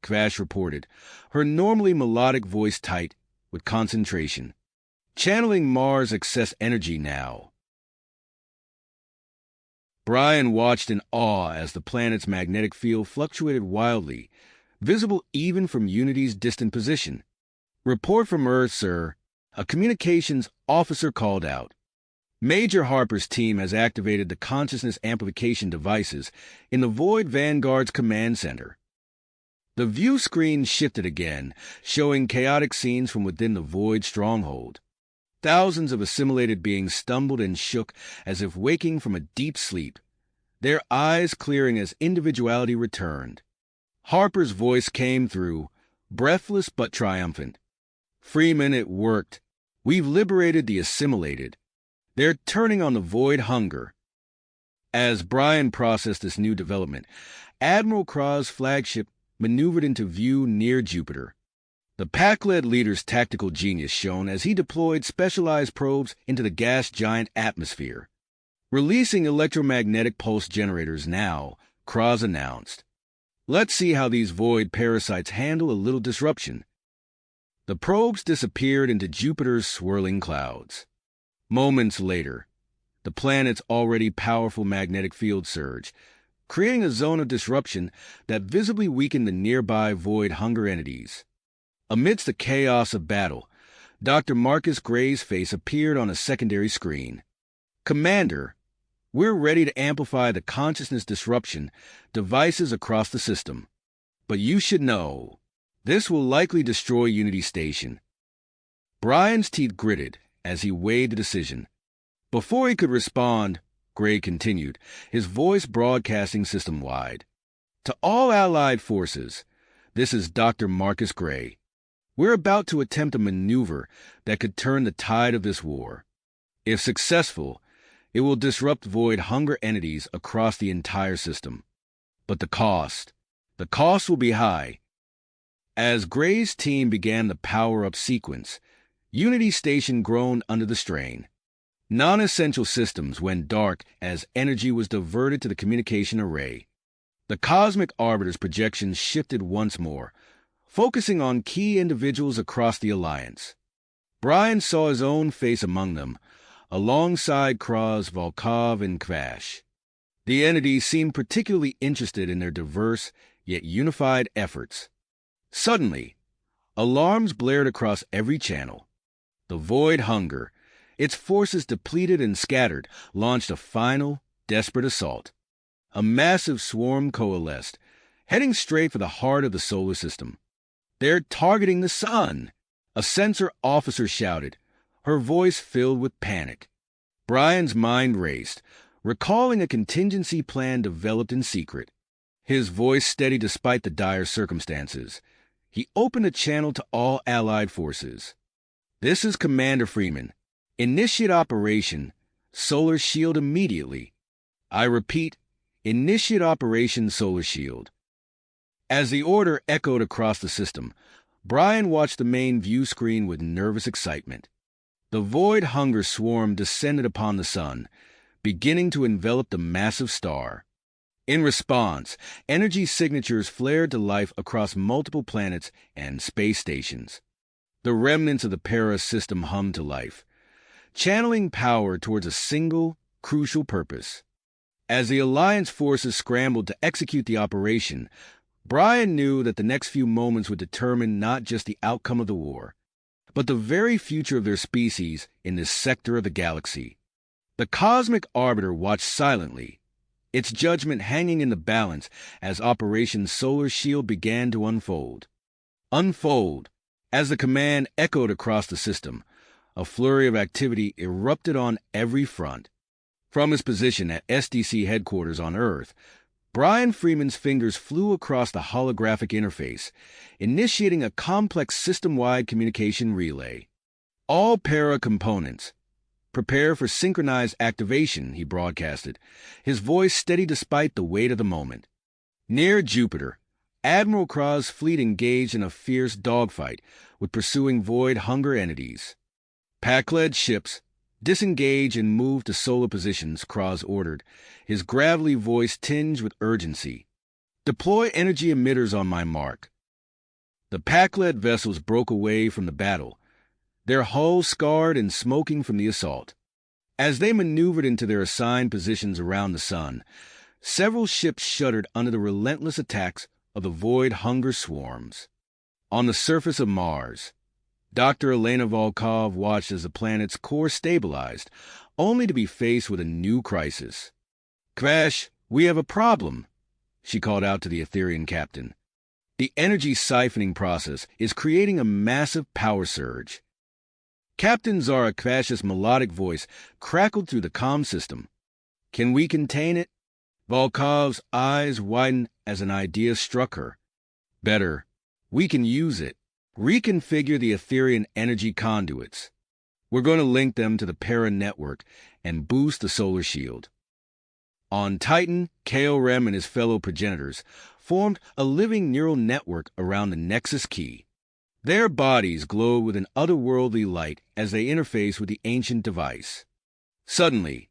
Speaker 1: Kvash reported, her normally melodic voice tight with concentration. Channeling Mars' excess energy now. Brian watched in awe as the planet's magnetic field fluctuated wildly, visible even from Unity's distant position. "Report from Earth, sir," a communications officer called out. "Major Harper's team has activated the consciousness amplification devices in the Void Vanguard's command center." The view screen shifted again, showing chaotic scenes from within the Void stronghold. Thousands of assimilated beings stumbled and shook as if waking from a deep sleep, their eyes clearing as individuality returned. Harper's voice came through, breathless but triumphant. "Freeman, it worked. We've liberated the assimilated. They're turning on the Void hunger." As Brian processed this new development, Admiral Krah's flagship maneuvered into view near Jupiter. The Pack-led leader's tactical genius shone as he deployed specialized probes into the gas giant atmosphere. "Releasing electromagnetic pulse generators now," Krah announced. "Let's see how these Void parasites handle a little disruption." The probes disappeared into Jupiter's swirling clouds. Moments later, the planet's already powerful magnetic field surged, creating a zone of disruption that visibly weakened the nearby Void hunger entities. Amidst the chaos of battle, Dr. Marcus Gray's face appeared on a secondary screen. "Commander, we're ready to amplify the consciousness disruption devices across the system. But you should know, this will likely destroy Unity Station." Brian's teeth gritted as he weighed the decision. Before he could respond, Gray continued, his voice broadcasting system-wide. "To all Allied forces, this is Dr. Marcus Gray. We're about to attempt a maneuver that could turn the tide of this war. If successful, it will disrupt Void hunger entities across the entire system. But the cost will be high." As Gray's team began the power-up sequence, Unity Station groaned under the strain. Non-essential systems went dark as energy was diverted to the communication array. The Cosmic Arbiter's projections shifted once more, focusing on key individuals across the Alliance. Brian saw his own face among them, alongside Krah's, Volkov, and Kvash. The entities seemed particularly interested in their diverse yet unified efforts. Suddenly, alarms blared across every channel. The Void hunger, its forces depleted and scattered, launched a final, desperate assault. A massive swarm coalesced, heading straight for the heart of the solar system. "They're targeting the sun!" a sensor officer shouted, her voice filled with panic. Brian's mind raced, recalling a contingency plan developed in secret. His voice steady despite the dire circumstances. He opened a channel to all Allied forces. "This is Commander Freeman. Initiate Operation Solar Shield immediately. I repeat, initiate Operation Solar Shield." As the order echoed across the system, Brian watched the main view screen with nervous excitement. The Void hunger swarm descended upon the sun, beginning to envelop the massive star. In response, energy signatures flared to life across multiple planets and space stations. The remnants of the Para system hummed to life, channeling power towards a single, crucial purpose. As the Alliance forces scrambled to execute the operation, Brian knew that the next few moments would determine not just the outcome of the war, but the very future of their species in this sector of the galaxy. The Cosmic Arbiter watched silently, its judgment hanging in the balance as Operation Solar Shield began to unfold. As the command echoed across the system, a flurry of activity erupted on every front. From his position at SDC headquarters on Earth, Brian Freeman's fingers flew across the holographic interface, initiating a complex system-wide communication relay. "All Para components, prepare for synchronized activation," he broadcasted, his voice steady despite the weight of the moment. Near Jupiter, Admiral Krah's fleet engaged in a fierce dogfight with pursuing Void hunger entities. Pack-led ships, disengage and move to solar positions, Krah ordered, his gravelly voice tinged with urgency. "Deploy energy emitters on my mark." The pack-led vessels broke away from the battle, their hulls scarred and smoking from the assault. As they maneuvered into their assigned positions around the sun, several ships shuddered under the relentless attacks of the void hunger swarms. On the surface of Mars, Dr. Elena Volkov watched as the planet's core stabilized, only to be faced with a new crisis. "Crash, we have a problem," she called out to the Etherian captain. "The energy siphoning process is creating a massive power surge." Captain Zara Crash's melodic voice crackled through the comm system. "Can we contain it?" Volkov's eyes widened as an idea struck her. "Better, we can use it. Reconfigure the Etherian energy conduits. We're going to link them to the Para network and boost the solar shield." On Titan, KLREM and his fellow progenitors formed a living neural network around the Nexus Key. Their bodies glowed with an otherworldly light as they interfaced with the ancient device. Suddenly,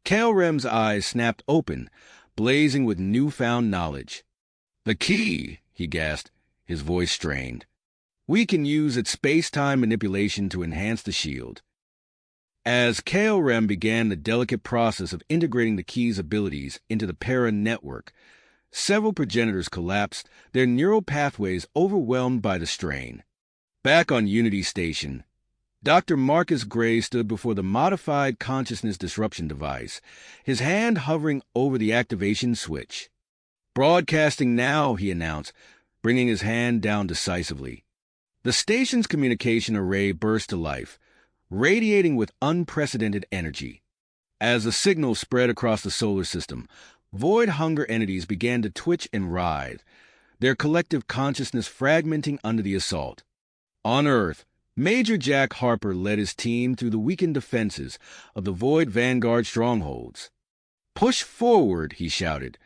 Speaker 1: KLREM's eyes snapped open, blazing with newfound knowledge. "The key," he gasped, his voice strained. "We can use its space-time manipulation to enhance the shield." As KLREM began the delicate process of integrating the key's abilities into the Para network, several progenitors collapsed, their neural pathways overwhelmed by the strain. Back on Unity Station, Dr. Marcus Gray stood before the modified consciousness disruption device, his hand hovering over the activation switch. "Broadcasting now," he announced, bringing his hand down decisively. The station's communication array burst to life, radiating with unprecedented energy. As the signal spread across the solar system, void hunger entities began to twitch and writhe, their collective consciousness fragmenting under the assault. On Earth, Major Jack Harper led his team through the weakened defenses of the Void Vanguard strongholds. "Push forward," he shouted,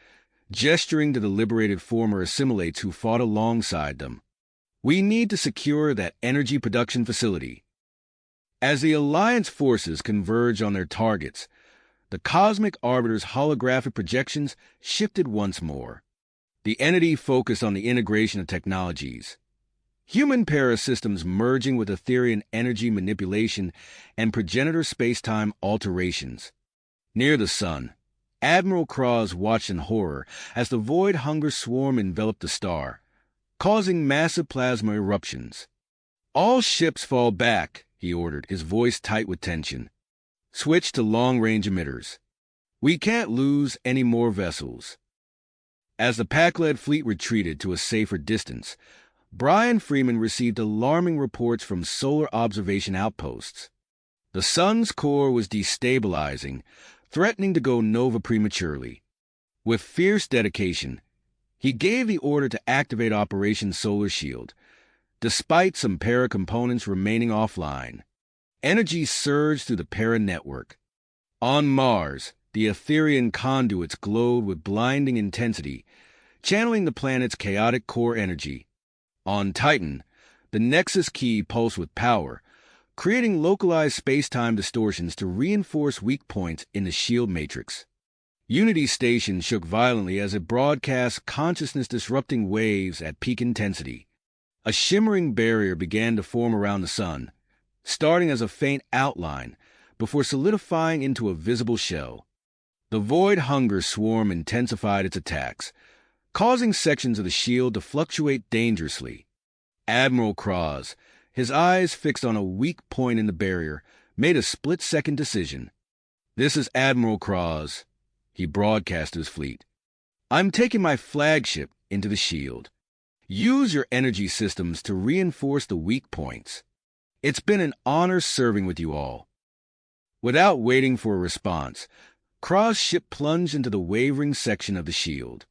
Speaker 1: gesturing to the liberated former assimilates who fought alongside them. "We need to secure that energy production facility." As the Alliance forces converged on their targets, the Cosmic Arbiter's holographic projections shifted once more. The entity focused on the integration of technologies, human parasystems merging with Etherian energy manipulation and progenitor space-time alterations. Near the sun, Admiral Cross watched in horror as the void hunger swarm enveloped the star, causing massive plasma eruptions. "All ships fall back," he ordered, his voice tight with tension. "Switch to long-range emitters. We can't lose any more vessels." As the Pac-led fleet retreated to a safer distance, Brian Freeman received alarming reports from solar observation outposts. The sun's core was destabilizing, threatening to go nova prematurely. With fierce dedication, he gave the order to activate Operation Solar Shield, despite some Para components remaining offline. Energy surged through the Para network. On Mars, the Etherian conduits glowed with blinding intensity, channeling the planet's chaotic core energy. On Titan, the Nexus Key pulsed with power, creating localized space-time distortions to reinforce weak points in the shield matrix. Unity Station shook violently as it broadcast consciousness-disrupting waves at peak intensity. A shimmering barrier began to form around the sun, starting as a faint outline before solidifying into a visible shell. The void hunger swarm intensified its attacks, causing sections of the shield to fluctuate dangerously. Admiral Cross, his eyes fixed on a weak point in the barrier, made a split-second decision. "This is Admiral Cross," he broadcast to his fleet. "I'm taking my flagship into the shield. Use your energy systems to reinforce the weak points. It's been an honor serving with you all." Without waiting for a response, Cross' ship plunged into the wavering section of the shield.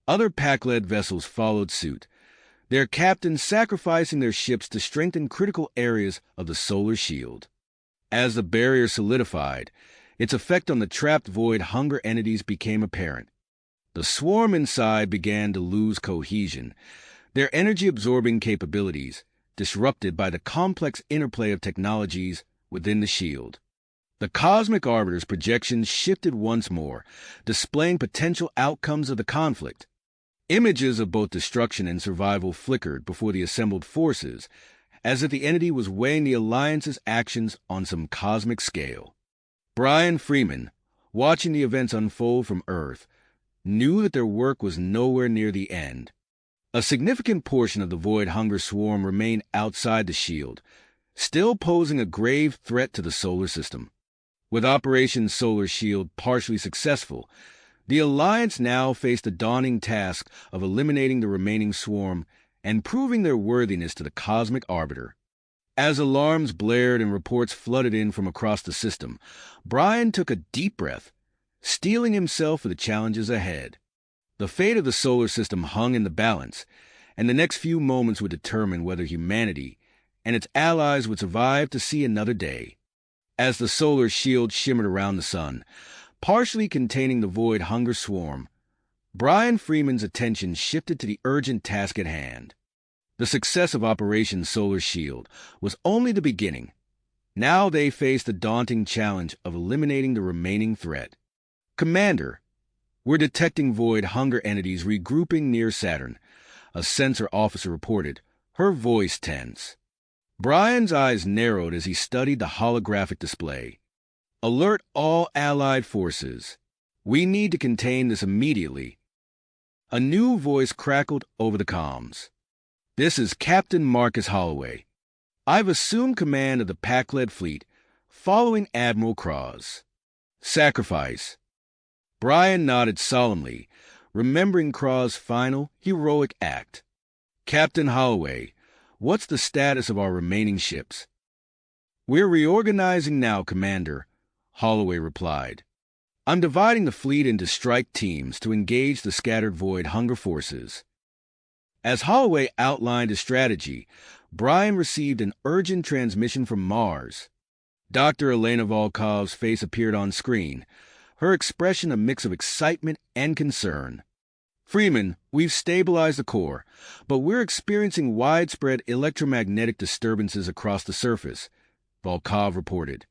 Speaker 1: Other Pac-led vessels followed suit, their captains sacrificing their ships to strengthen critical areas of the solar shield. As the barrier solidified, its effect on the trapped void hunger entities became apparent. The swarm inside began to lose cohesion, their energy-absorbing capabilities disrupted by the complex interplay of technologies within the shield. The Cosmic Arbiter's projections shifted once more, displaying potential outcomes of the conflict. Images of both destruction and survival flickered before the assembled forces, as if the entity was weighing the Alliance's actions on some cosmic scale. Brian Freeman, watching the events unfold from Earth, knew that their work was nowhere near the end. A significant portion of the Void Hunger swarm remained outside the shield, still posing a grave threat to the solar system. With Operation Solar Shield partially successful, the Alliance now faced the daunting task of eliminating the remaining swarm and proving their worthiness to the Cosmic Arbiter. As alarms blared and reports flooded in from across the system, Brian took a deep breath, steeling himself for the challenges ahead. The fate of the solar system hung in the balance, and the next few moments would determine whether humanity and its allies would survive to see another day. As the solar shield shimmered around the sun, partially containing the Void Hunger swarm, Brian Freeman's attention shifted to the urgent task at hand. The success of Operation Solar Shield was only the beginning. Now they faced the daunting challenge of eliminating the remaining threat. "Commander, we're detecting Void Hunger entities regrouping near Saturn," a sensor officer reported, her voice tense. Brian's eyes narrowed as he studied the holographic display. "Alert all Allied forces. We need to contain this immediately." A new voice crackled over the comms. "This is Captain Marcus Holloway. I've assumed command of the Pack-led fleet, following Admiral Cross." "Sacrifice." Brian nodded solemnly, remembering Cross' final, heroic act. "Captain Holloway, what's the status of our remaining ships?" "We're reorganizing now, Commander," Holloway replied. "I'm dividing the fleet into strike teams to engage the scattered Void Hunger forces." As Holloway outlined his strategy, Brian received an urgent transmission from Mars. Dr. Elena Volkov's face appeared on screen, her expression a mix of excitement and concern. "Freeman, we've stabilized the core, but we're experiencing widespread electromagnetic disturbances across the surface," Volkov reported.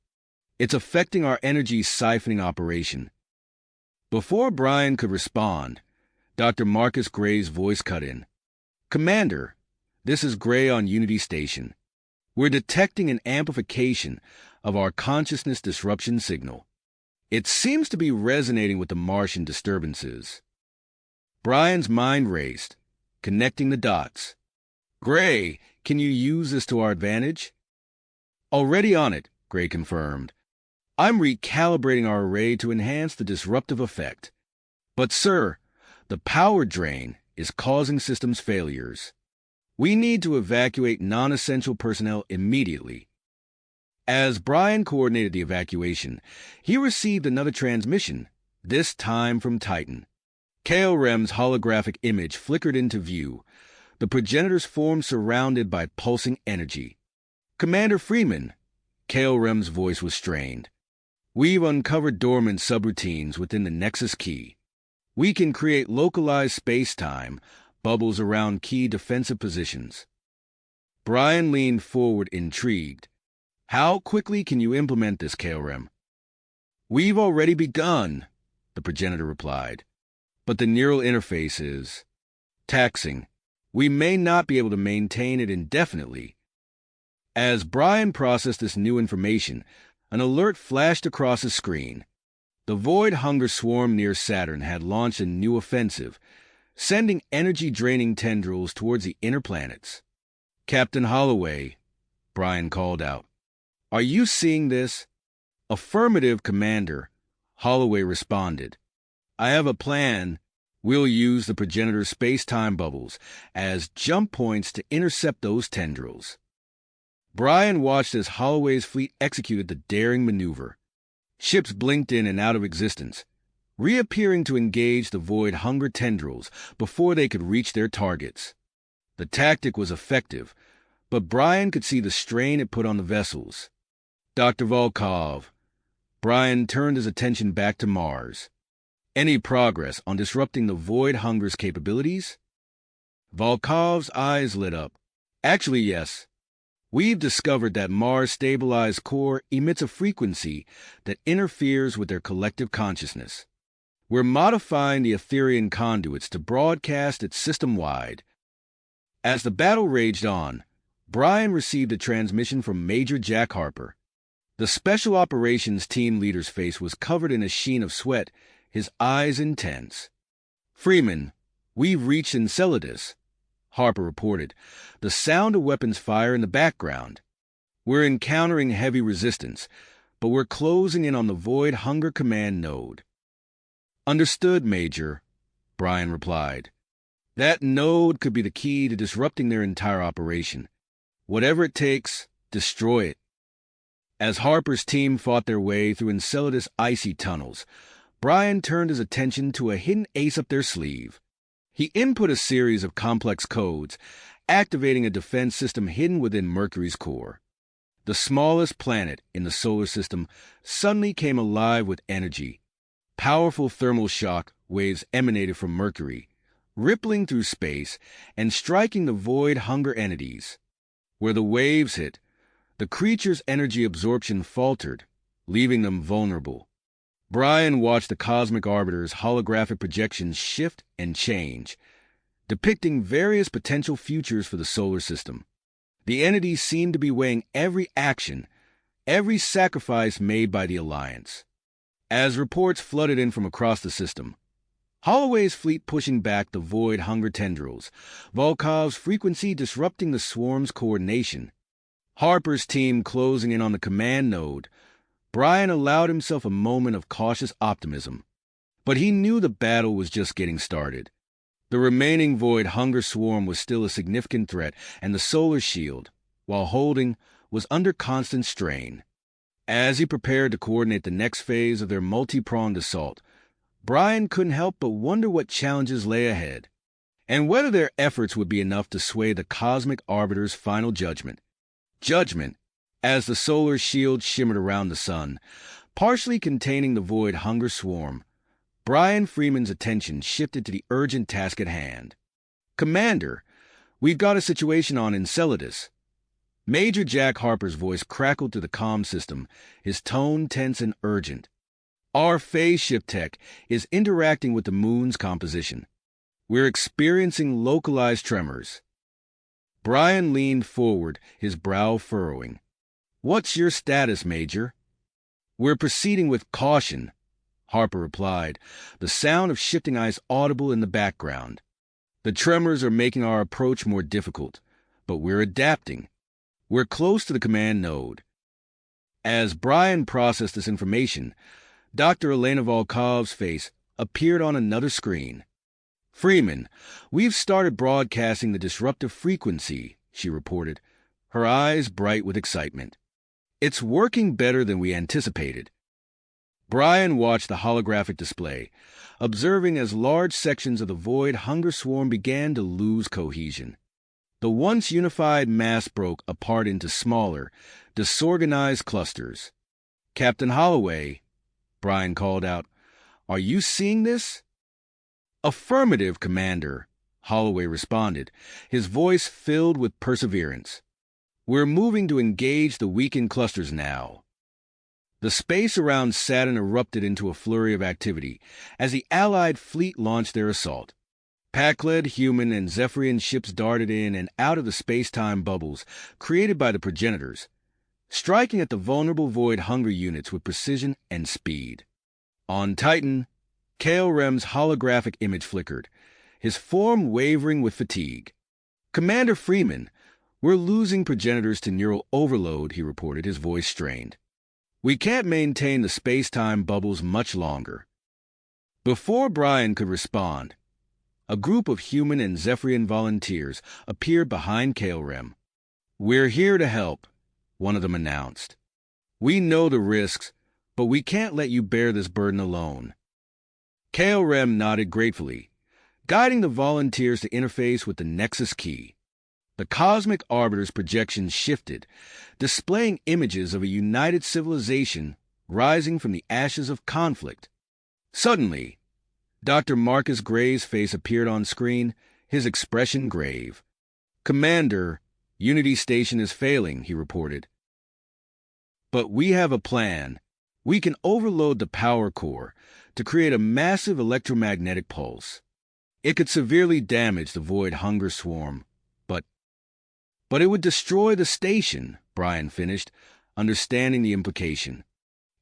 Speaker 1: "It's affecting our energy siphoning operation." Before Brian could respond, Dr. Marcus Gray's voice cut in. "Commander, this is Gray on Unity Station. We're detecting an amplification of our consciousness disruption signal. It seems to be resonating with the Martian disturbances." Brian's mind raced, connecting the dots. "Gray, can you use this to our advantage?" "Already on it," Gray confirmed. "I'm recalibrating our array to enhance the disruptive effect. But, sir, the power drain is causing systems failures. We need to evacuate non-essential personnel immediately." As Brian coordinated the evacuation, he received another transmission, this time from Titan. KLREM's holographic image flickered into view, the progenitor's form surrounded by pulsing energy. "Commander Freeman," KLREM's voice was strained. "We've uncovered dormant subroutines within the Nexus Key. We can create localized space-time bubbles around key defensive positions." Brian leaned forward, intrigued. "How quickly can you implement this, KLREM?" "We've already begun," the progenitor replied. "But the neural interface is taxing. We may not be able to maintain it indefinitely." As Brian processed this new information, an alert flashed across his screen. The Void Hunger swarm near Saturn had launched a new offensive, sending energy-draining tendrils towards the inner planets. "Captain Holloway," Brian called out. "Are you seeing this?" "Affirmative, Commander," Holloway responded. "I have a plan. We'll use the progenitor space-time bubbles as jump points to intercept those tendrils." Brian watched as Holloway's fleet executed the daring maneuver. Ships blinked in and out of existence, reappearing to engage the Void Hunger tendrils before they could reach their targets. The tactic was effective, but Brian could see the strain it put on the vessels. "Dr. Volkov," Brian turned his attention back to Mars. "Any progress on disrupting the Void Hunger's capabilities?" Volkov's eyes lit up. "Actually, yes. We've discovered that Mars' stabilized core emits a frequency that interferes with their collective consciousness. We're modifying the Etherian conduits to broadcast it system-wide." As the battle raged on, Brian received a transmission from Major Jack Harper. The Special Operations Team leader's face was covered in a sheen of sweat, his eyes intense. "Freeman, we've reached Enceladus," Harper reported, the sound of weapons fire in the background. "We're encountering heavy resistance, but we're closing in on the Void Hunger Command node." "Understood, Major," Brian replied. "That node could be the key to disrupting their entire operation. Whatever it takes, destroy it." As Harper's team fought their way through Enceladus' icy tunnels, Brian turned his attention to a hidden ace up their sleeve. He input a series of complex codes, activating a defense system hidden within Mercury's core. The smallest planet in the solar system suddenly came alive with energy. Powerful thermal shock waves emanated from Mercury, rippling through space and striking the void hunger entities. Where the waves hit, the creatures' energy absorption faltered, leaving them vulnerable. Brian watched the cosmic arbiter's holographic projections shift and change, depicting various potential futures for the solar system. The entities seemed to be weighing every action, every sacrifice made by the Alliance. As reports flooded in from across the system, Holloway's fleet pushing back the void hunger tendrils, Volkov's frequency disrupting the swarm's coordination, Harper's team closing in on the command node, Brian allowed himself a moment of cautious optimism. But he knew the battle was just getting started. The remaining void hunger swarm was still a significant threat, and the solar shield, while holding, was under constant strain. As he prepared to coordinate the next phase of their multi-pronged assault, Brian couldn't help but wonder what challenges lay ahead, and whether their efforts would be enough to sway the cosmic arbiter's final judgment. As the solar shield shimmered around the sun, partially containing the void hunger swarm, Brian Freeman's attention shifted to the urgent task at hand. "Commander, we've got a situation on Enceladus." Major Jack Harper's voice crackled through the comm system, his tone tense and urgent. "Our phase shift tech is interacting with the moon's composition. We're experiencing localized tremors." Brian leaned forward, his brow furrowing. "What's your status, Major?" "We're proceeding with caution," Harper replied, the sound of shifting ice audible in the background. "The tremors are making our approach more difficult, but we're adapting. We're close to the command node." As Brian processed this information, Dr. Elena Volkov's face appeared on another screen. "Freeman, we've started broadcasting the disruptive frequency," she reported, her eyes bright with excitement. "It's working better than we anticipated." Brian watched the holographic display, observing as large sections of the void hunger swarm began to lose cohesion. The once unified mass broke apart into smaller, disorganized clusters. "Captain Holloway," Brian called out, "are you seeing this?" "Affirmative, Commander," Holloway responded, his voice filled with perseverance. "We're moving to engage the weakened clusters now." The space around Saturn erupted into a flurry of activity as the Allied fleet launched their assault. Pack-led human and Zephyrian ships darted in and out of the space-time bubbles created by the progenitors, striking at the vulnerable void hunger units with precision and speed. On Titan, Kael'Rem's holographic image flickered, his form wavering with fatigue. "Commander Freeman, we're losing progenitors to neural overload," he reported, his voice strained. "We can't maintain the space-time bubbles much longer." Before Brian could respond, a group of human and Zephyrian volunteers appeared behind Kael'Rem. "We're here to help," one of them announced. "We know the risks, but we can't let you bear this burden alone." Kael'Rem nodded gratefully, guiding the volunteers to interface with the Nexus key. The cosmic arbiter's projections shifted, displaying images of a united civilization rising from the ashes of conflict. Suddenly, Dr. Marcus Gray's face appeared on screen, his expression grave. "Commander, Unity Station is failing," he reported. "But we have a plan. We can overload the power core to create a massive electromagnetic pulse. It could severely damage the void hunger swarm, but it would destroy the station," Brian finished, understanding the implication.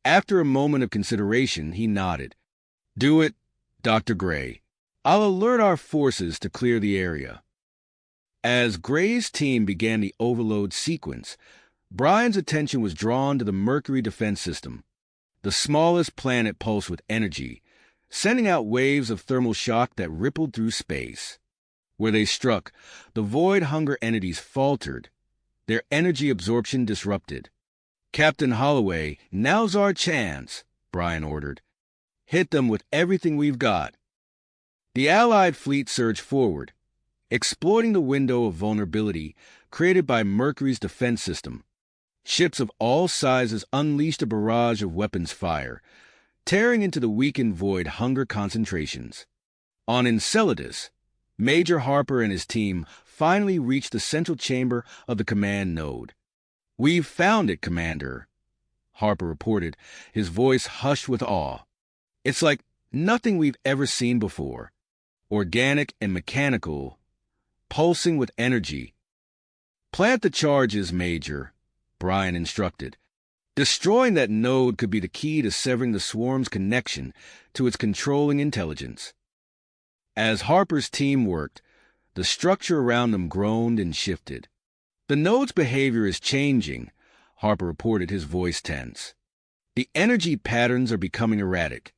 Speaker 1: After a moment of consideration, he nodded. "Do it, Dr. Gray. I'll alert our forces to clear the area." As Gray's team began the overload sequence, Brian's attention was drawn to the Mercury defense system. The smallest planet pulsed with energy, sending out waves of thermal shock that rippled through space. Where they struck, the void hunger entities faltered, their energy absorption disrupted. "Captain Holloway, now's our chance," Brian ordered. "Hit them with everything we've got." The Allied fleet surged forward, exploiting the window of vulnerability created by Mercury's defense system. Ships of all sizes unleashed a barrage of weapons fire, tearing into the weakened void hunger concentrations. On Enceladus, Major Harper and his team finally reached the central chamber of the command node. "We've found it, Commander," Harper reported, his voice hushed with awe. "It's like nothing we've ever seen before. Organic and mechanical, pulsing with energy." "Plant the charges, Major," Brian instructed. Destroying that node could be the key to severing the swarm's connection to its controlling intelligence. As Harper's team worked, the structure around them groaned and shifted. "The node's behavior is changing," Harper reported, his voice tense. "The energy patterns are becoming erratic.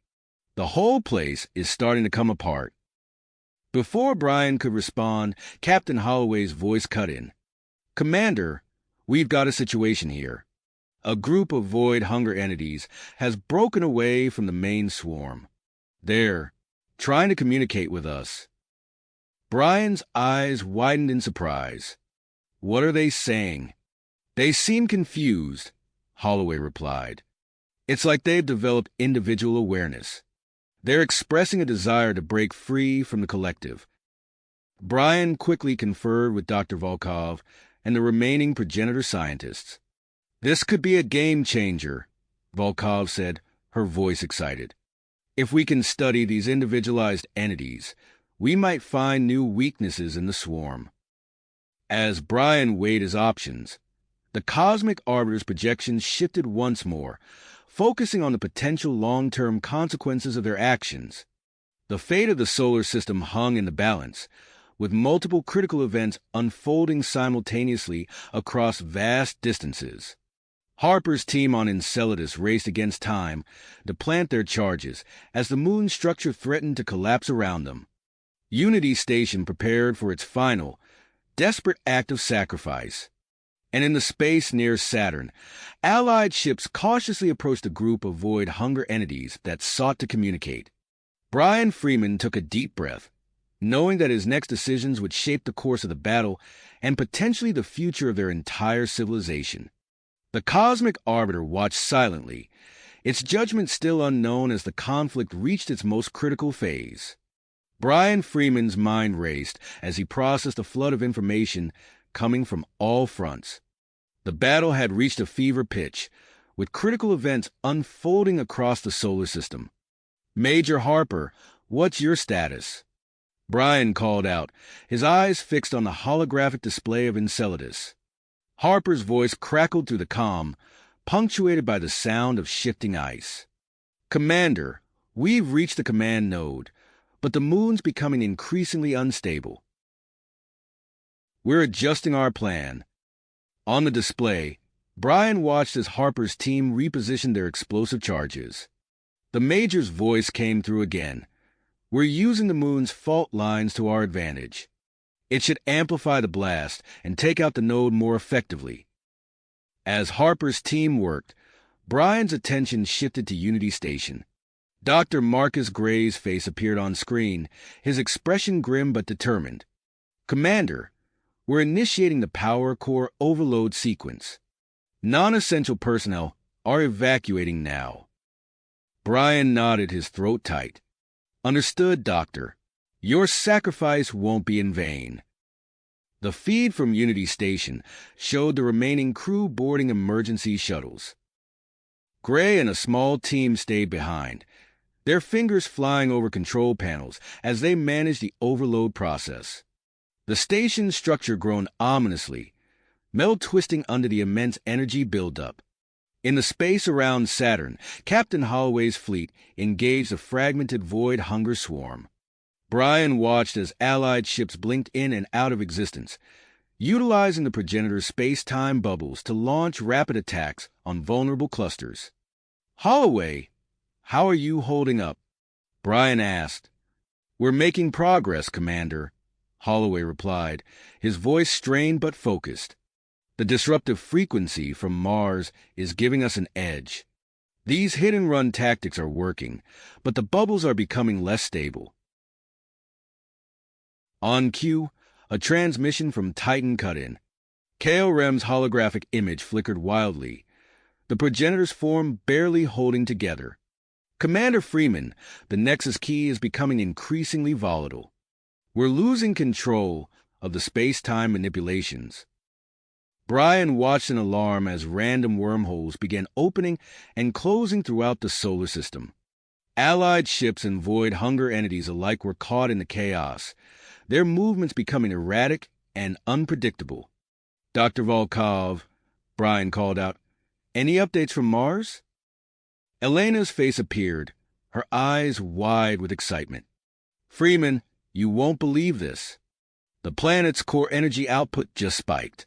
Speaker 1: The whole place is starting to come apart." Before Brian could respond, Captain Holloway's voice cut in. "Commander, we've got a situation here. A group of void hunger entities has broken away from the main swarm. They're trying to communicate with us." Brian's eyes widened in surprise. "What are they saying?" "They seem confused," Holloway replied. "It's like they've developed individual awareness. They're expressing a desire to break free from the collective." Brian quickly conferred with Dr. Volkov and the remaining progenitor scientists. "This could be a game changer," Volkov said, her voice excited. "If we can study these individualized entities, we might find new weaknesses in the swarm." As Brian weighed his options, the Cosmic Arbiter's projections shifted once more, focusing on the potential long-term consequences of their actions. The fate of the solar system hung in the balance, with multiple critical events unfolding simultaneously across vast distances. Harper's team on Enceladus raced against time to plant their charges as the moon's structure threatened to collapse around them. Unity Station prepared for its final, desperate act of sacrifice. And in the space near Saturn, Allied ships cautiously approached a group of void hunger entities that sought to communicate. Brian Freeman took a deep breath, knowing that his next decisions would shape the course of the battle and potentially the future of their entire civilization. The Cosmic Arbiter watched silently, its judgment still unknown as the conflict reached its most critical phase. Brian Freeman's mind raced as he processed a flood of information coming from all fronts. The battle had reached a fever pitch, with critical events unfolding across the solar system. "Major Harper, what's your status?" Brian called out, his eyes fixed on the holographic display of Enceladus. Harper's voice crackled through the comm, punctuated by the sound of shifting ice. "Commander, we've reached the command node, but the moon's becoming increasingly unstable. We're adjusting our plan." On the display, Brian watched as Harper's team repositioned their explosive charges. The Major's voice came through again. "We're using the moon's fault lines to our advantage. It should amplify the blast and take out the node more effectively." As Harper's team worked, Brian's attention shifted to Unity Station. Dr. Marcus Gray's face appeared on screen, his expression grim but determined. "Commander, we're initiating the power core overload sequence. Non-essential personnel are evacuating now." Brian nodded, his throat tight. "Understood, Doctor. Your sacrifice won't be in vain." The feed from Unity Station showed the remaining crew boarding emergency shuttles. Gray and a small team stayed behind, their fingers flying over control panels as they managed the overload process. The station's structure groaned ominously, metal twisting under the immense energy buildup. In the space around Saturn, Captain Holloway's fleet engaged a fragmented void hunger swarm. Brian watched as Allied ships blinked in and out of existence, utilizing the progenitor's space-time bubbles to launch rapid attacks on vulnerable clusters. "Holloway, how are you holding up?" Brian asked. "We're making progress, Commander," Holloway replied, his voice strained but focused. "The disruptive frequency from Mars is giving us an edge. These hit-and-run tactics are working, but the bubbles are becoming less stable." On cue, a transmission from Titan cut in. KLREM's holographic image flickered wildly, the progenitors form barely holding together. "Commander Freeman, the Nexus key is becoming increasingly volatile. We're losing control of the space-time manipulations." Brian watched in alarm as random wormholes began opening and closing throughout the solar system. Allied ships and void hunger entities alike were caught in the chaos, their movements becoming erratic and unpredictable. "Dr. Volkov," Brian called out, "any updates from Mars?" Elena's face appeared, her eyes wide with excitement. "Freeman, you won't believe this. The planet's core energy output just spiked.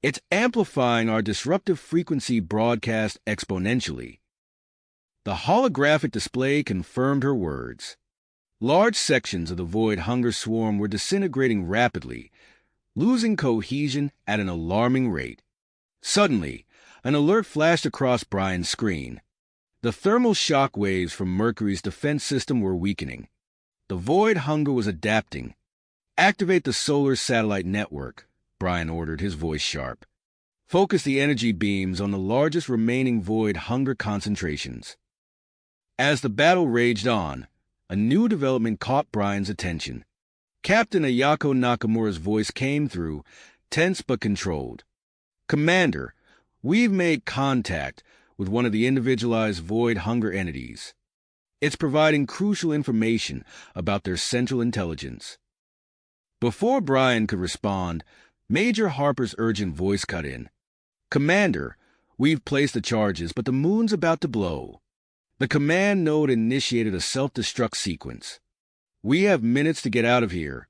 Speaker 1: It's amplifying our disruptive frequency broadcast exponentially." The holographic display confirmed her words. Large sections of the void hunger swarm were disintegrating rapidly, losing cohesion at an alarming rate. Suddenly, an alert flashed across Brian's screen. The thermal shock waves from Mercury's defense system were weakening. The void hunger was adapting. "Activate the solar satellite network," Brian ordered, his voice sharp. "Focus the energy beams on the largest remaining void hunger concentrations." As the battle raged on, a new development caught Brian's attention. Captain Ayako Nakamura's voice came through, tense but controlled. "Commander, we've made contact with one of the individualized void hunger entities. It's providing crucial information about their central intelligence." Before Brian could respond, Major Harper's urgent voice cut in. "Commander, we've placed the charges, but the moon's about to blow. The command node initiated a self-destruct sequence. We have minutes to get out of here."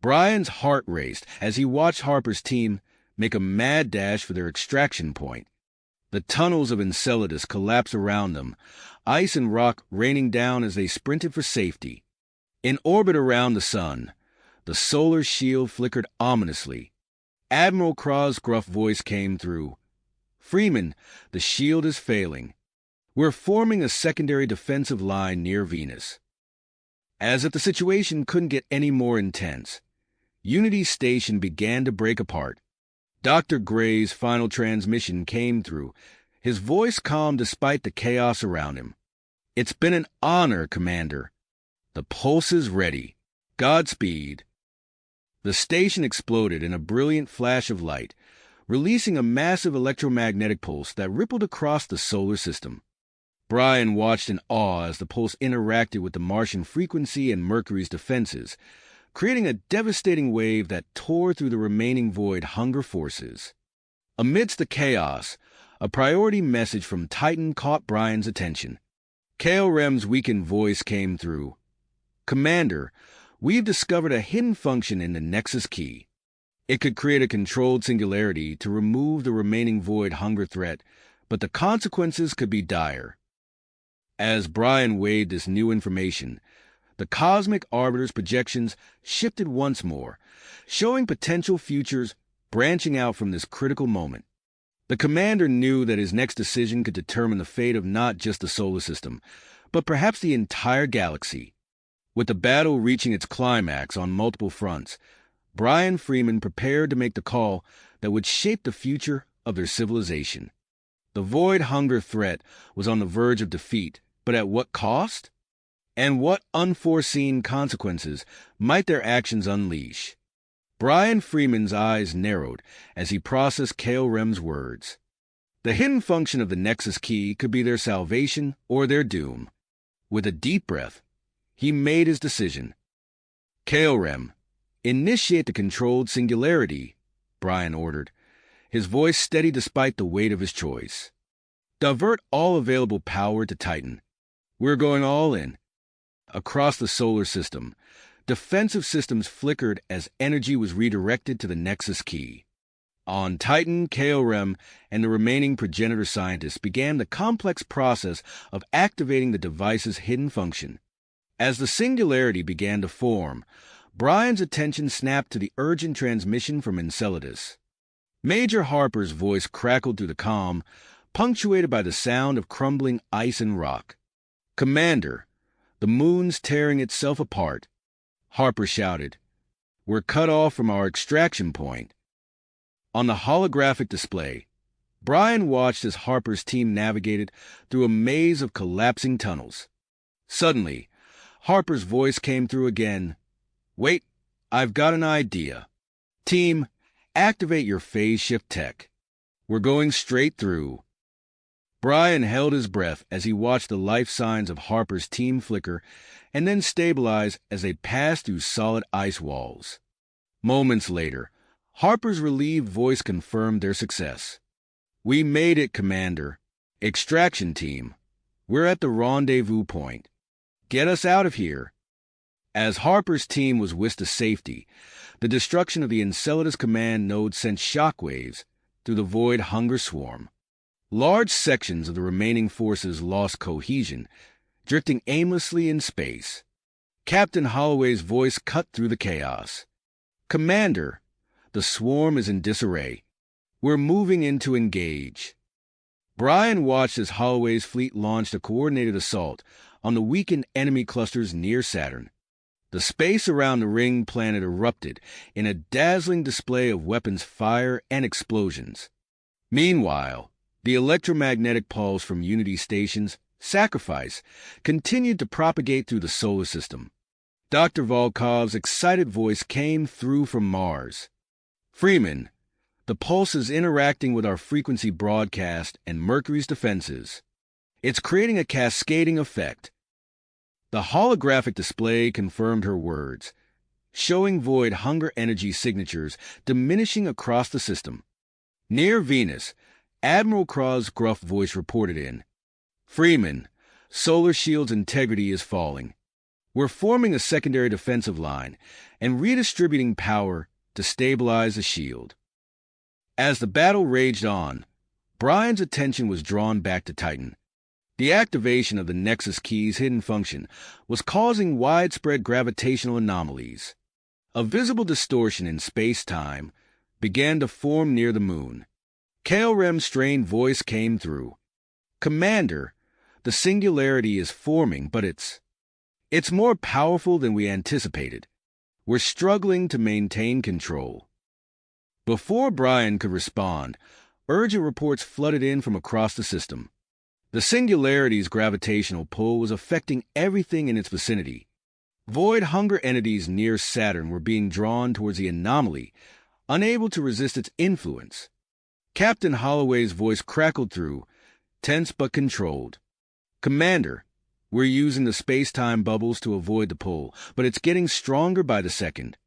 Speaker 1: Brian's heart raced as he watched Harper's team make a mad dash for their extraction point. The tunnels of Enceladus collapsed around them, ice and rock raining down as they sprinted for safety. In orbit around the sun, the solar shield flickered ominously. Admiral Krau's gruff voice came through. "Freeman, the shield is failing. We're forming a secondary defensive line near Venus." As if the situation couldn't get any more intense, Unity Station began to break apart. Dr. Gray's final transmission came through, his voice calm despite the chaos around him. "It's been an honor, Commander. The pulse is ready. Godspeed." The station exploded in a brilliant flash of light, releasing a massive electromagnetic pulse that rippled across the solar system. Brian watched in awe as the pulse interacted with the Martian frequency and Mercury's defenses, creating a devastating wave that tore through the remaining void hunger forces. Amidst the chaos, a priority message from Titan caught Brian's attention. KLREM's weakened voice came through. "Commander, we've discovered a hidden function in the Nexus key. It could create a controlled singularity to remove the remaining void hunger threat, but the consequences could be dire." As Brian weighed this new information, the cosmic arbiter's projections shifted once more, showing potential futures branching out from this critical moment. The commander knew that his next decision could determine the fate of not just the solar system, but perhaps the entire galaxy. With the battle reaching its climax on multiple fronts, Brian Freeman prepared to make the call that would shape the future of their civilization. The void hunger threat was on the verge of defeat, but at what cost? And what unforeseen consequences might their actions unleash? Brian Freeman's eyes narrowed as he processed KLREM's words. The hidden function of the Nexus key could be their salvation or their doom. With a deep breath, he made his decision. "KLREM, initiate the controlled singularity," Brian ordered, his voice steady despite the weight of his choice. Divert all available power to Titan. We're going all in. Across the solar system, defensive systems flickered as energy was redirected to the Nexus Key. On Titan, KOREM, and the remaining progenitor scientists began the complex process of activating the device's hidden function. As the singularity began to form, Brian's attention snapped to the urgent transmission from Enceladus. Major Harper's voice crackled through the comm, punctuated by the sound of crumbling ice and rock. "Commander, the moon's tearing itself apart," Harper shouted. "We're cut off from our extraction point." On the holographic display, Brian watched as Harper's team navigated through a maze of collapsing tunnels. Suddenly, Harper's voice came through again. "Wait, I've got an idea. Team, activate your phase shift tech. We're going straight through." Brian held his breath as he watched the life signs of Harper's team flicker and then stabilize as they passed through solid ice walls. Moments later, Harper's relieved voice confirmed their success. "We made it, Commander. Extraction team. We're at the rendezvous point. Get us out of here." As Harper's team was whisked to safety, the destruction of the Enceladus command node sent shockwaves through the void hunger swarm. Large sections of the remaining forces lost cohesion, drifting aimlessly in space. Captain Holloway's voice cut through the chaos. "Commander, the swarm is in disarray. We're moving in to engage." Brian watched as Holloway's fleet launched a coordinated assault on the weakened enemy clusters near Saturn. The space around the ring planet erupted in a dazzling display of weapons fire and explosions. Meanwhile, the electromagnetic pulse from Unity Station's Sacrifice continued to propagate through the solar system. Dr. Volkov's excited voice came through from Mars. "Freeman, the pulse is interacting with our frequency broadcast and Mercury's defenses. It's creating a cascading effect." The holographic display confirmed her words, showing void hunger energy signatures diminishing across the system. Near Venus, Admiral Krau's gruff voice reported in. "Freeman, Solar Shield's integrity is falling. We're forming a secondary defensive line and redistributing power to stabilize the shield." As the battle raged on, Brian's attention was drawn back to Titan. The activation of the Nexus Key's hidden function was causing widespread gravitational anomalies. A visible distortion in space-time began to form near the moon. KOREM's strained voice came through. "Commander, the singularity is forming, but it's more powerful than we anticipated. We're struggling to maintain control." Before Brian could respond, urgent reports flooded in from across the system. The singularity's gravitational pull was affecting everything in its vicinity. Void hunger entities near Saturn were being drawn towards the anomaly, unable to resist its influence. Captain Holloway's voice crackled through, tense but controlled. "Commander, we're using the space-time bubbles to avoid the pull, but it's getting stronger by the second."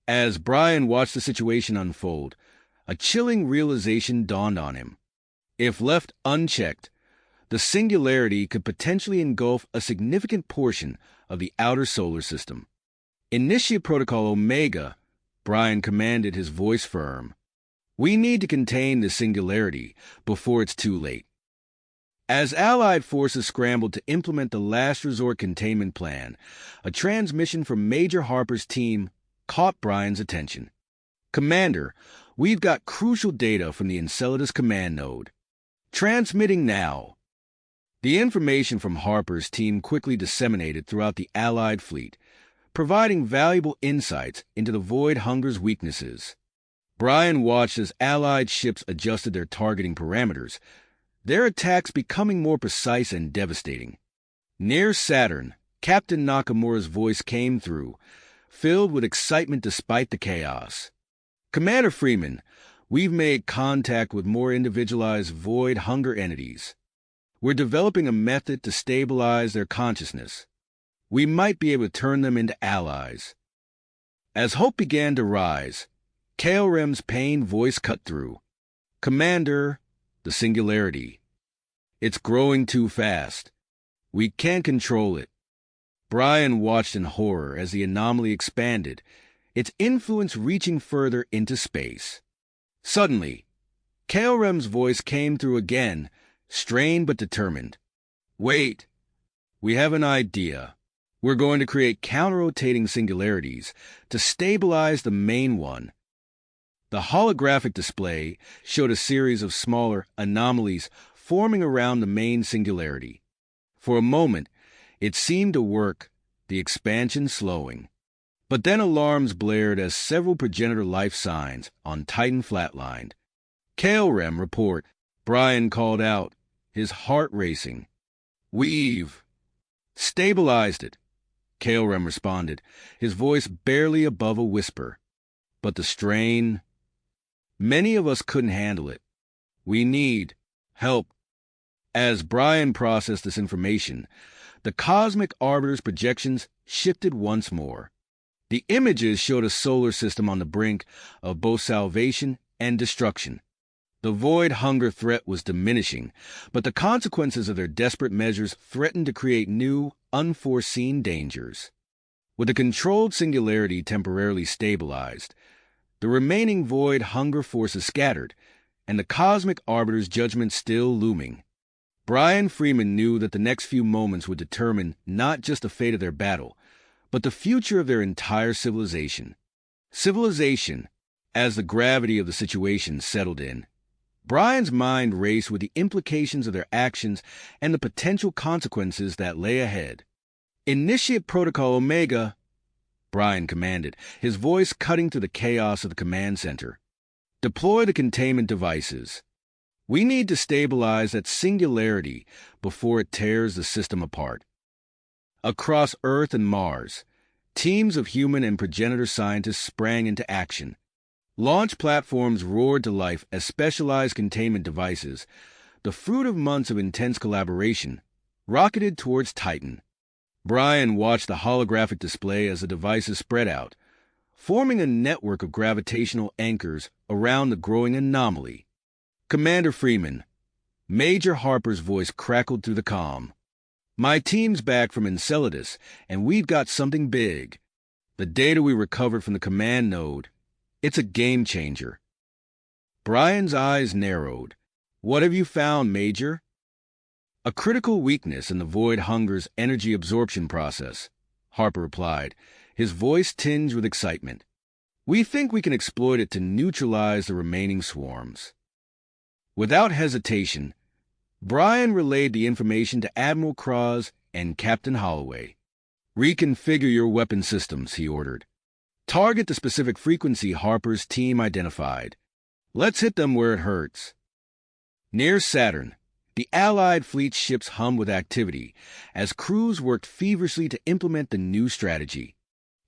Speaker 1: As Brian watched the situation unfold, a chilling realization dawned on him. If left unchecked, the singularity could potentially engulf a significant portion of the outer solar system. "Initiate Protocol Omega," Brian commanded, his voice firm. "We need to contain the singularity before it's too late." As Allied forces scrambled to implement the last resort containment plan, a transmission from Major Harper's team caught Brian's attention. "Commander, we've got crucial data from the Enceladus command node. Transmitting now." The information from Harper's team quickly disseminated throughout the Allied fleet, providing valuable insights into the Void Hunger's weaknesses. Brian watched as Allied ships adjusted their targeting parameters, their attacks becoming more precise and devastating. Near Saturn, Captain Nakamura's voice came through, filled with excitement despite the chaos. "Commander Freeman, we've made contact with more individualized Void Hunger entities. We're developing a method to stabilize their consciousness. We might be able to turn them into allies." As hope began to rise, KOREM's pained voice cut through. Commander, the singularity. It's growing too fast. We can't control it. Brian watched in horror as the anomaly expanded, its influence reaching further into space. Suddenly, Kael'Rem's voice came through again, strained but determined. Wait, we have an idea. We're going to create counter-rotating singularities to stabilize the main one. The holographic display showed a series of smaller anomalies forming around the main singularity. For a moment, it seemed to work, the expansion slowing. But then alarms blared as several progenitor life signs on Titan flatlined. Kael'Rem report, Brian called out, his heart racing. We've stabilized it, Kael'Rem responded, his voice barely above a whisper. But the strain... Many of us couldn't handle it. We need help. As Brian processed this information, the cosmic arbiter's projections shifted once more. The images showed a solar system on the brink of both salvation and destruction. The void hunger threat was diminishing, but the consequences of their desperate measures threatened to create new, unforeseen dangers. With the controlled singularity temporarily stabilized, the remaining void hunger forces scattered, and the cosmic arbiter's judgment still looming. Brian Freeman knew that the next few moments would determine not just the fate of their battle, but the future of their entire civilization. Civilization, as the gravity of the situation settled in. Brian's mind raced with the implications of their actions and the potential consequences that lay ahead. Initiate Protocol Omega, Brian commanded, his voice cutting through the chaos of the command center. Deploy the containment devices. We need to stabilize that singularity before it tears the system apart. Across Earth and Mars, teams of human and progenitor scientists sprang into action. Launch platforms roared to life as specialized containment devices, the fruit of months of intense collaboration, rocketed towards Titan. Brian watched the holographic display as the devices spread out, forming a network of gravitational anchors around the growing anomaly. Commander Freeman, Major Harper's voice crackled through the comm. My team's back from Enceladus, and we've got something big. The data we recovered from the command node, it's a game changer. Brian's eyes narrowed. What have you found, Major? A critical weakness in the void hunger's energy absorption process, Harper replied, his voice tinged with excitement. We think we can exploit it to neutralize the remaining swarms. Without hesitation, Brian relayed the information to Admiral Cross and Captain Holloway. Reconfigure your weapon systems, he ordered. Target the specific frequency Harper's team identified. Let's hit them where it hurts. Near Saturn, the Allied fleet ships hummed with activity as crews worked feverishly to implement the new strategy.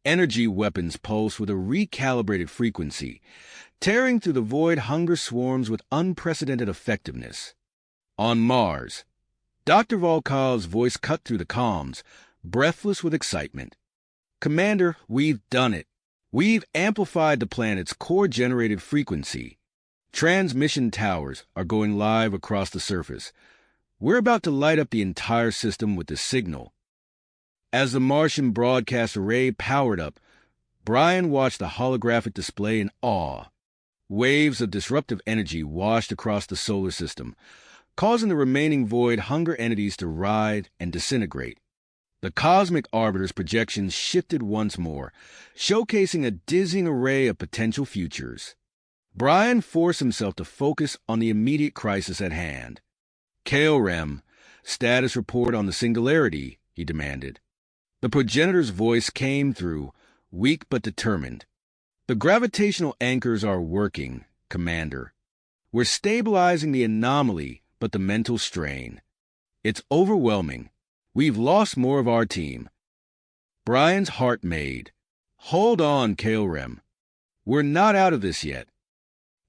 Speaker 1: Energy weapons pulsed with a recalibrated frequency, tearing through the void hunger swarms with unprecedented effectiveness. On Mars, Dr. Volkov's voice cut through the comms, breathless with excitement. Commander, we've done it. We've amplified the planet's core-generated frequency. Transmission towers are going live across the surface. We're about to light up the entire system with the signal. As the Martian broadcast array powered up, Brian watched the holographic display in awe. Waves of disruptive energy washed across the solar system, causing the remaining void hunger entities to writhe and disintegrate. The cosmic arbiter's projections shifted once more, showcasing a dizzying array of potential futures. Brian forced himself to focus on the immediate crisis at hand. Kael'Rem, status report on the singularity, he demanded. The progenitor's voice came through, weak but determined. The gravitational anchors are working, Commander. We're stabilizing the anomaly, but the mental strain. It's overwhelming. We've lost more of our team. Brian's heart made. Hold on, Kael'Rem. We're not out of this yet.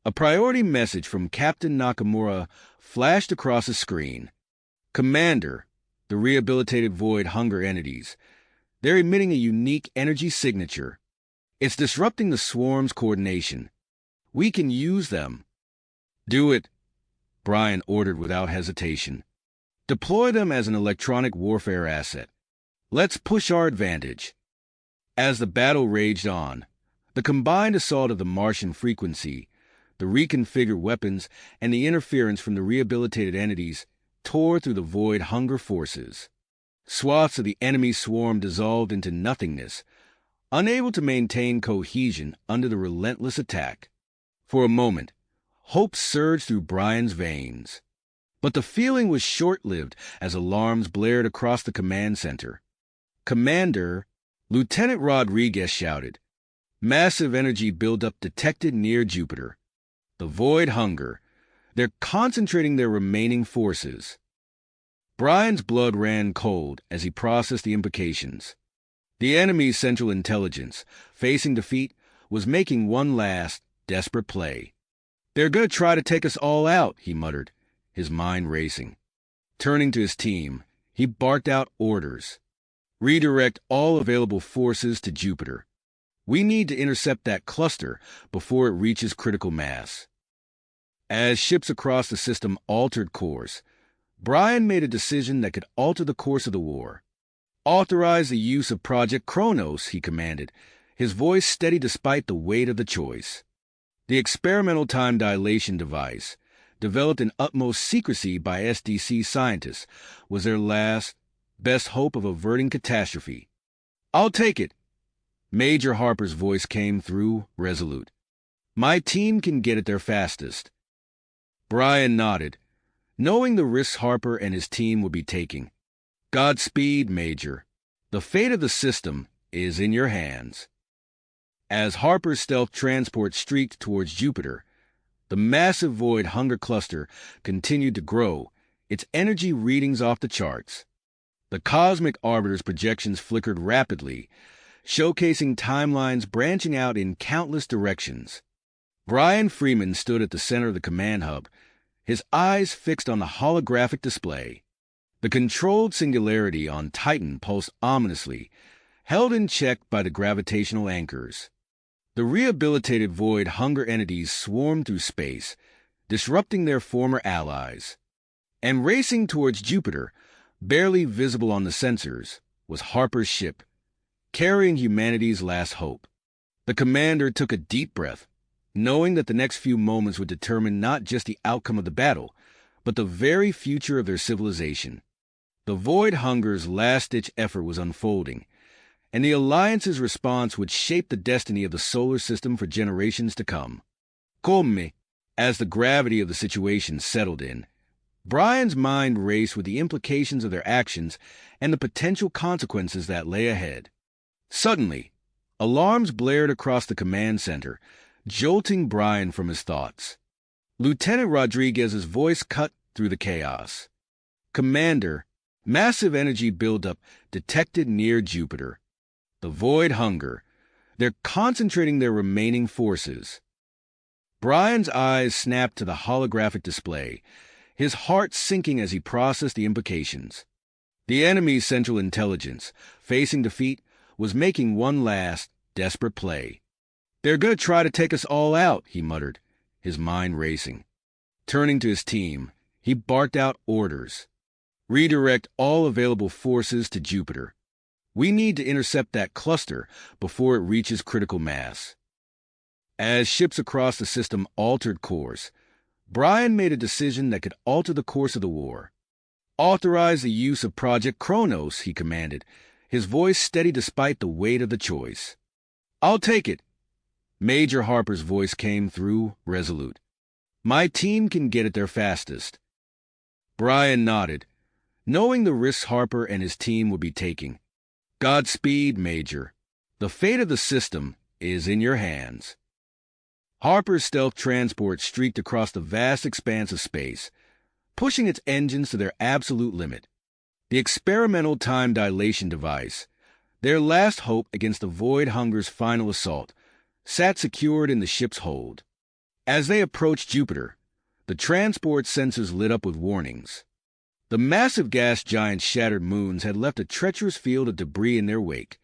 Speaker 1: A priority message from Captain Nakamura flashed across the screen. Commander, the rehabilitated void hunger entities. They're emitting a unique energy signature. It's disrupting the swarm's coordination. We can use them. Do it, Brian ordered without hesitation. Deploy them as an electronic warfare asset. Let's push our advantage. As the battle raged on, the combined assault of the Martian frequency, the reconfigured weapons, and the interference from the rehabilitated entities tore through the void hunger forces. Swaths of the enemy swarm dissolved into nothingness, unable to maintain cohesion under the relentless attack. For a moment, hope surged through Brian's veins. But the feeling was short-lived as alarms blared across the command center. "Commander," Lieutenant Rodriguez shouted. "Massive energy buildup detected near Jupiter. The void hunger. They're concentrating their remaining forces." Brian's blood ran cold as he processed the implications. The enemy's Central Intelligence, facing defeat, was making one last, desperate play. "They're going to try to take us all out," he muttered, his mind racing. Turning to his team, he barked out orders. "Redirect all available forces to Jupiter. We need to intercept that cluster before it reaches critical mass." As ships across the system altered course, Brian made a decision that could alter the course of the war. "Authorize the use of Project Kronos," he commanded, his voice steady despite the weight of the choice. The experimental time dilation device, developed in utmost secrecy by SDC scientists, was their last, best hope of averting catastrophe. "I'll take it." Major Harper's voice came through, resolute. "My team can get it there fastest." Brian nodded, knowing the risks Harper and his team would be taking. "Godspeed, Major. The fate of the system is in your hands." As Harper's stealth transport streaked towards Jupiter, the massive void hunger cluster continued to grow, its energy readings off the charts. The cosmic arbiter's projections flickered rapidly, showcasing timelines branching out in countless directions. Brian Freeman stood at the center of the command hub, his eyes fixed on the holographic display. The controlled singularity on Titan pulsed ominously, held in check by the gravitational anchors. The rehabilitated void hunger entities swarmed through space, disrupting their former allies. And racing towards Jupiter, barely visible on the sensors, was Harper's ship, carrying humanity's last hope. The commander took a deep breath, knowing that the next few moments would determine not just the outcome of the battle, but the very future of their civilization. The void hunger's last-ditch effort was unfolding, and the Alliance's response would shape the destiny of the solar system for generations to come. Come, as the gravity of the situation settled in, Brian's mind raced with the implications of their actions and the potential consequences that lay ahead. Suddenly, alarms blared across the command center, jolting Brian from his thoughts. Lieutenant Rodriguez's voice cut through the chaos. "Commander, massive energy buildup detected near Jupiter. The void hunger. They're concentrating their remaining forces." Brian's eyes snapped to the holographic display, his heart sinking as he processed the implications. The enemy's Central Intelligence, facing defeat, was making one last, desperate play. "They're going to try to take us all out," he muttered, his mind racing. Turning to his team, he barked out orders. "Redirect all available forces to Jupiter. We need to intercept that cluster before it reaches critical mass." As ships across the system altered course, Brian made a decision that could alter the course of the war. "Authorize the use of Project Kronos," he commanded, his voice steady despite the weight of the choice. "I'll take it." Major Harper's voice came through, resolute. "My team can get it there fastest." Brian nodded, knowing the risks Harper and his team would be taking. "Godspeed, Major. The fate of the system is in your hands." Harper's stealth transport streaked across the vast expanse of space, pushing its engines to their absolute limit. The experimental time dilation device, their last hope against the void hunger's final assault, sat secured in the ship's hold. As they approached Jupiter, the transport sensors lit up with warnings. The massive gas giant's shattered moons had left a treacherous field of debris in their wake.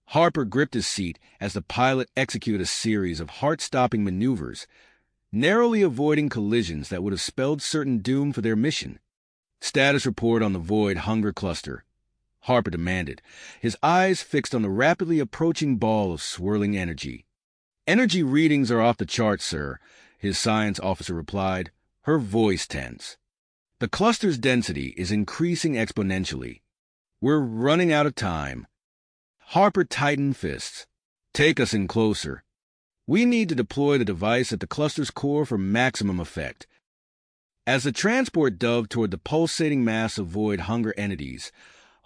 Speaker 1: Harper gripped his seat as the pilot executed a series of heart-stopping maneuvers, narrowly avoiding collisions that would have spelled certain doom for their mission. "Status report on the Void Hunger Cluster," Harper demanded, his eyes fixed on the rapidly approaching ball of swirling energy. "Energy readings are off the charts, sir," his science officer replied, her voice tense. "The cluster's density is increasing exponentially. We're running out of time." Harper tightened fists. "Take us in closer. We need to deploy the device at the cluster's core for maximum effect." As the transport dove toward the pulsating mass of void hunger entities,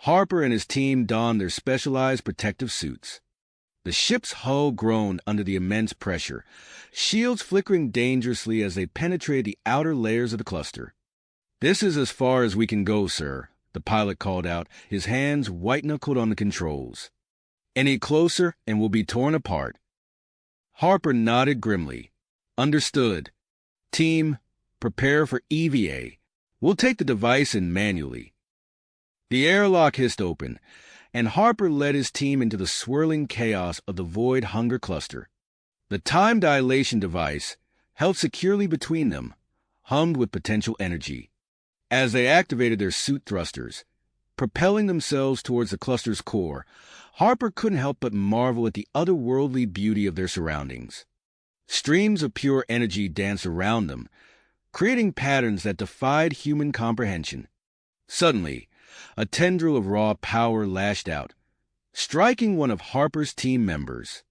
Speaker 1: Harper and his team donned their specialized protective suits. The ship's hull groaned under the immense pressure, shields flickering dangerously as they penetrated the outer layers of the cluster. "This is as far as we can go, sir," the pilot called out, his hands white-knuckled on the controls. "Any closer and we'll be torn apart." Harper nodded grimly. "Understood. Team, prepare for EVA. We'll take the device in manually." The airlock hissed open, and Harper led his team into the swirling chaos of the Void Hunger Cluster. The time dilation device, held securely between them, hummed with potential energy. As they activated their suit thrusters, propelling themselves towards the cluster's core, Harper couldn't help but marvel at the otherworldly beauty of their surroundings. Streams of pure energy danced around them, creating patterns that defied human comprehension. Suddenly, a tendril of raw power lashed out, striking one of Harper's team members.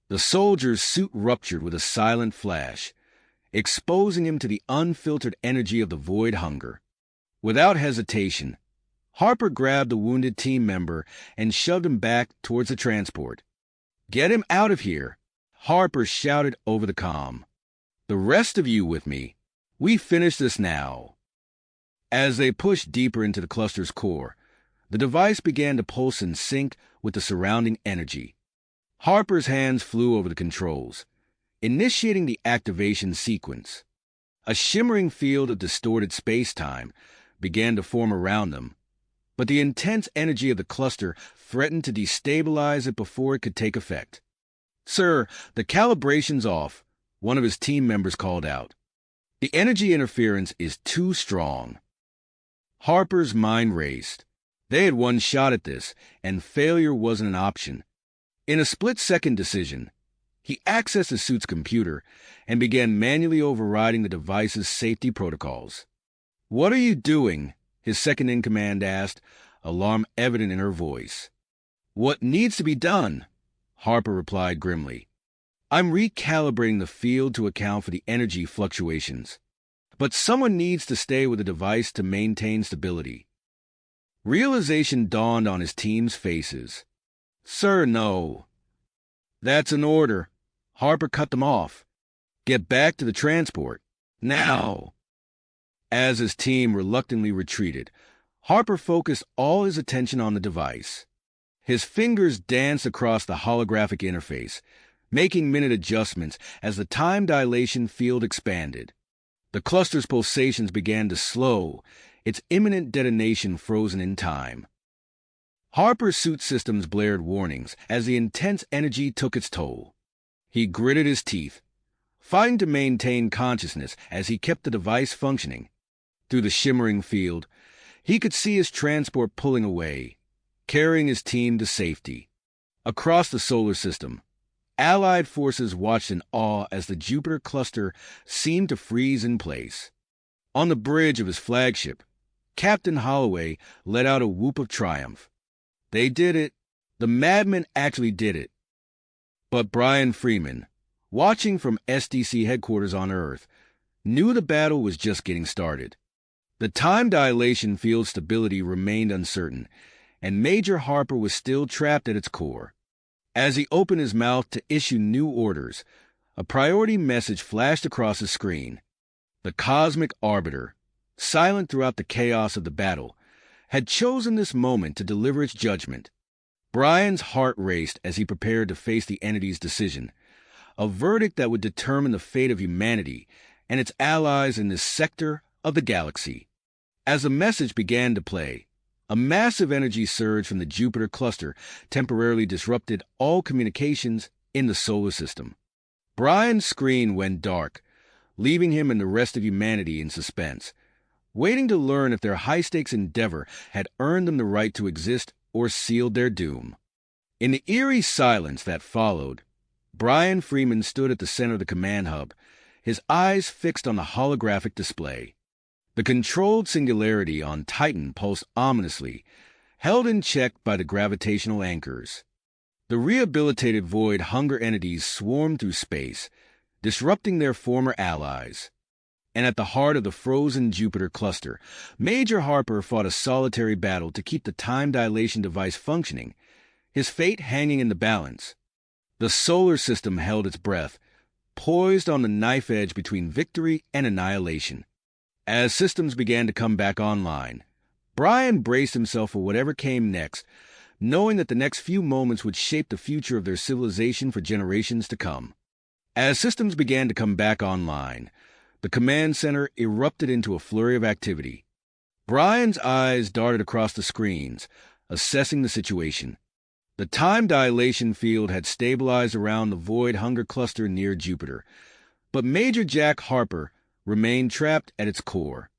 Speaker 1: The soldier's suit ruptured with a silent flash, exposing him to the unfiltered energy of the void hunger. Without hesitation, Harper grabbed the wounded team member and shoved him back towards the transport. "Get him out of here," Harper shouted over the comm. "The rest of you with me. We finish this now." As they pushed deeper into the cluster's core, the device began to pulse in sync with the surrounding energy. Harper's hands flew over the controls, initiating the activation sequence. A shimmering field of distorted space-time began to form around them, but the intense energy of the cluster threatened to destabilize it before it could take effect. "Sir, the calibration's off," one of his team members called out. "The energy interference is too strong." Harper's mind raced. They had one shot at this, and failure wasn't an option. In a split-second decision, he accessed the suit's computer and began manually overriding the device's safety protocols. "What are you doing?" his second-in-command asked, alarm evident in her voice. "What needs to be done?" Harper replied grimly. "I'm recalibrating the field to account for the energy fluctuations. But someone needs to stay with the device to maintain stability." Realization dawned on his team's faces. "Sir, no." "That's an order." Harper cut them off. "Get back to the transport. Now." As his team reluctantly retreated, Harper focused all his attention on the device. His fingers danced across the holographic interface, making minute adjustments as the time dilation field expanded. The cluster's pulsations began to slow, its imminent detonation frozen in time. Harper's suit systems blared warnings as the intense energy took its toll. He gritted his teeth, fighting to maintain consciousness as he kept the device functioning. Through the shimmering field, he could see his transport pulling away, carrying his team to safety. Across the solar system, Allied forces watched in awe as the Jupiter cluster seemed to freeze in place. On the bridge of his flagship, Captain Holloway let out a whoop of triumph. They did it. The madmen actually did it. But Brian Freeman, watching from SDC headquarters on Earth, knew the battle was just getting started. The time dilation field stability remained uncertain, and Major Harper was still trapped at its core. As he opened his mouth to issue new orders, a priority message flashed across his screen. The Cosmic Arbiter, silent throughout the chaos of the battle, had chosen this moment to deliver its judgment. Brian's heart raced as he prepared to face the entity's decision, a verdict that would determine the fate of humanity and its allies in this sector of the galaxy. As the message began to play, a massive energy surge from the Jupiter cluster temporarily disrupted all communications in the solar system. Brian's screen went dark, leaving him and the rest of humanity in suspense, waiting to learn if their high-stakes endeavor had earned them the right to exist or sealed their doom. In the eerie silence that followed, Brian Freeman stood at the center of the command hub, his eyes fixed on the holographic display. The controlled singularity on Titan pulsed ominously, held in check by the gravitational anchors. The rehabilitated void hunger entities swarmed through space, disrupting their former allies. And at the heart of the frozen Jupiter cluster, Major Harper fought a solitary battle to keep the time dilation device functioning, his fate hanging in the balance. The solar system held its breath, poised on the knife edge between victory and annihilation. As systems began to come back online, Brian braced himself for whatever came next, knowing that the next few moments would shape the future of their civilization for generations to come. As systems began to come back online, the command center erupted into a flurry of activity. Brian's eyes darted across the screens, assessing the situation. The time dilation field had stabilized around the void hunger cluster near Jupiter, but Major Jack Harper remained trapped at its core.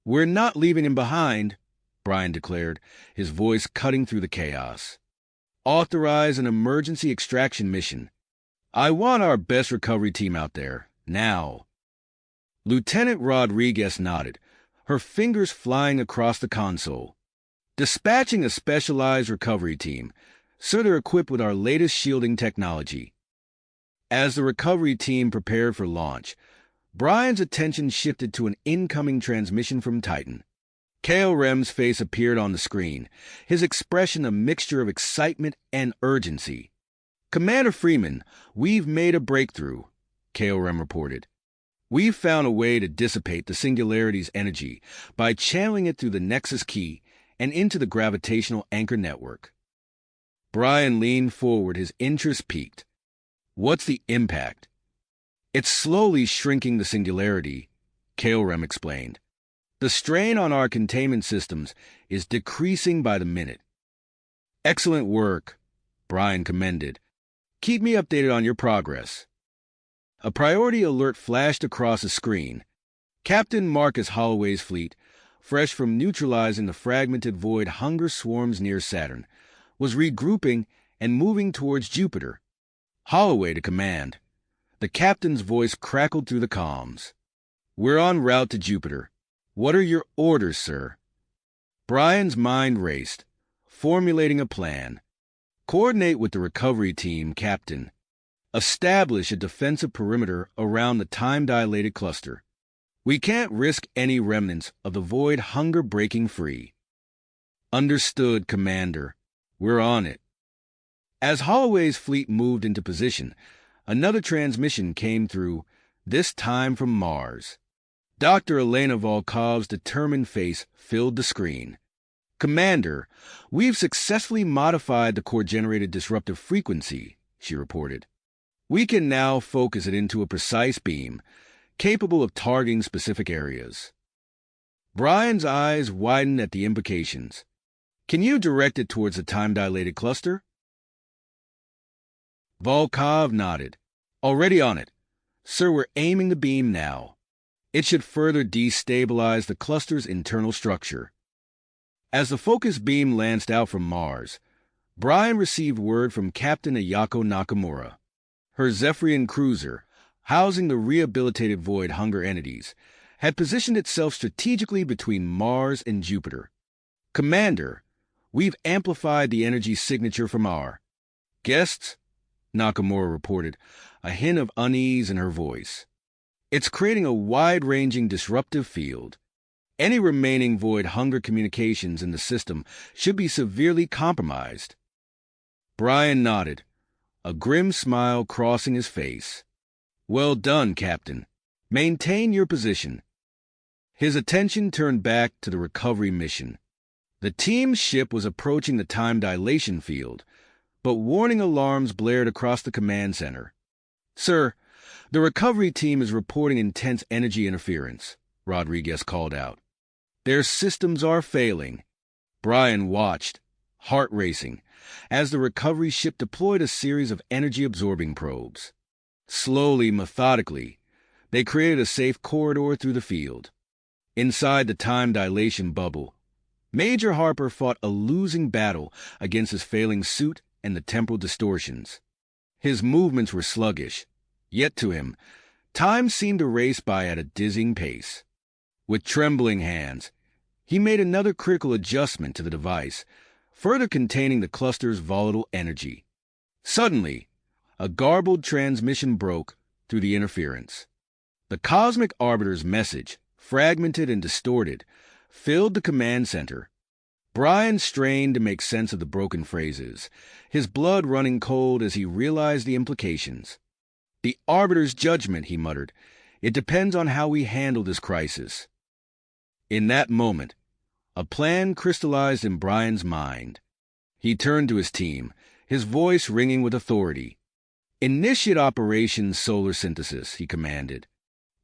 Speaker 1: "We're not leaving him behind," Brian declared, his voice cutting through the chaos. "Authorize an emergency extraction mission. I want our best recovery team out there, now." Lieutenant Rodriguez nodded, her fingers flying across the console. "Dispatching a specialized recovery team, so they're equipped with our latest shielding technology." As the recovery team prepared for launch, Brian's attention shifted to an incoming transmission from Titan. KLREM's face appeared on the screen, his expression a mixture of excitement and urgency. "Commander Freeman, we've made a breakthrough," KLREM reported. "We've found a way to dissipate the Singularity's energy by channeling it through the Nexus Key and into the gravitational anchor network." Brian leaned forward, his interest piqued. "What's the impact?" "It's slowly shrinking the Singularity," KLREM explained. "The strain on our containment systems is decreasing by the minute." "Excellent work," Brian commended. "Keep me updated on your progress." A priority alert flashed across the screen. Captain Marcus Holloway's fleet, fresh from neutralizing the fragmented void hunger swarms near Saturn, was regrouping and moving towards Jupiter. Holloway to command. The captain's voice crackled through the comms. "We're en route to Jupiter. What are your orders, sir?" Brian's mind raced, formulating a plan. "Coordinate with the recovery team, Captain. Establish a defensive perimeter around the time-dilated cluster. We can't risk any remnants of the void hunger breaking free." "Understood, Commander. We're on it." As Holloway's fleet moved into position, another transmission came through, this time from Mars. Dr. Elena Volkov's determined face filled the screen. "Commander, we've successfully modified the core-generated disruptive frequency," she reported. "We can now focus it into a precise beam, capable of targeting specific areas." Brian's eyes widened at the implications. "Can you direct it towards the time-dilated cluster?" Volkov nodded. "Already on it. Sir, we're aiming the beam now. It should further destabilize the cluster's internal structure." As the focus beam lanced out from Mars, Brian received word from Captain Ayako Nakamura. Her Zephyrian cruiser, housing the rehabilitated void hunger entities, had positioned itself strategically between Mars and Jupiter. "Commander, we've amplified the energy signature from our guests," Nakamura reported, a hint of unease in her voice. "It's creating a wide-ranging disruptive field. Any remaining void hunger communications in the system should be severely compromised." Brian nodded, a grim smile crossing his face. "Well done, Captain. Maintain your position." His attention turned back to the recovery mission. The team's ship was approaching the time dilation field, but warning alarms blared across the command center. "Sir, the recovery team is reporting intense energy interference," Rodriguez called out. "Their systems are failing." Brian watched, heart racing, as the recovery ship deployed a series of energy-absorbing probes. Slowly, methodically, They created a safe corridor through the field. Inside the time dilation bubble, Major Harper fought a losing battle against his failing suit and the temporal distortions. His movements were sluggish, yet to him, time seemed to race by at a dizzying pace. With trembling hands, he made another critical adjustment to the device, further containing the cluster's volatile energy. Suddenly, a garbled transmission broke through the interference. The cosmic arbiter's message, fragmented and distorted, filled the command center. Brian strained to make sense of the broken phrases, his blood running cold as he realized the implications. "The arbiter's judgment," he muttered. "It depends on how we handle this crisis." In that moment, a plan crystallized in Brian's mind. He turned to his team, his voice ringing with authority. "Initiate Operation Solar Synthesis," he commanded.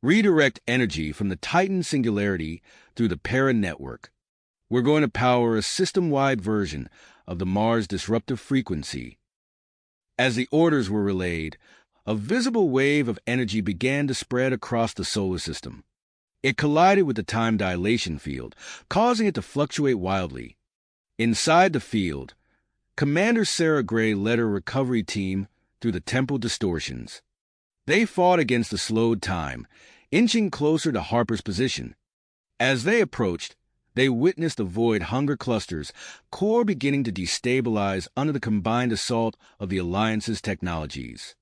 Speaker 1: "Redirect energy from the Titan singularity through the para-network. We're going to power a system-wide version of the Mars disruptive frequency." As the orders were relayed, a visible wave of energy began to spread across the solar system. It collided with the time dilation field, causing it to fluctuate wildly. Inside the field, Commander Sarah Gray led her recovery team through the temporal distortions. They fought against the slowed time, inching closer to Harper's position. As they approached, they witnessed the void hunger cluster's core beginning to destabilize under the combined assault of the Alliance's technologies.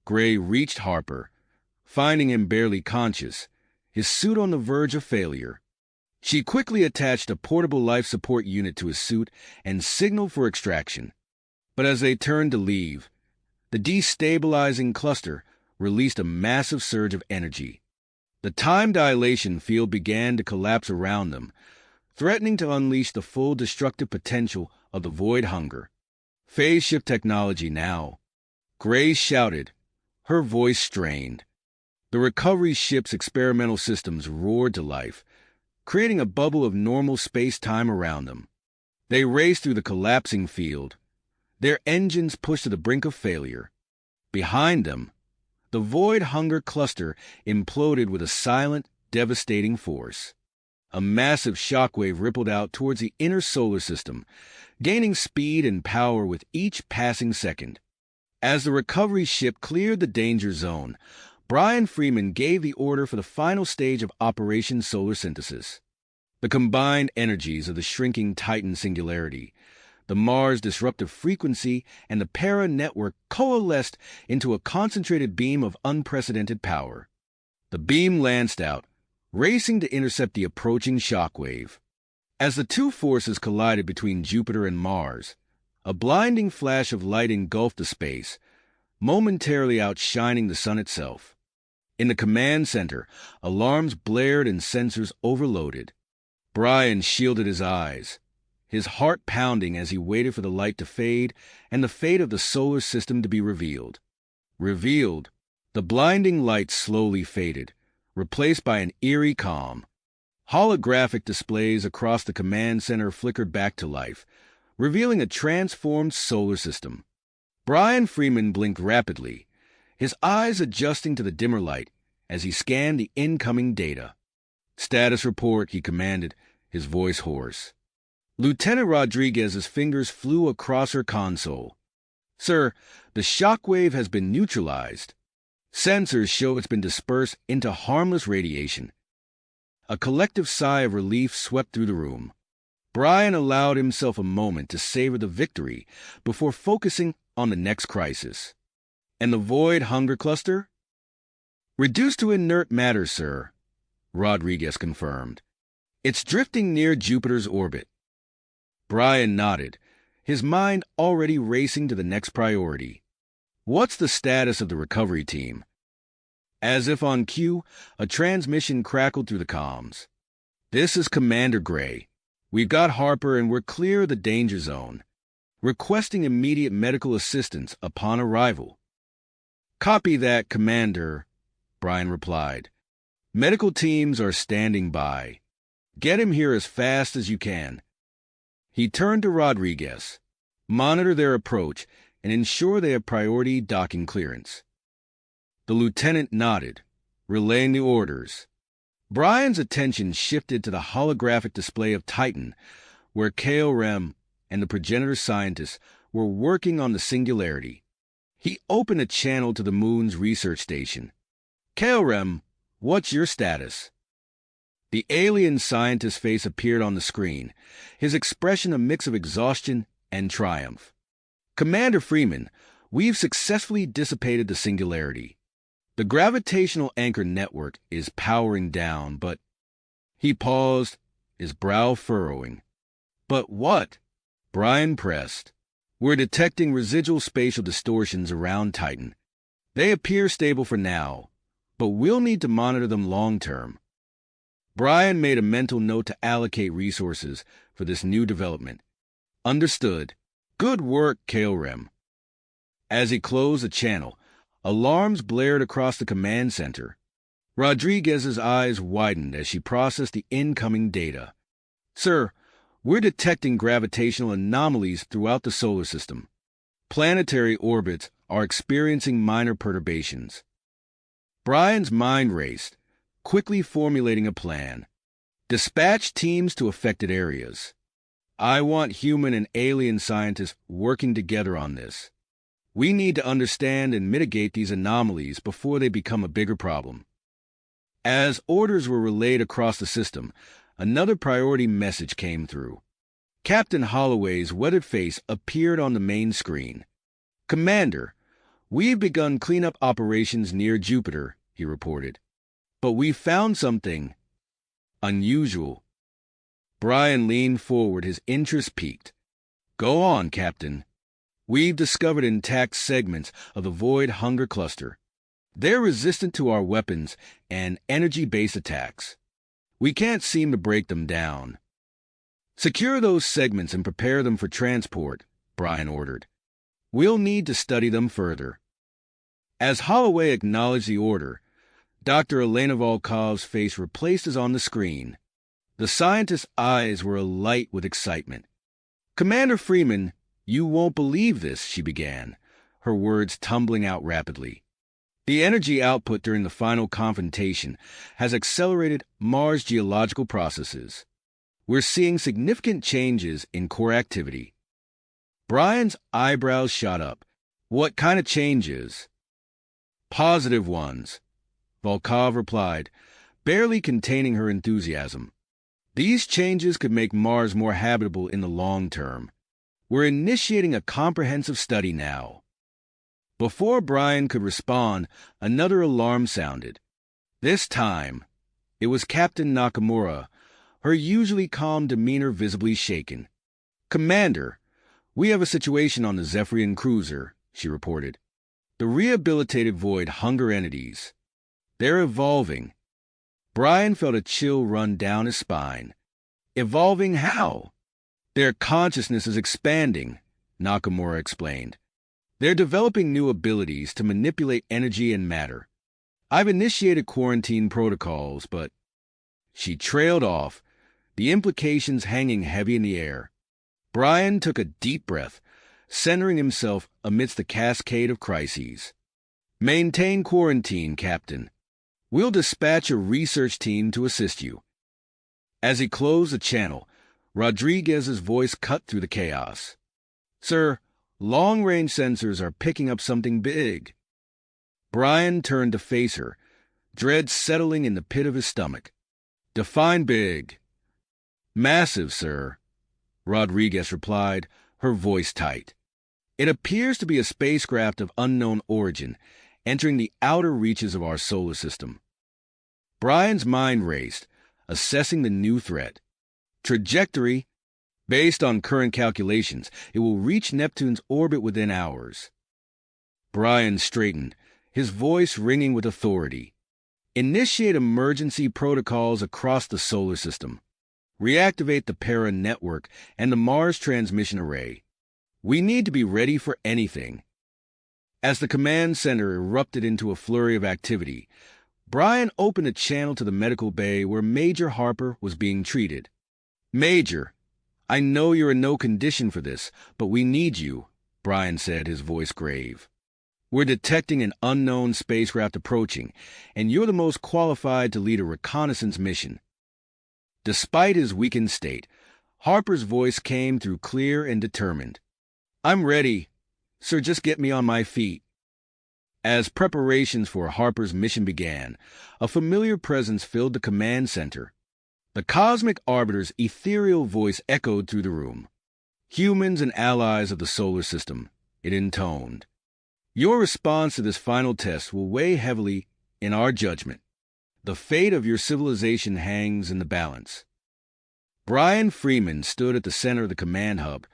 Speaker 1: Gray reached Harper, finding him barely conscious, his suit on the verge of failure. She quickly attached a portable life support unit to his suit and signaled for extraction. But as they turned to leave, the destabilizing cluster released a massive surge of energy. The time dilation field began to collapse around them, threatening to unleash the full destructive potential of the void hunger. "Phase shift technology now," Gray shouted, her voice strained. The recovery ship's experimental systems roared to life, creating a bubble of normal space-time around them. They raced through the collapsing field, their engines pushed to the brink of failure. Behind them, the void hunger cluster imploded with a silent, devastating force. A massive shockwave rippled out towards the inner solar system, gaining speed and power with each passing second. As the recovery ship cleared the danger zone, Brian Freeman gave the order for the final stage of Operation Solar Synthesis. The combined energies of the shrinking Titan singularity, the Mars disruptive frequency, and the para-network coalesced into a concentrated beam of unprecedented power. The beam lanced out, racing to intercept the approaching shockwave. As the two forces collided between Jupiter and Mars, a blinding flash of light engulfed the space, momentarily outshining the sun itself. In the command center, alarms blared and sensors overloaded. Brian shielded his eyes, his heart pounding as he waited for the light to fade and the fate of the solar system to be revealed. Revealed, the blinding light slowly faded, replaced by an eerie calm. Holographic displays across the command center flickered back to life, revealing a transformed solar system. Brian Freeman blinked rapidly, his eyes adjusting to the dimmer light as he scanned the incoming data. "Status report," he commanded, his voice hoarse. Lieutenant Rodriguez's fingers flew across her console. "Sir, the shockwave has been neutralized. Sensors show it's been dispersed into harmless radiation." A collective sigh of relief swept through the room. Brian allowed himself a moment to savor the victory before focusing on the next crisis. "And the void hunger cluster?" "Reduced to inert matter, sir," Rodriguez confirmed. "It's drifting near Jupiter's orbit." Brian nodded, his mind already racing to the next priority. "What's the status of the recovery team?" As if on cue, a transmission crackled through the comms. "This is Commander Gray. We've got Harper and we're clear of the danger zone. Requesting immediate medical assistance upon arrival." "Copy that, Commander," Brian replied. "Medical teams are standing by. Get him here as fast as you can." He turned to Rodriguez. "Monitor their approach and ensure they have priority docking clearance." The lieutenant nodded, relaying the orders. Brian's attention shifted to the holographic display of Titan, where KOREM and the progenitor scientists were working on the singularity. He opened a channel to the moon's research station. KOREM, what's your status? The alien scientist's face appeared on the screen, his expression a mix of exhaustion and triumph. Commander Freeman, we've successfully dissipated the singularity. The gravitational anchor network is powering down, but... He paused, his brow furrowing. But what? Brian pressed. We're detecting residual spatial distortions around Titan. They appear stable for now, but we'll need to monitor them long-term. Brian made a mental note to allocate resources for this new development. Understood. Good work, KOREM. As he closed the channel, alarms blared across the command center. Rodriguez's eyes widened as she processed the incoming data. Sir, we're detecting gravitational anomalies throughout the solar system. Planetary orbits are experiencing minor perturbations. Brian's mind raced, quickly formulating a plan. Dispatch teams to affected areas. I want human and alien scientists working together on this. We need to understand and mitigate these anomalies before they become a bigger problem. As orders were relayed across the system, another priority message came through. Captain Holloway's weathered face appeared on the main screen. Commander, we've begun cleanup operations near Jupiter, he reported. But we found something unusual. Brian leaned forward, his interest piqued. Go on, Captain. We've discovered intact segments of the Void Hunger Cluster. They're resistant to our weapons and energy-based attacks. We can't seem to break them down. Secure those segments and prepare them for transport, Brian ordered. We'll need to study them further. As Holloway acknowledged the order, Dr. Elena Volkov's face replaced as on the screen. The scientist's eyes were alight with excitement. Commander Freeman, you won't believe this, she began, her words tumbling out rapidly. The energy output during the final confrontation has accelerated Mars' geological processes. We're seeing significant changes in core activity. Brian's eyebrows shot up. What kind of changes? Positive ones, Volkov replied, barely containing her enthusiasm. These changes could make Mars more habitable in the long term. We're initiating a comprehensive study now. Before Brian could respond, another alarm sounded. This time, it was Captain Nakamura, her usually calm demeanor visibly shaken. Commander, we have a situation on the Zephyrian cruiser, she reported. The rehabilitated Void Hunger entities. They're evolving. Brian felt a chill run down his spine. Evolving how? Their consciousness is expanding, Nakamura explained. They're developing new abilities to manipulate energy and matter. I've initiated quarantine protocols, but... She trailed off, the implications hanging heavy in the air. Brian took a deep breath, centering himself amidst the cascade of crises. Maintain quarantine, Captain. We'll dispatch a research team to assist you. As he closed the channel, Rodriguez's voice cut through the chaos. Sir, long-range sensors are picking up something big. Brian turned to face her, dread settling in the pit of his stomach. Define big. Massive, sir, Rodriguez replied, her voice tight. It appears to be a spacecraft of unknown origin, entering the outer reaches of our solar system. Brian's mind raced, assessing the new threat. Trajectory, based on current calculations, it will reach Neptune's orbit within hours. Brian straightened, his voice ringing with authority. Initiate emergency protocols across the solar system. Reactivate the Para network and the Mars transmission array. We need to be ready for anything. As the command center erupted into a flurry of activity, Brian opened a channel to the medical bay where Major Harper was being treated. Major, I know you're in no condition for this, but we need you, Brian said, his voice grave. We're detecting an unknown spacecraft approaching, and you're the most qualified to lead a reconnaissance mission." Despite his weakened state, Harper's voice came through clear and determined. "I'm ready. Sir, just get me on my feet." As preparations for Harper's mission began, a familiar presence filled the command center. The cosmic arbiter's ethereal voice echoed through the room. "Humans and allies of the solar system," it intoned. "Your response to this final test will weigh heavily in our judgment. The fate of your civilization hangs in the balance." Brian Freeman stood at the center of the command hub,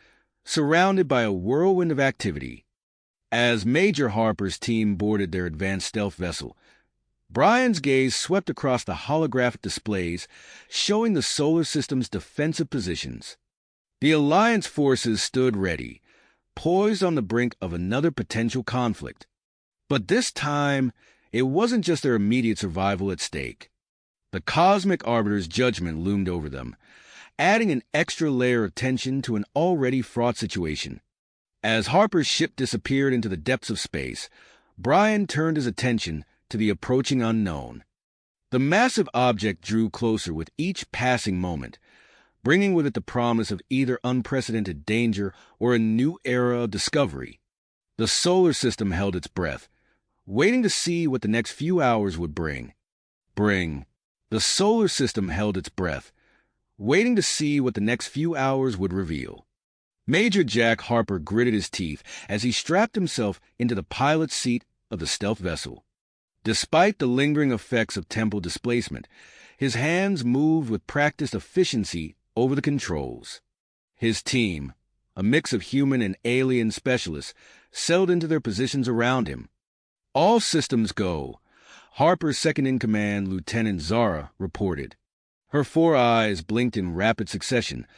Speaker 1: surrounded by a whirlwind of activity. As Major Harper's team boarded their advanced stealth vessel, Brian's gaze swept across the holographic displays showing the solar system's defensive positions. The Alliance forces stood ready, poised on the brink of another potential conflict. But this time, it wasn't just their immediate survival at stake. The cosmic arbiter's judgment loomed over them, adding an extra layer of tension to an already fraught situation. As Harper's ship disappeared into the depths of space, Brian turned his attention to the approaching unknown. The massive object drew closer with each passing moment, bringing with it the promise of either unprecedented danger or a new era of discovery. The solar system held its breath, waiting to see what the next few hours would bring. The solar system held its breath, waiting to see what the next few hours would reveal. Major Jack Harper gritted his teeth as he strapped himself into the pilot's seat of the stealth vessel. Despite the lingering effects of temporal displacement, his hands moved with practiced efficiency over the controls. His team, a mix of human and alien specialists, settled into their positions around him. "All systems go," Harper's second-in-command, Lieutenant Zara, reported. Her 4 eyes blinked in rapid succession,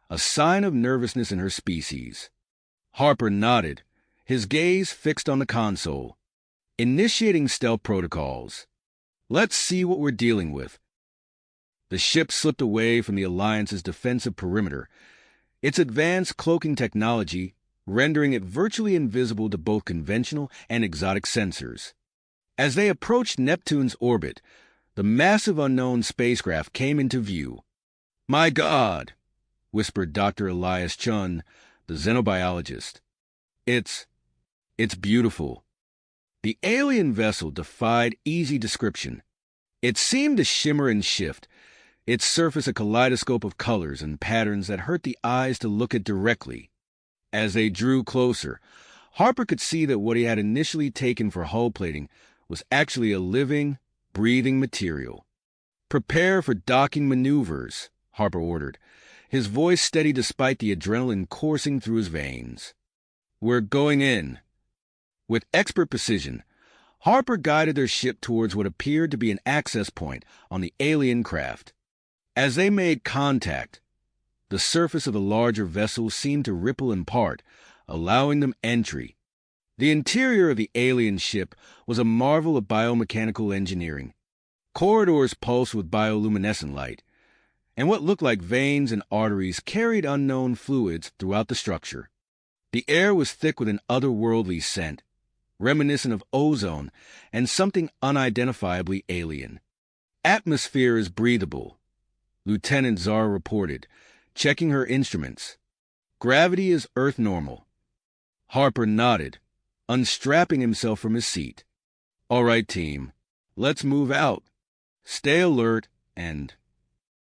Speaker 1: a sign of nervousness in her species. Harper nodded, his gaze fixed on the console. "Initiating stealth protocols. Let's see what we're dealing with." The ship slipped away from the Alliance's defensive perimeter, its advanced cloaking technology rendering it virtually invisible to both conventional and exotic sensors. As they approached Neptune's orbit, the massive unknown spacecraft came into view. "My God," whispered Dr. Elias Chun, the xenobiologist. It's beautiful." The alien vessel defied easy description. It seemed to shimmer and shift, its surface a kaleidoscope of colors and patterns that hurt the eyes to look at directly. As they drew closer, Harper could see that what he had initially taken for hull plating was actually a living, breathing material. "Prepare for docking maneuvers," Harper ordered, his voice steady despite the adrenaline coursing through his veins. "We're going in." With expert precision, Harper guided their ship towards what appeared to be an access point on the alien craft. As they made contact, the surface of the larger vessel seemed to ripple in part, allowing them entry. The interior of the alien ship was a marvel of biomechanical engineering. Corridors pulsed with bioluminescent light, and what looked like veins and arteries carried unknown fluids throughout the structure. The air was thick with an otherworldly scent, reminiscent of ozone and something unidentifiably alien. "Atmosphere is breathable," Lieutenant Zara reported, checking her instruments. "Gravity is Earth normal." Harper nodded, unstrapping himself from his seat. "All right, team, let's move out. Stay alert and—"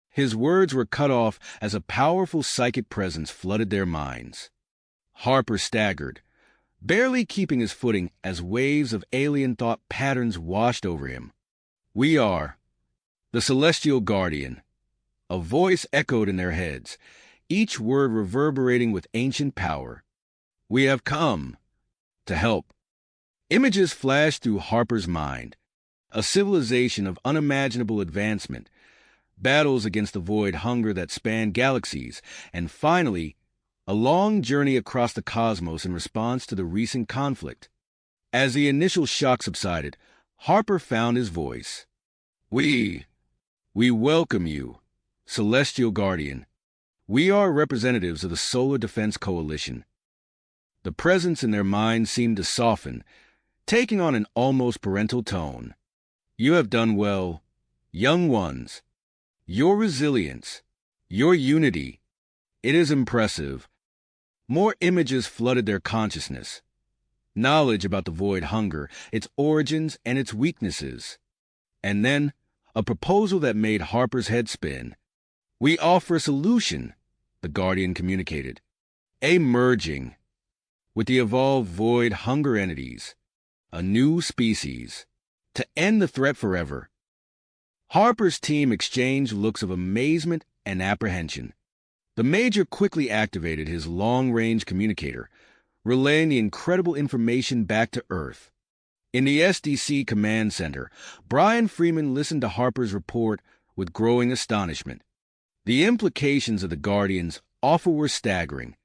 Speaker 1: His words were cut off as a powerful psychic presence flooded their minds. Harper staggered, barely keeping his footing as waves of alien thought patterns washed over him. "We are the Celestial Guardian." A voice echoed in their heads, each word reverberating with ancient power. "We have come to help." Images flashed through Harper's mind. A civilization of unimaginable advancement, battles against the void hunger that spanned galaxies, and finally, a long journey across the cosmos in response to the recent conflict. As the initial shock subsided, Harper found his voice. We welcome you, Celestial Guardian. We are representatives of the Solar Defense Coalition." The presence in their minds seemed to soften, taking on an almost parental tone. "You have done well, young ones. Your resilience, your unity, it is impressive." More images flooded their consciousness. Knowledge about the void hunger, its origins, and its weaknesses. And then, a proposal that made Harper's head spin. "We offer a solution," the Guardian communicated. "A merging with the evolved void hunger entities, a new species, to end the threat forever." Harper's team exchanged looks of amazement and apprehension. The Major quickly activated his long-range communicator, relaying the incredible information back to Earth. In the SDC command center, Brian Freeman listened to Harper's report with growing astonishment. The implications of the Guardian's offer were staggering.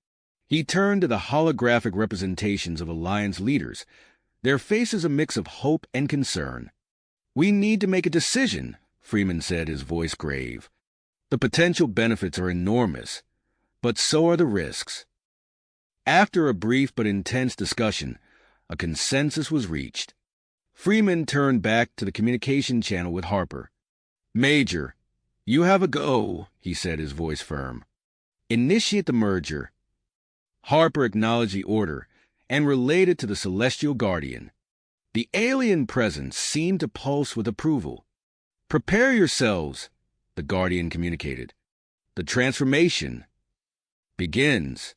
Speaker 1: He turned to the holographic representations of Alliance leaders, their faces a mix of hope and concern. "We need to make a decision," Freeman said, his voice grave. "The potential benefits are enormous, but so are the risks." After a brief but intense discussion, a consensus was reached. Freeman turned back to the communication channel with Harper. "Major, you have a go," he said, his voice firm. "Initiate the merger." Harper acknowledged the order and relayed it to the Celestial Guardian. The alien presence seemed to pulse with approval. "Prepare yourselves," the Guardian communicated. "The transformation begins."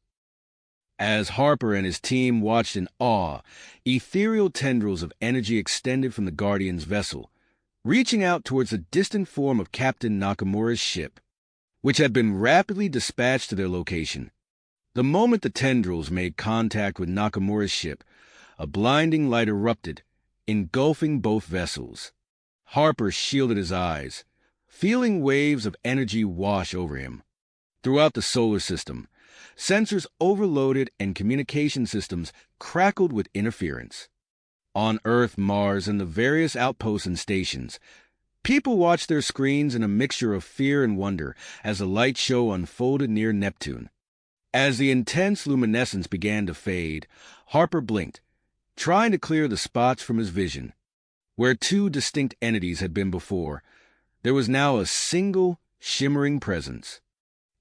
Speaker 1: As Harper and his team watched in awe, ethereal tendrils of energy extended from the Guardian's vessel, reaching out towards the distant form of Captain Nakamura's ship, which had been rapidly dispatched to their location. The moment the tendrils made contact with Nakamura's ship, a blinding light erupted, engulfing both vessels. Harper shielded his eyes, feeling waves of energy wash over him. Throughout the solar system, sensors overloaded and communication systems crackled with interference. On Earth, Mars, and the various outposts and stations, people watched their screens in a mixture of fear and wonder as the light show unfolded near Neptune. As the intense luminescence began to fade, Harper blinked, trying to clear the spots from his vision. Where two distinct entities had been before, there was now a single, shimmering presence.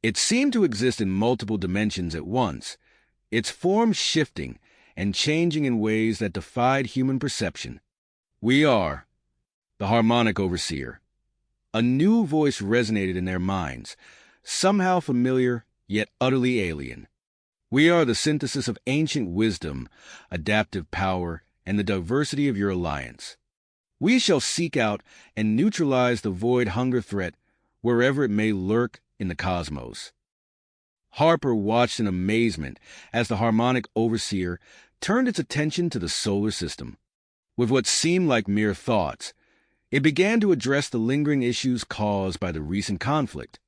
Speaker 1: It seemed to exist in multiple dimensions at once, its form shifting and changing in ways that defied human perception. "We are the Harmonic Overseer." A new voice resonated in their minds, somehow familiar yet utterly alien. "We are the synthesis of ancient wisdom, adaptive power, and the diversity of your alliance. We shall seek out and neutralize the void hunger threat wherever it may lurk in the cosmos." Harper watched in amazement as the Harmonic Overseer turned its attention to the solar system. With what seemed like mere thoughts, it began to address the lingering issues caused by the recent conflict.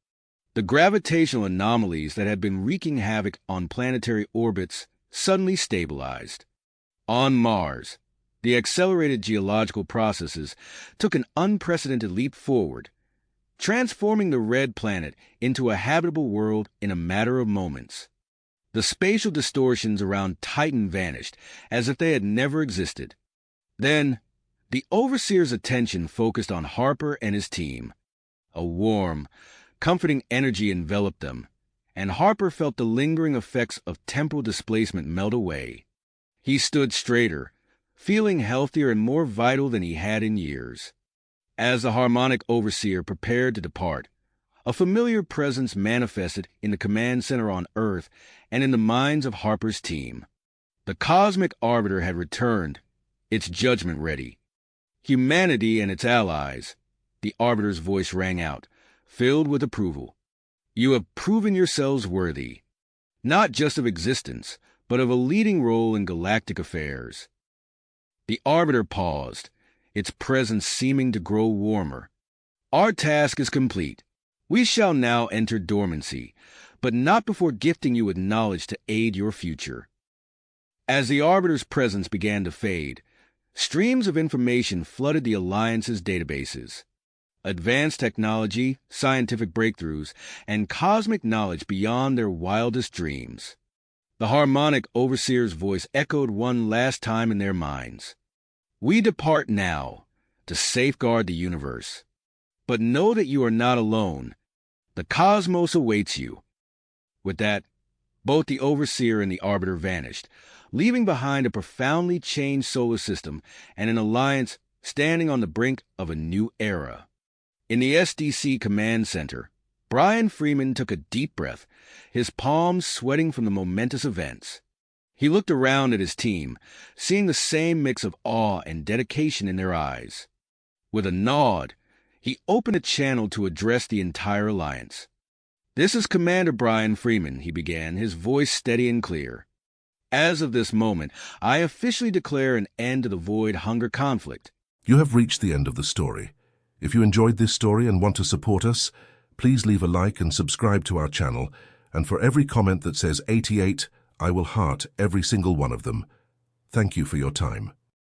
Speaker 1: The gravitational anomalies that had been wreaking havoc on planetary orbits suddenly stabilized. On Mars, the accelerated geological processes took an unprecedented leap forward, transforming the red planet into a habitable world in a matter of moments. The spatial distortions around Titan vanished as if they had never existed. Then, the Overseer's attention focused on Harper and his team. A warm, comforting energy enveloped them, and Harper felt the lingering effects of temporal displacement melt away. He stood straighter, feeling healthier and more vital than he had in years. As the Harmonic Overseer prepared to depart, a familiar presence manifested in the command center on Earth and in the minds of Harper's team. The Cosmic Arbiter had returned, its judgment ready. "Humanity and its allies," the Arbiter's voice rang out, filled with approval. "You have proven yourselves worthy, not just of existence, but of a leading role in galactic affairs." The Arbiter paused, its presence seeming to grow warmer. "Our task is complete. We shall now enter dormancy, but not before gifting you with knowledge to aid your future." As the Arbiter's presence began to fade, streams of information flooded the Alliance's databases. Advanced technology, scientific breakthroughs, and cosmic knowledge beyond their wildest dreams. The Harmonic Overseer's voice echoed one last time in their minds. We depart now to safeguard the universe. But know that you are not alone. The cosmos awaits you. With that, both the Overseer and the Arbiter vanished, leaving behind a profoundly changed solar system and an alliance standing on the brink of a new era. In the SDC Command Center, Brian Freeman took a deep breath, his palms sweating from the momentous events. He looked around at his team, seeing the same mix of awe and dedication in their eyes. With a nod, he opened a channel to address the entire alliance. "This is Commander Brian Freeman," he began, his voice steady and clear. "As of this moment, I officially declare an end to the Void Hunger conflict."
Speaker 2: You have reached the end of the story. If you enjoyed this story and want to support us, please leave a like and subscribe to our channel, and for every comment that says 88, I will heart every single one of them. Thank you for your time.